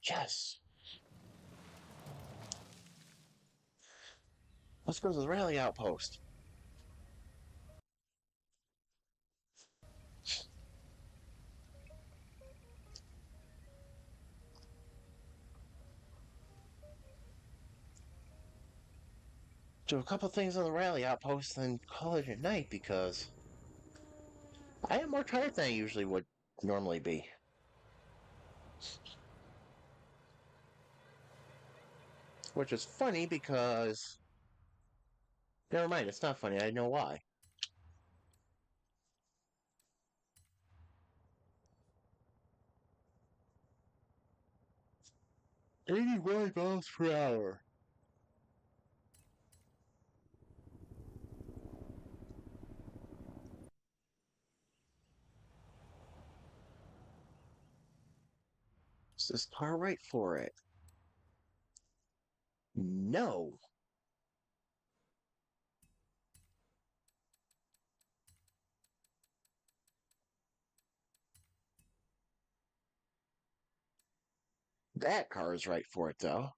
Yes. Let's go to the rally outpost. Do a couple things on the rally outpost, then call it a night because I am more tired than I usually would normally be. Which is funny because. Never mind, it's not funny. I know why. 81 miles per hour. Is this car right for it? No. That car is right for it, though.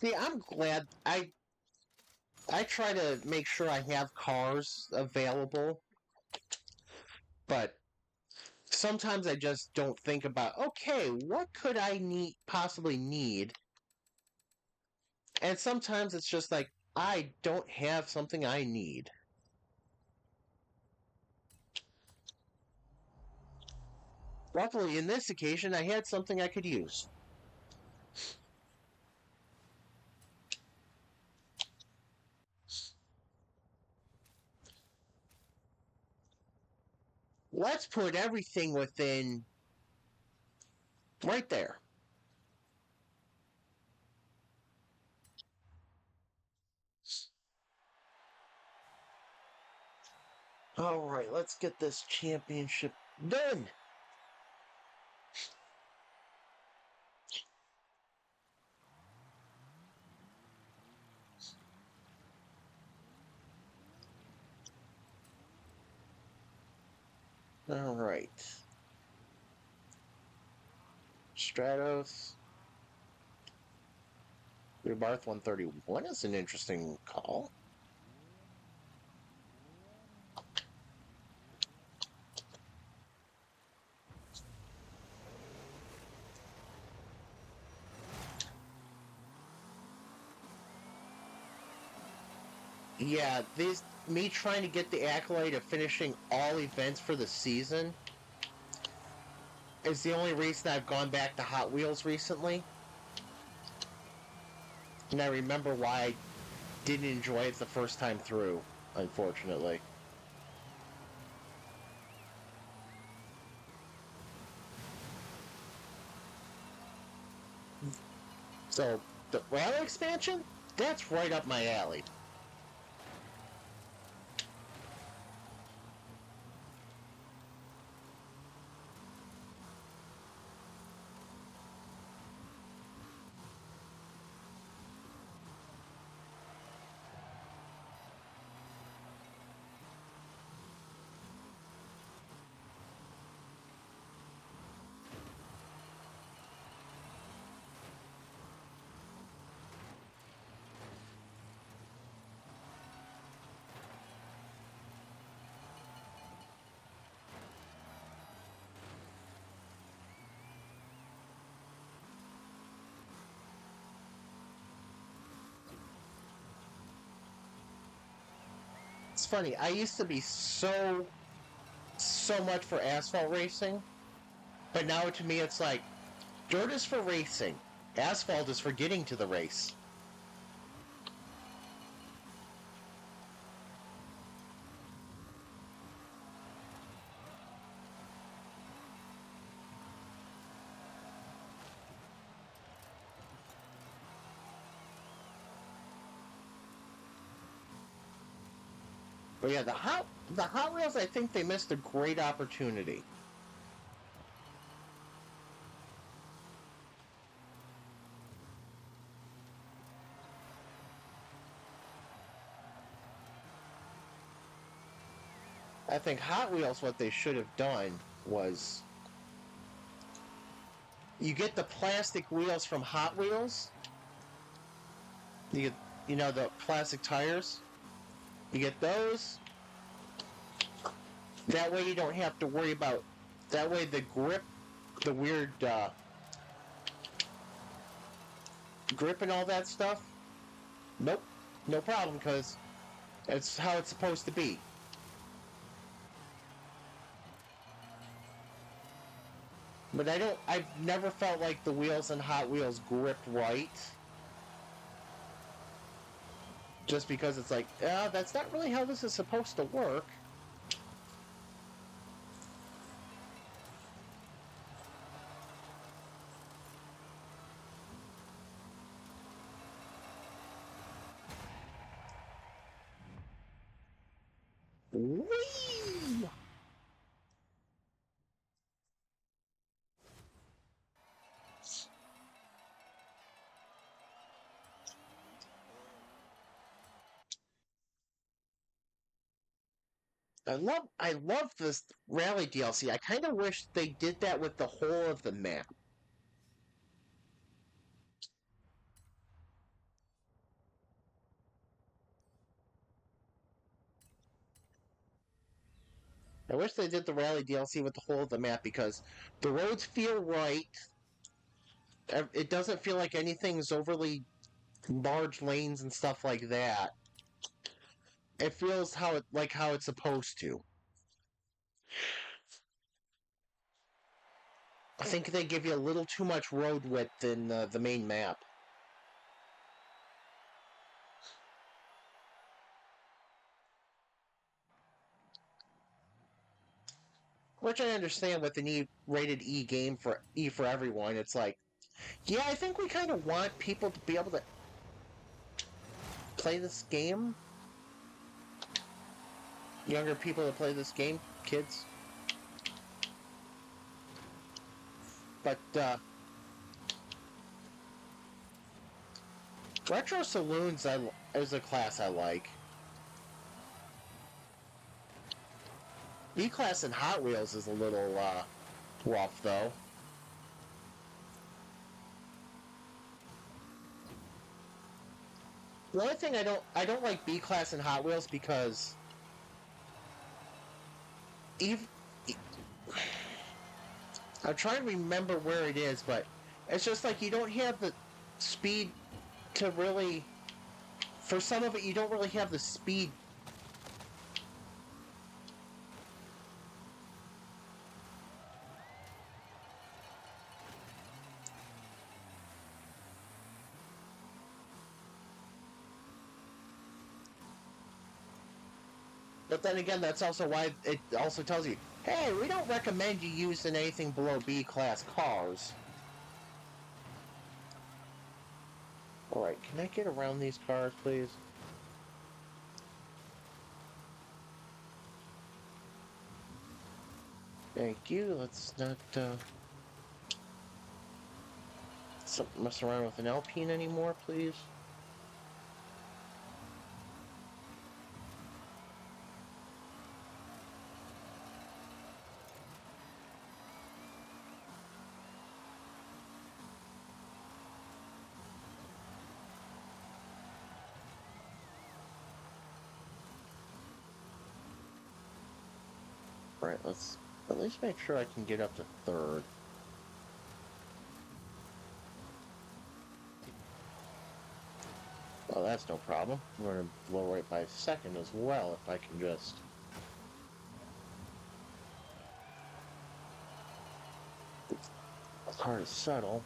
See, I'm glad I try to make sure I have cars available, but sometimes I just don't think about, okay, what could I possibly need? And sometimes it's just like I don't have something I need. Luckily, in this occasion, I had something I could use. Let's put everything within right there. All right, let's get this championship done. All right. Stratos. Barth 131 is an interesting call. Yeah, me trying to get the accolade of finishing all events for the season is the only reason I've gone back to Hot Wheels recently. And I remember why I didn't enjoy it the first time through, unfortunately. So, the rail expansion? That's right up my alley. it's funny. I used to be so much for asphalt racing, but now to me it's like dirt is for racing, asphalt is for getting to the race. But yeah, the Hot Wheels, I think they missed a great opportunity. I think Hot Wheels, what they should have done was you get the plastic wheels from Hot Wheels. You get, you know, the plastic tires. You get those. That way you don't have to worry about. That way the grip, the weird grip and all that stuff. Nope, no problem, because it's how it's supposed to be. But I've never felt like the wheels in Hot Wheels gripped right. Just because it's like, that's not really how this is supposed to work. Whee! I love this rally DLC. I kind of wish they did that with the whole of the map. I wish they did the rally DLC with the whole of the map, because the roads feel right. It doesn't feel like anything's overly large lanes and stuff like that. It feels how it's supposed to. I think they give you a little too much road width in the main map. Which I understand with an rated E game for E for everyone. It's like, yeah, I think we kind of want people to be able to play this game. Younger people to play this game, kids. But Retro Saloons is a class I like. B-Class in Hot Wheels is a little rough, though. The only thing I don't like B-Class in Hot Wheels because I'm trying to remember where it is, but it's just like you don't have the speed to really. For some of it, you don't really have the speed. But then again, that's also why it also tells you, hey, we don't recommend you using anything below B-Class cars. Alright, can I get around these cars, please? Thank you. Let's not mess around with an Alpine anymore, please. Alright, let's at least make sure I can get up to third. Oh, that's no problem. We're going to lower it by a second as well if I can just... It's hard to settle.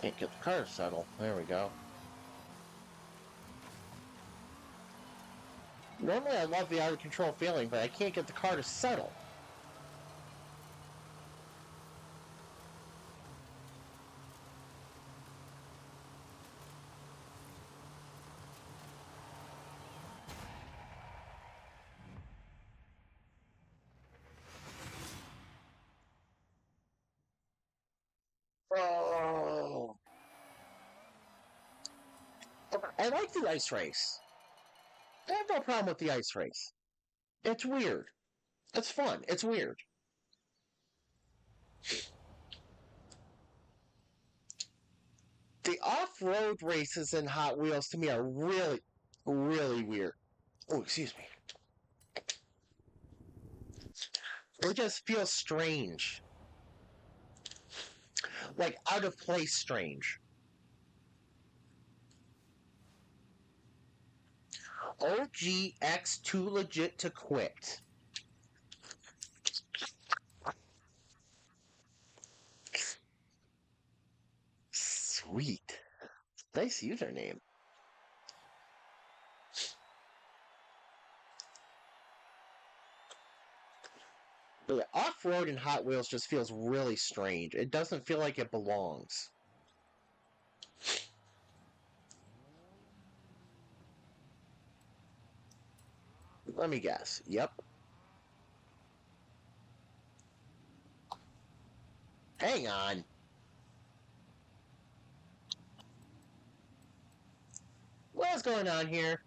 Can't get the car to settle. There we go. Normally I love the out of control feeling, but I can't get the car to settle. Oh. I like the ice race. I have no problem with the ice race. It's weird. It's fun. It's weird. The off-road races in Hot Wheels to me are really, really weird. Oh, excuse me. It just feels strange. Like out of place strange. OGX too legit to quit. Sweet. Nice username. But off-road in Hot Wheels just feels really strange. It doesn't feel like it belongs. Let me guess. Yep. Hang on. What's going on here?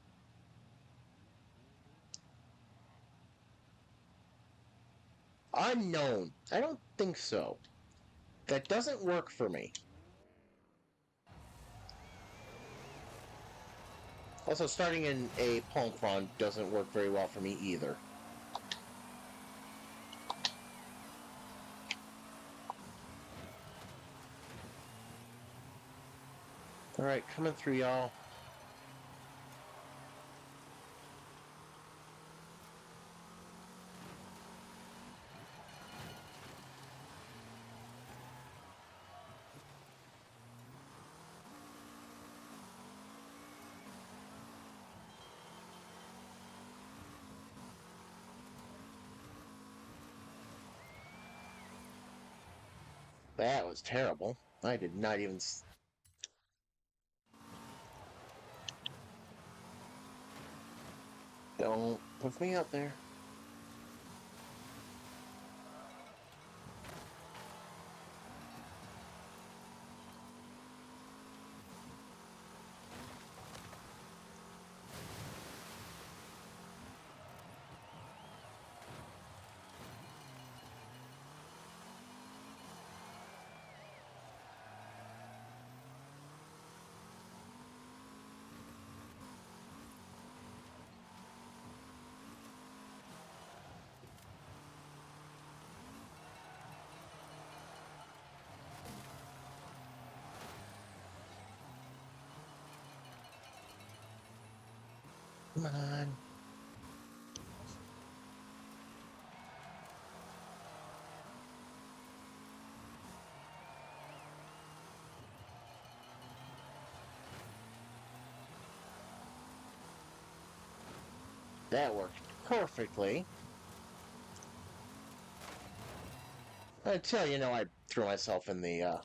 Unknown. I don't think so. That doesn't work for me. Also, starting in a punk run doesn't work very well for me either. Alright, coming through, y'all. That was terrible. I did not even... Don't put me out there. Come on. That worked perfectly. Until, I threw myself in the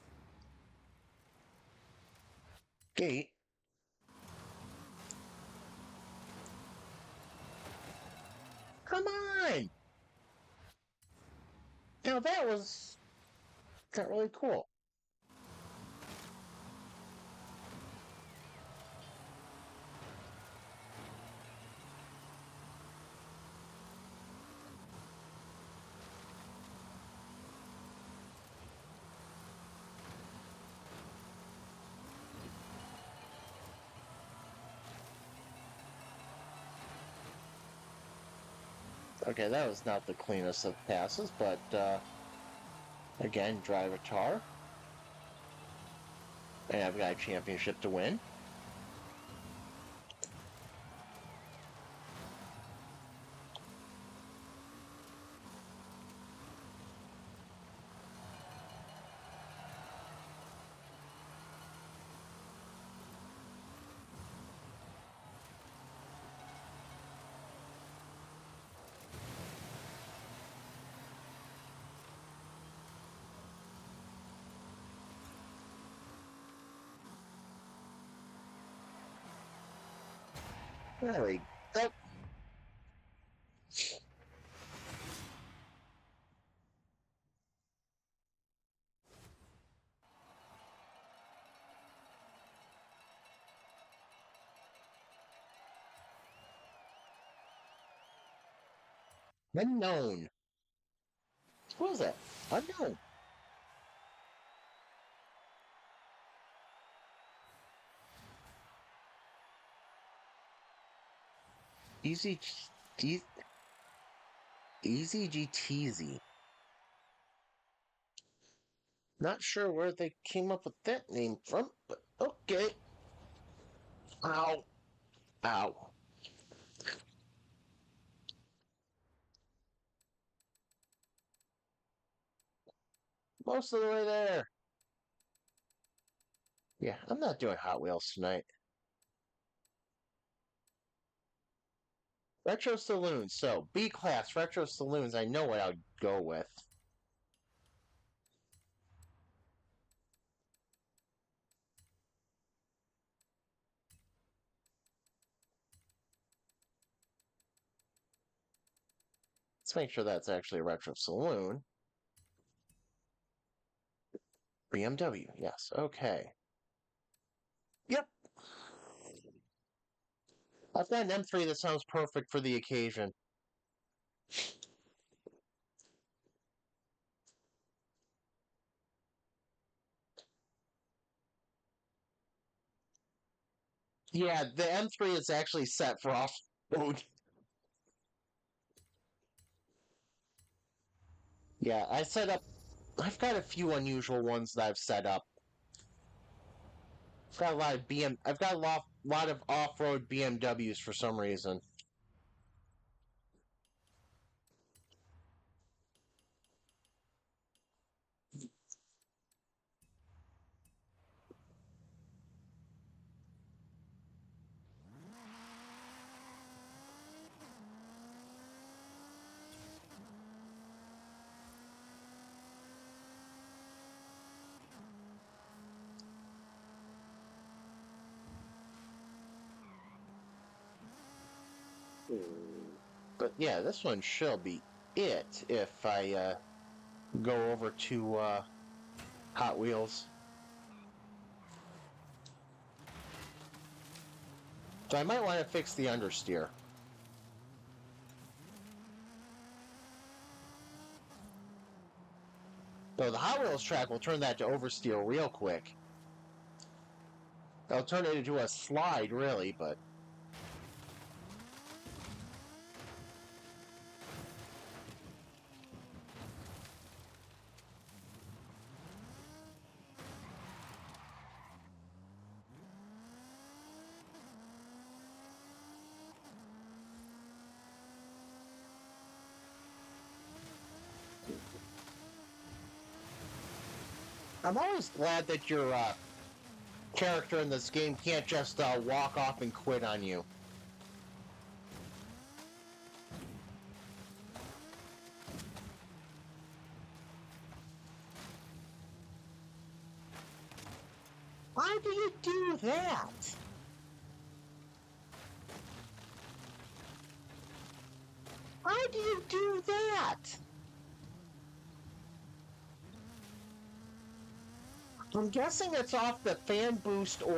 gate. Come on! Now that was not really cool. Okay, that was not the cleanest of passes, but again, drive a tar. And I've got a championship to win. There we go. Unknown. What was that? Unknown. Easy, G- Easy GTZ. Not sure where they came up with that name from, but okay. Ow. Ow. Most of the way there. Yeah, I'm not doing Hot Wheels tonight. Retro Saloons. So, B Class Retro Saloons, I know what I'll go with. Let's make sure that's actually a Retro Saloon. BMW, yes, okay. Yep. I've got an M3 that sounds perfect for the occasion. Yeah, the M3 is actually set for off-road. Yeah, I've got a few unusual ones that I've set up. I've got a lot of off-road BMWs for some reason. But yeah, this one should be it if I go over to Hot Wheels. So I might want to fix the understeer. So the Hot Wheels track will turn that to oversteer real quick. They'll turn it into a slide, really, but... I'm always glad that your character in this game can't just walk off and quit on you. Why do you do that? Why do you do that? I'm guessing it's off the fan boost or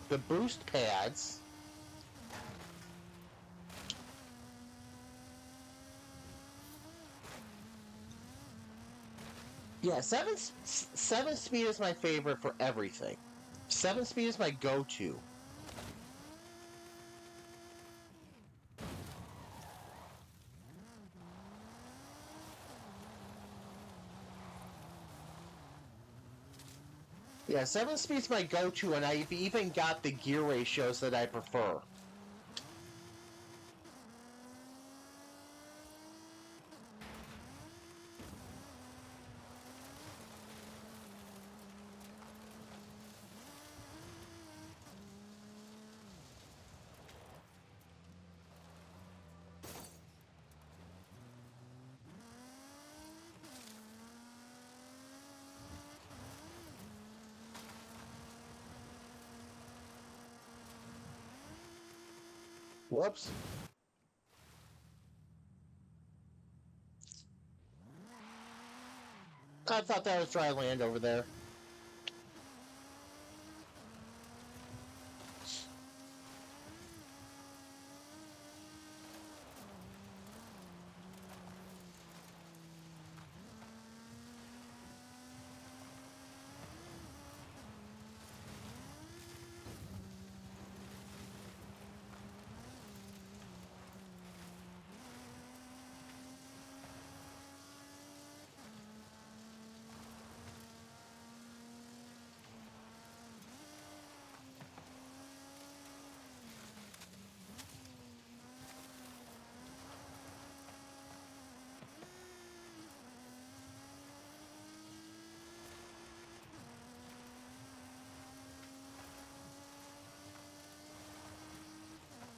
the boost pads. Yeah, seven speed is my favorite for everything. 7 speed is my go-to. Yeah, 7-speed's my go-to, and I've even got the gear ratios that I prefer. Whoops. I thought that was dry land over there.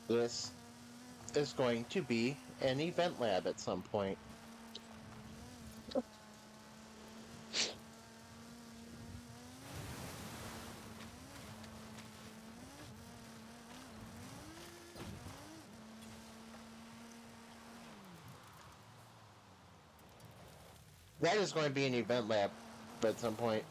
This is going to be an event lab at some point. That is going to be an event lab at some point.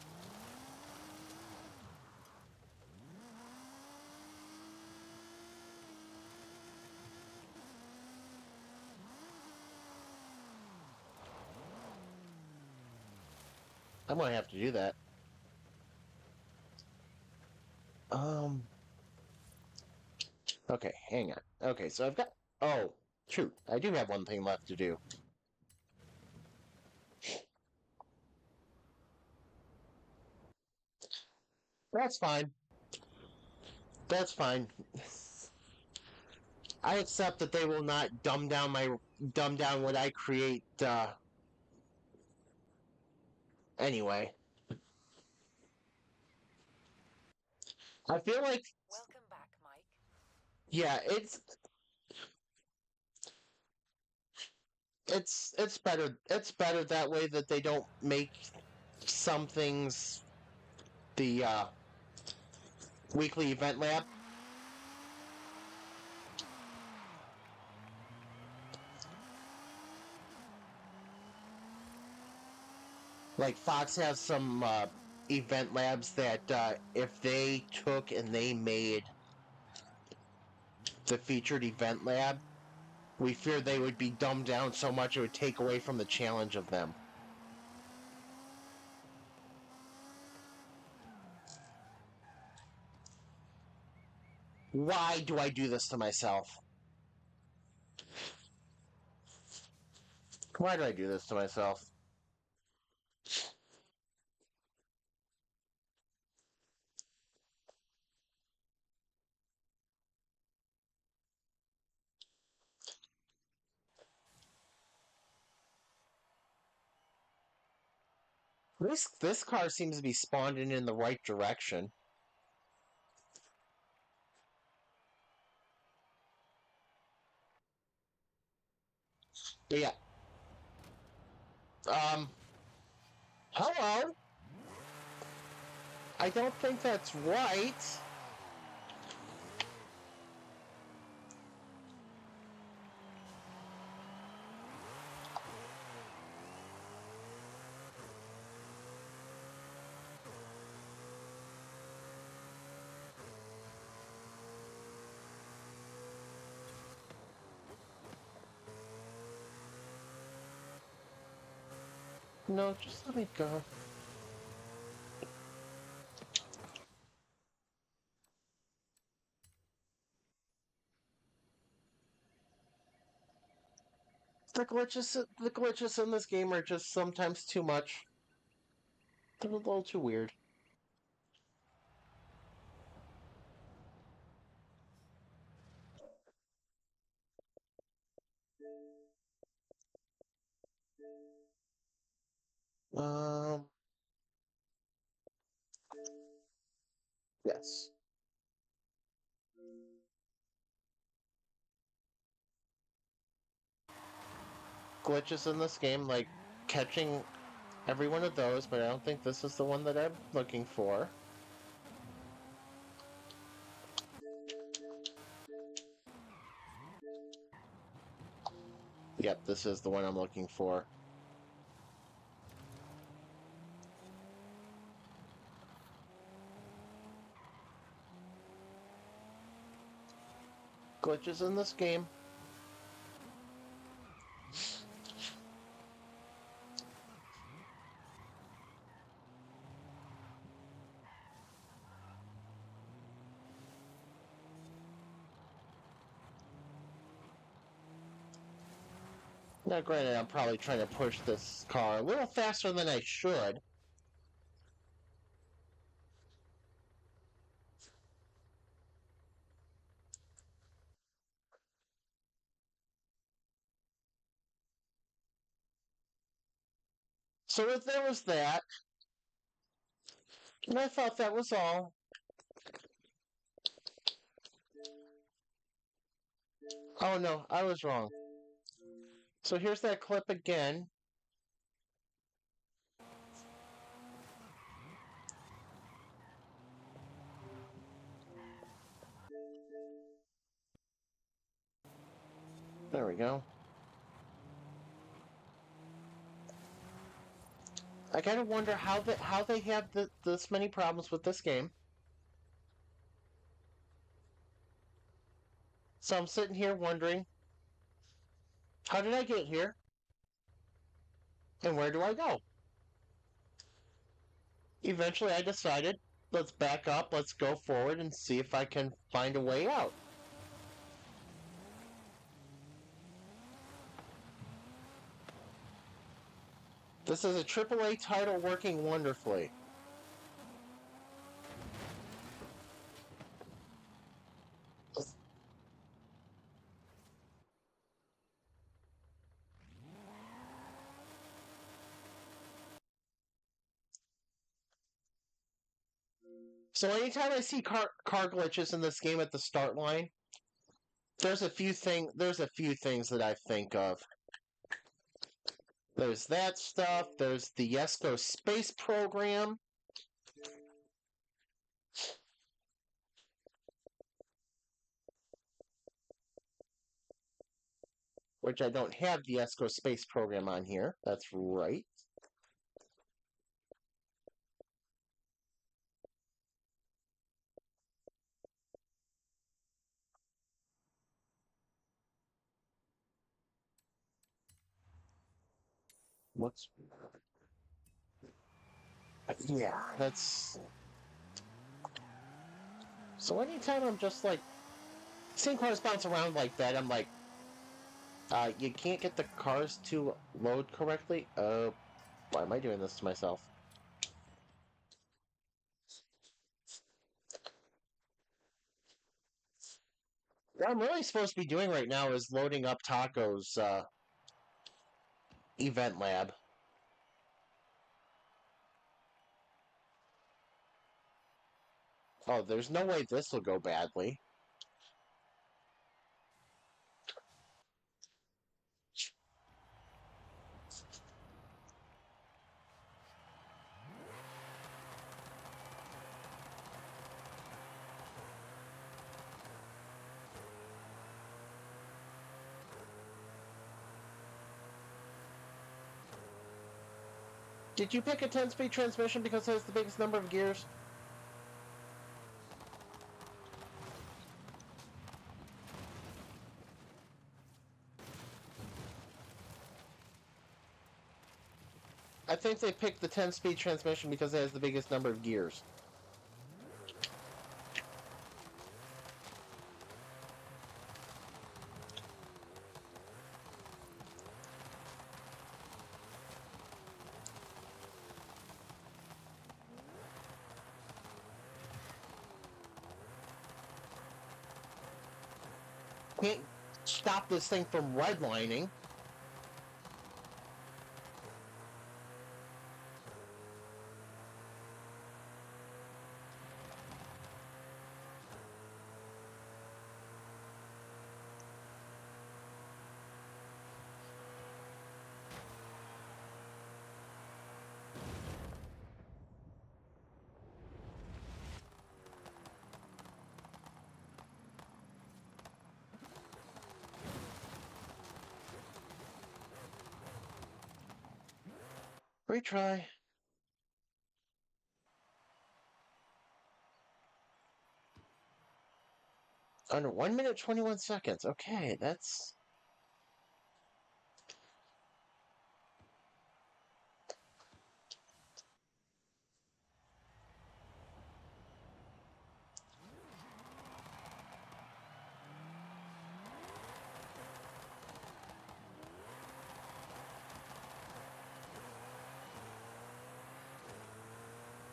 I'm going to have to do that. Okay, hang on. Okay, so I've got... Oh, shoot. I do have one thing left to do. That's fine. That's fine. I accept that they will not dumb down what I create, anyway. I feel like... Welcome back, Mike. Yeah, it's better. It's better that way that they don't make some things the weekly event lab. Like Fox has some event labs that if they took and they made the featured event lab, we fear they would be dumbed down so much it would take away from the challenge of them. Why do I do this to myself? Why do I do this to myself? This car seems to be spawned in the right direction. Yeah. Hello? I don't think that's right. No, just let me go. The glitches in this game are just sometimes too much. They're a little too weird. Um, yes. Glitches in this game, like catching every one of those, but I don't think this is the one that I'm looking for. Yep, this is the one I'm looking for. Glitches in this game. Now, granted, I'm probably trying to push this car a little faster than I should. So if there was that, and I thought that was all. Oh no, I was wrong. So here's that clip again. There we go. I gotta wonder how they have this many problems with this game. So I'm sitting here wondering, how did I get here? And where do I go? Eventually I decided, let's back up, let's go forward and see if I can find a way out. This is a AAA title working wonderfully. So anytime I see car glitches in this game at the start line, there's a few things that I think of. There's that stuff, there's the Yesco space program. Which I don't have the ESCO space program on here. That's right. What's... Yeah, that's... So anytime I'm just like... Seeing cars bounce around like that, I'm like... you can't get the cars to load correctly? Why am I doing this to myself? What I'm really supposed to be doing right now is loading up Taco's, event lab. Oh, there's no way this will go badly. Did you pick a 10-speed transmission because it has the biggest number of gears? I think they picked the 10-speed transmission because it has the biggest number of gears. Can't stop this thing from redlining. Retry. Under 1 minute 21 seconds. Okay, that's.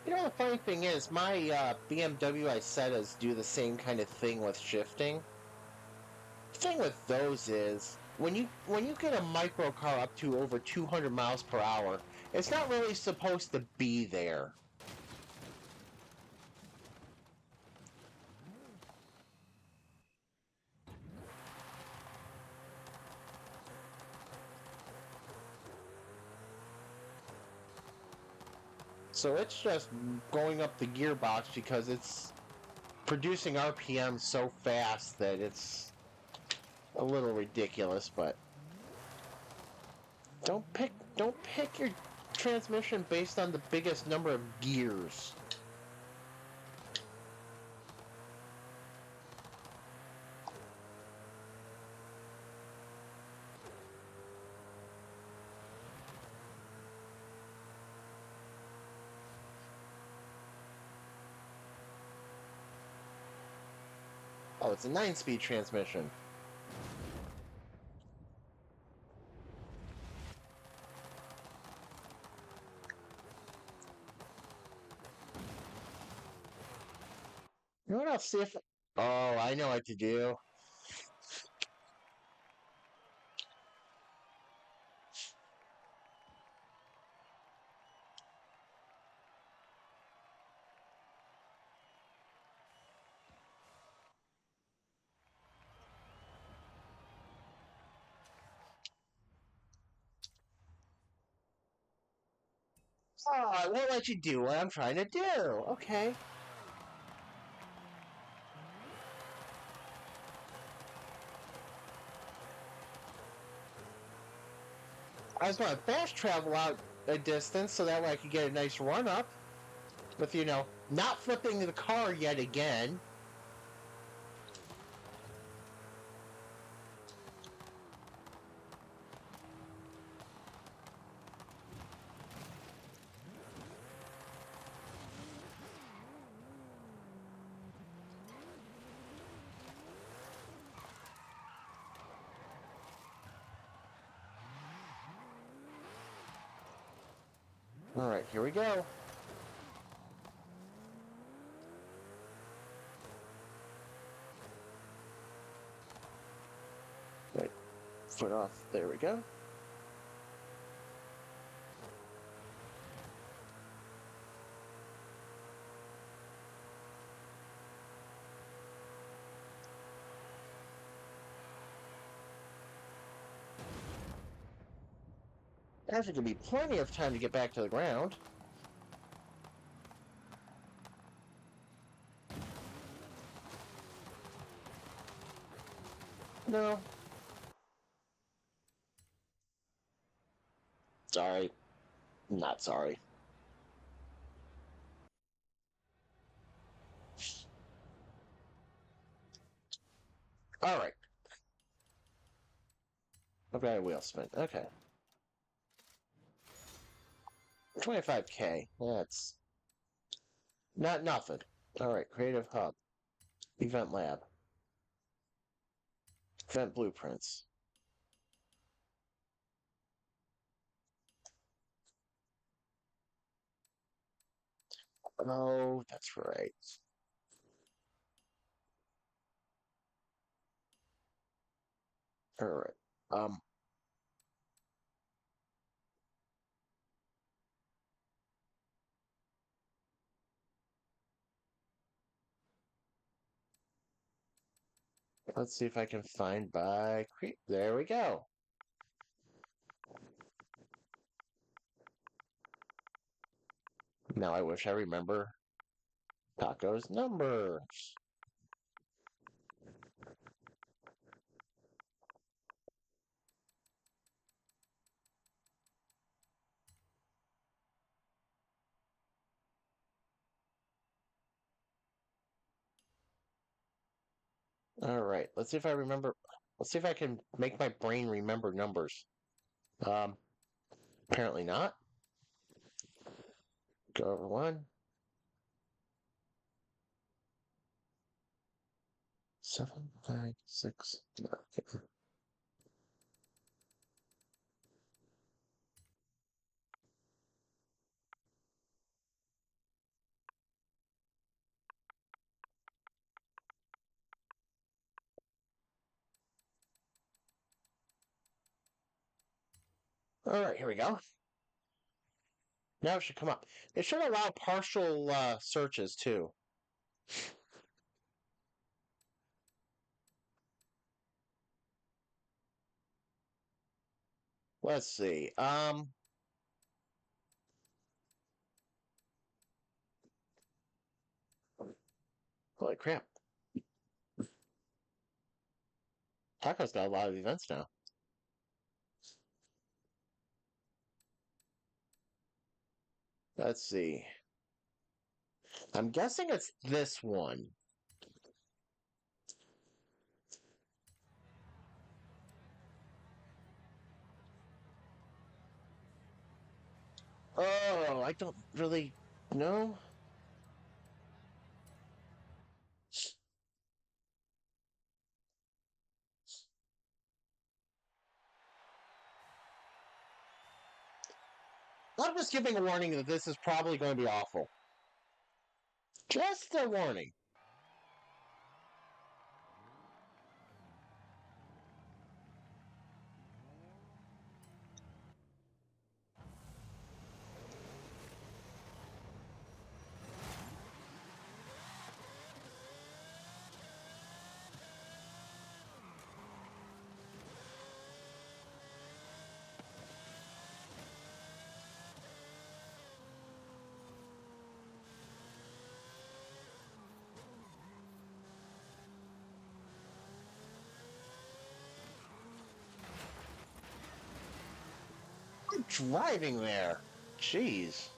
You know, the funny thing is, my BMW I set as do the same kind of thing with shifting. The thing with those is, when you get a micro car up to over 200 miles per hour, it's not really supposed to be there. So it's just going up the gearbox because it's producing RPM so fast that it's a little ridiculous, but don't pick your transmission based on the biggest number of gears. Oh, it's a 9-speed transmission. You know what? I'll see if. Oh, I know what to do. Oh, I won't let you do what I'm trying to do. Okay. I was going to fast travel out a distance so that way I could get a nice run up with, not flipping the car yet again. Alright, here we go. Right, foot off. There we go. There's going to be plenty of time to get back to the ground. No. Sorry. Not sorry. Alright. I've got a wheel spin. Okay. 25K. That's not nothing. Alright, Creative Hub. Event Lab. Event Blueprints. Oh, that's right. Alright. Let's see if I can find by creep. There we go. Now I wish I remember Taco's numbers. All right, let's see if I remember. Let's see if I can make my brain remember numbers. Um, apparently not. Go over one. 7, 5, 6, 9. All right, here we go. Now it should come up. It should allow partial searches too. Let's see. Holy crap! Taco's got a lot of events now. Let's see. I'm guessing it's this one. Oh, I don't really know. I'm just giving a warning that this is probably going to be awful. Just a warning. I'm driving there. Jeez.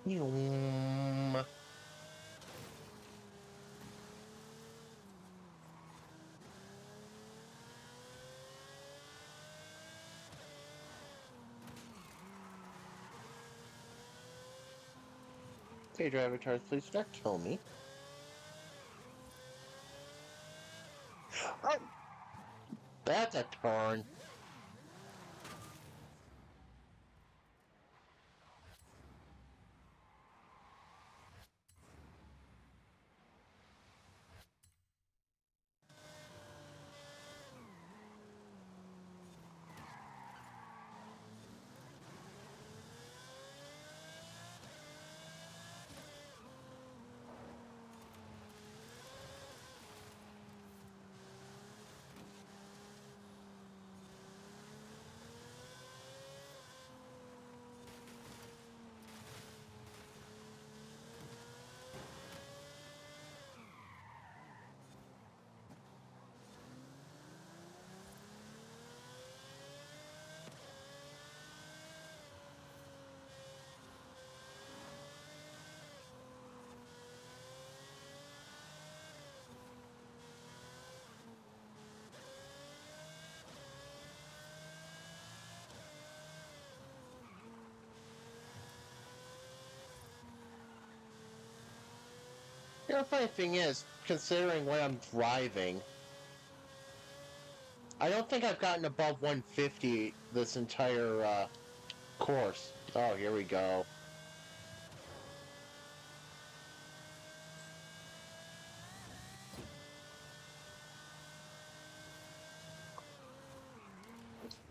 Yum. Hey, driver, cars, please do not kill me. Oh, that's a turn. You know, the funny thing is, considering when I'm driving, I don't think I've gotten above 150 this entire course. Oh, here we go.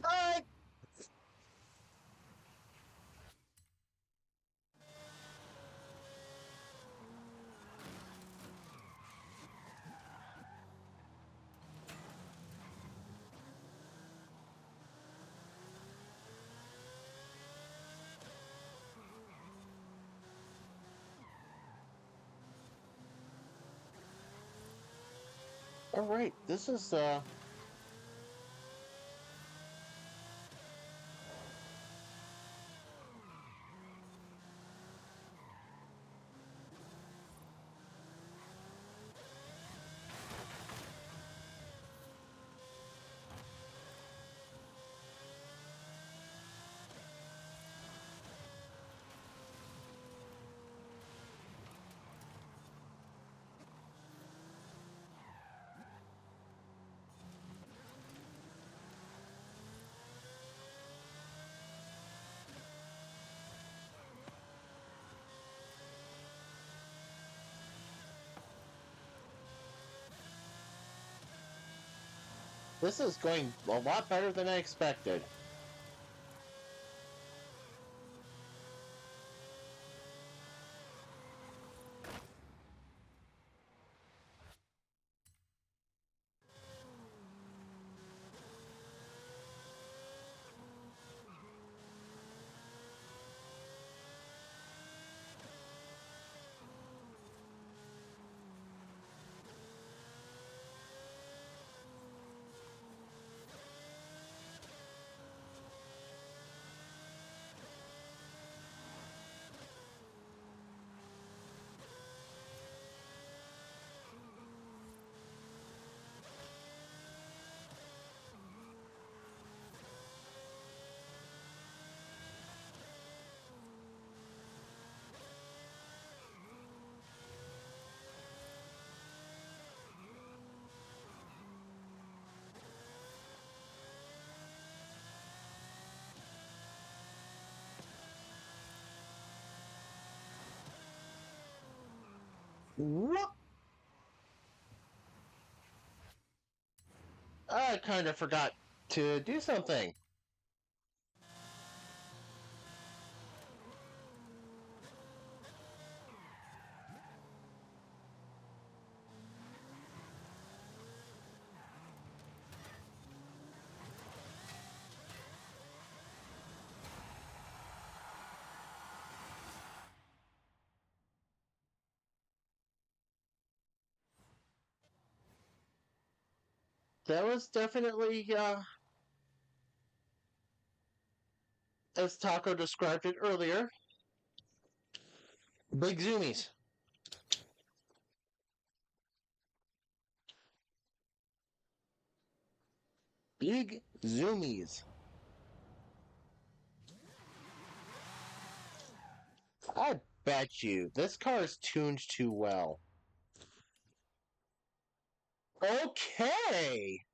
Bye! All right, this is this is going a lot better than I expected. What? I kind of forgot to do something. That was definitely, as Taco described it earlier, big zoomies. Big zoomies. I bet you this car is tuned too well. Okay.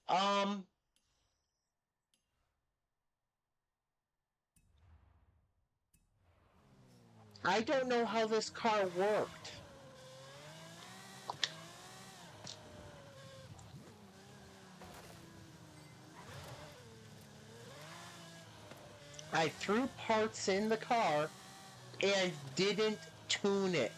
Um, I don't know how this car worked. I threw parts in the car and didn't tune it.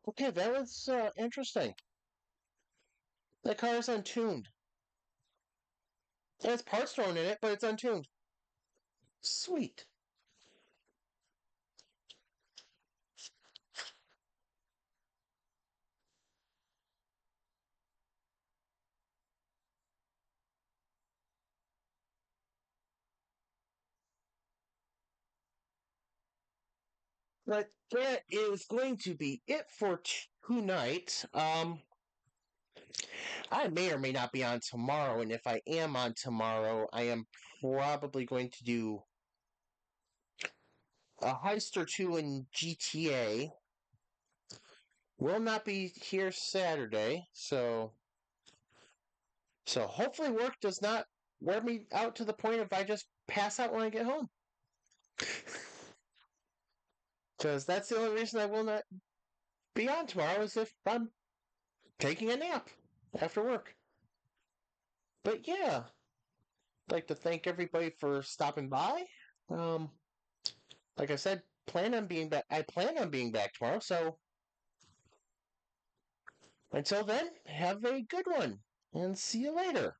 Okay, that was interesting. The car is untuned. It has parts thrown in it, but it's untuned. Sweet. But that is going to be it for tonight. I may or may not be on tomorrow, and if I am on tomorrow, I am probably going to do a heist or two in GTA. Will not be here Saturday, so hopefully work does not wear me out to the point if I just pass out when I get home. Because that's the only reason I will not be on tomorrow is if I'm taking a nap after work. But yeah, I'd like to thank everybody for stopping by. Um, like I said, plan on being back. I plan on being back tomorrow. So until then, have a good one and see you later.